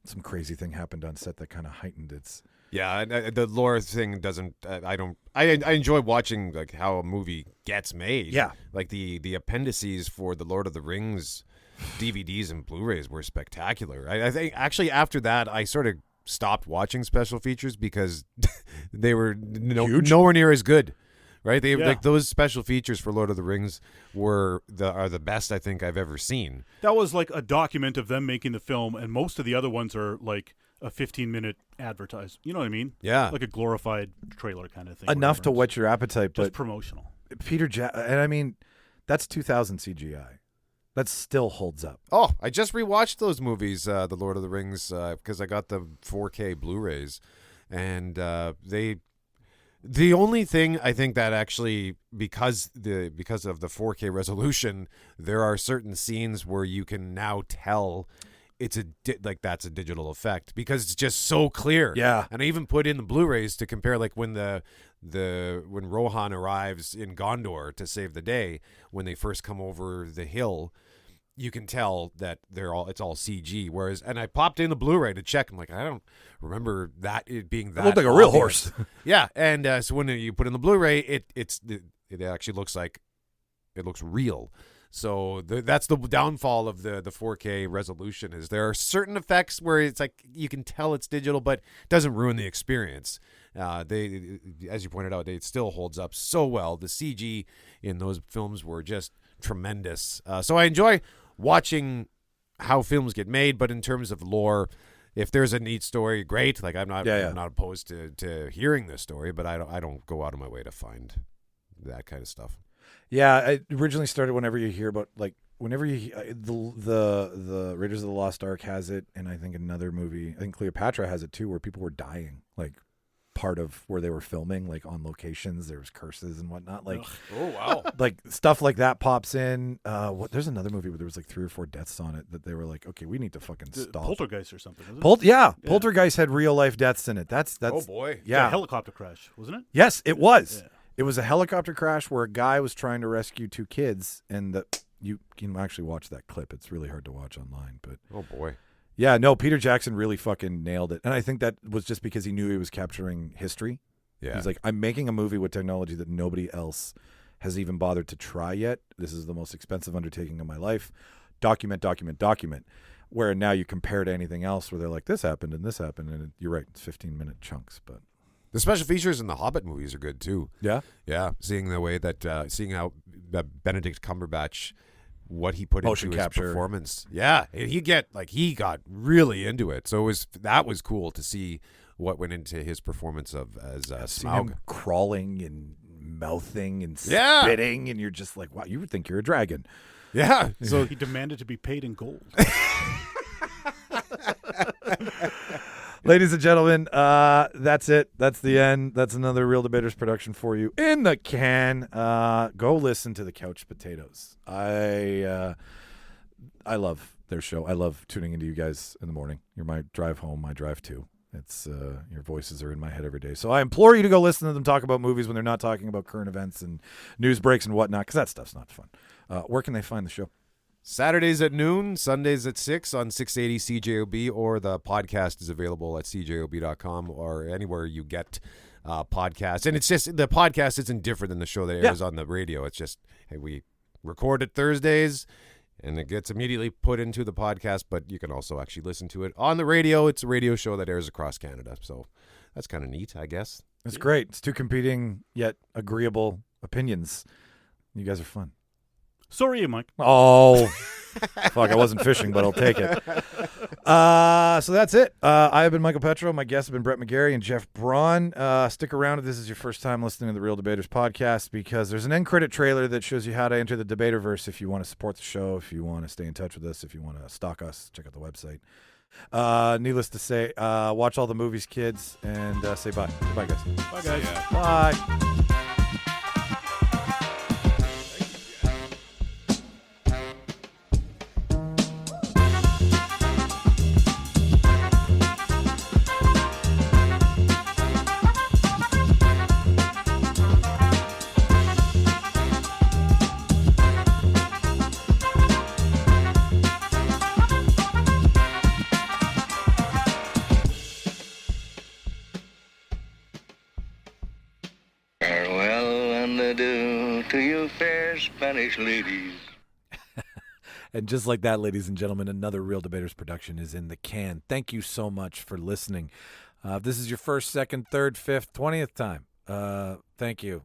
some crazy thing happened on set that kind of heightened its. Yeah, the lore thing doesn't. I enjoy watching like how a movie gets made. Yeah, like the appendices for the Lord of the Rings DVDs and Blu-rays were spectacular. I think actually after that I sort of stopped watching special features because they were nowhere near as good. Right? Like those special features for Lord of the Rings are the best I think I've ever seen. That was like a document of them making the film, and most of the other ones are like a 15-minute advertise. You know what I mean? Yeah. Like a glorified trailer kind of thing. Enough to whet your appetite, but just promotional. And I mean, that's 2000 CGI. That still holds up. Oh, I just rewatched those movies, the Lord of the Rings, because I got the 4K Blu-rays, and the only thing I think that actually because of the 4K resolution, there are certain scenes where you can now tell it's that's a digital effect because it's just so clear. Yeah. And I even put in the Blu-rays to compare, like when when Rohan arrives in Gondor to save the day, when they first come over the hill, you can tell that it's all CG. Whereas, and I popped in the Blu-ray to check. I'm like, I don't remember it being that. It looked like a real horse. Yeah, and so when you put in the Blu-ray, it actually looks real. So that's the downfall of the 4K resolution is there are certain effects where it's like you can tell it's digital, but it doesn't ruin the experience. They, as you pointed out, it still holds up so well. The CG in those films were just tremendous. So I enjoy watching how films get made, but in terms of lore, if there's a neat story, great. Like I'm not opposed to hearing this story, but I don't go out of my way to find that kind of stuff. Yeah, it originally started whenever you hear about the Raiders of the Lost Ark has it, and I think another movie, I think Cleopatra has it too, where people were dying, like part of where they were filming, like on locations, there was curses and whatnot. Like, oh wow, like stuff like that pops in. There's another movie where there was like 3 or 4 deaths on it that they were like, okay, we need to fucking stop. Poltergeist or something. Isn't it? Poltergeist had real life deaths in it. That's oh boy, yeah, a helicopter crash, wasn't it? Yes, it was. Yeah. It was a helicopter crash where a guy was trying to rescue 2 kids, and you can actually watch that clip. It's really hard to watch online, but oh boy. Yeah, no, Peter Jackson really fucking nailed it. And I think that was just because he knew he was capturing history. Yeah. He's like, I'm making a movie with technology that nobody else has even bothered to try yet. This is the most expensive undertaking of my life. Document. Where now you compare to anything else where they're like, this happened, and you're right, it's 15-minute chunks, but the special features in the Hobbit movies are good too. Yeah? Yeah. Seeing the way that, seeing how Benedict Cumberbatch, what he put Motion into capture. his performance. Yeah. He got really into it. So that was cool to see what went into his performance as Smaug. Him crawling and mouthing and spitting, and you're just like, wow, you would think you're a dragon. Yeah. So he demanded to be paid in gold. Ladies and gentlemen, that's it. That's the end. That's another Reel Debaters production for you in the can. Go listen to the Couch Potatoes. I love their show. I love tuning into you guys in the morning. You're my drive home, my drive to. It's your voices are in my head every day. So I implore you to go listen to them talk about movies when they're not talking about current events and news breaks and whatnot, because that stuff's not fun. Where can they find the show? Saturdays at noon, Sundays at 6 on 680 CJOB, or the podcast is available at cjob.com or anywhere you get podcasts. And it's just, the podcast isn't different than the show that airs on the radio. It's just, hey, we record it Thursdays, and it gets immediately put into the podcast, but you can also actually listen to it on the radio. It's a radio show that airs across Canada, so that's kind of neat, I guess. It's great. It's two competing yet agreeable opinions. You guys are fun. So are you, Mike. Oh, fuck, I wasn't fishing, but I'll take it. So that's it. I have been Micheal Petrow. My guests have been Brett McGarry and Jeff Braun. Stick around if this is your first time listening to the Reel Debaters podcast, because there's an end credit trailer that shows you how to enter the Debaterverse if you want to support the show, if you want to stay in touch with us, if you want to stalk us, check out the website. Needless to say, watch all the movies, kids, and say bye. Goodbye, guys. Bye, guys. Bye. Spanish ladies. And just like that, ladies and gentlemen, another Reel Debaters production is in the can. Thank you so much for listening. If this is your first, second, third, fifth, 20th time, thank you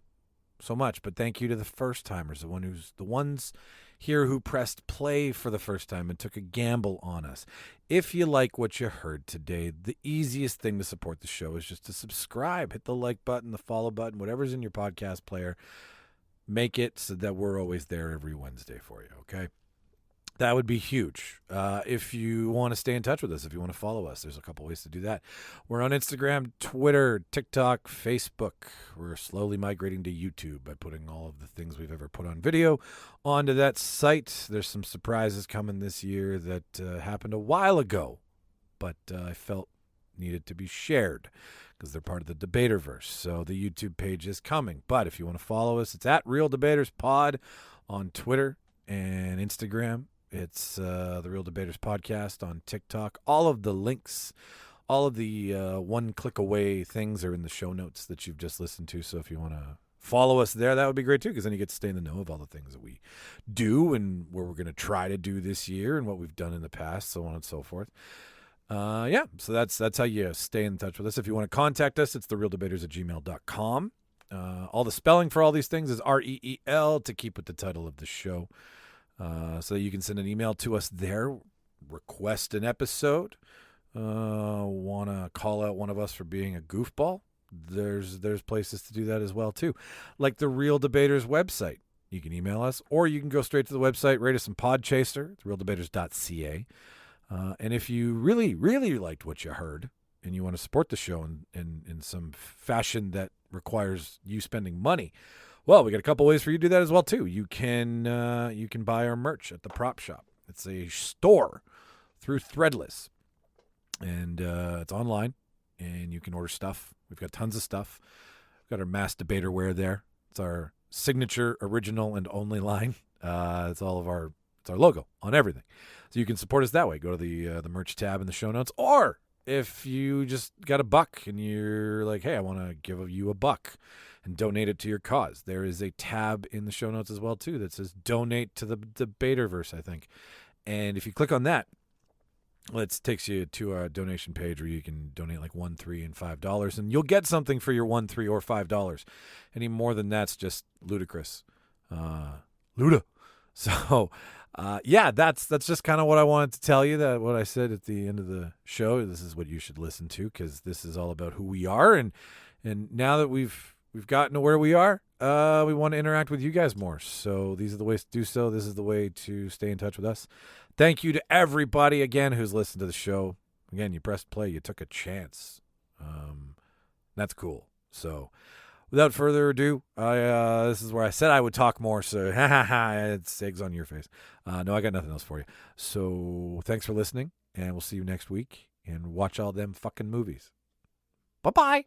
so much. But thank you to the first timers, the ones here who pressed play for the first time and took a gamble on us. If you like what you heard today, the easiest thing to support the show is just to subscribe. Hit the like button, the follow button, whatever's in your podcast player. Make it so that we're always there every Wednesday for you, okay? That would be huge. If you want to stay in touch with us, if you want to follow us, there's a couple ways to do that. We're on Instagram, Twitter, TikTok, Facebook. We're slowly migrating to YouTube by putting all of the things we've ever put on video onto that site. There's some surprises coming this year that happened a while ago, but I felt needed to be shared because they're part of the Debaterverse. So the YouTube page is coming. But if you want to follow us, it's at Reel Debaters Pod on Twitter and Instagram. It's the Reel Debaters Podcast on TikTok. All of the links, all of the one-click away things are in the show notes that you've just listened to. So if you want to follow us there, that would be great too, because then you get to stay in the know of all the things that we do and what we're going to try to do this year and what we've done in the past, so on and so forth. So that's how you stay in touch with us. If you want to contact us, it's thereeldebaters@gmail.com. All the spelling for all these things is REEL to keep with the title of the show. So you can send an email to us there, request an episode, want to call out one of us for being a goofball. There's places to do that as well too. Like the Reel Debaters website. You can email us, or you can go straight to the website, rate us in Podchaser. It's reeldebaters.ca. And if you really, really liked what you heard and you want to support the show in some fashion that requires you spending money, well, we got a couple ways for you to do that as well, too. You can buy our merch at the Prop Shop. It's a store through Threadless, and it's online, and you can order stuff. We've got tons of stuff. We've got our Mass Debater wear there. It's our signature, original, and only line. It's our logo on everything. So you can support us that way. Go to the merch tab in the show notes. Or if you just got $1 and you're like, hey, I want to give you $1 and donate it to your cause, there is a tab in the show notes as well, too, that says donate to the Debaterverse, I think. And if you click on that, it takes you to a donation page where you can donate like $1, $3, and $5. And you'll get something for your $1, $3, or $5. Any more than that's just ludicrous. Luda. So... that's just kind of what I wanted to tell you, that what I said at the end of the show. This is what you should listen to, because this is all about who we are. And now that we've gotten to where we are, we want to interact with you guys more. So these are the ways to do so. This is the way to stay in touch with us. Thank you to everybody, again, who's listened to the show. Again, you pressed play. You took a chance. That's cool. So... without further ado, this is where I said I would talk more, so it's eggs on your face. No, I got nothing else for you. So thanks for listening, and we'll see you next week, and watch all them fucking movies. Bye-bye.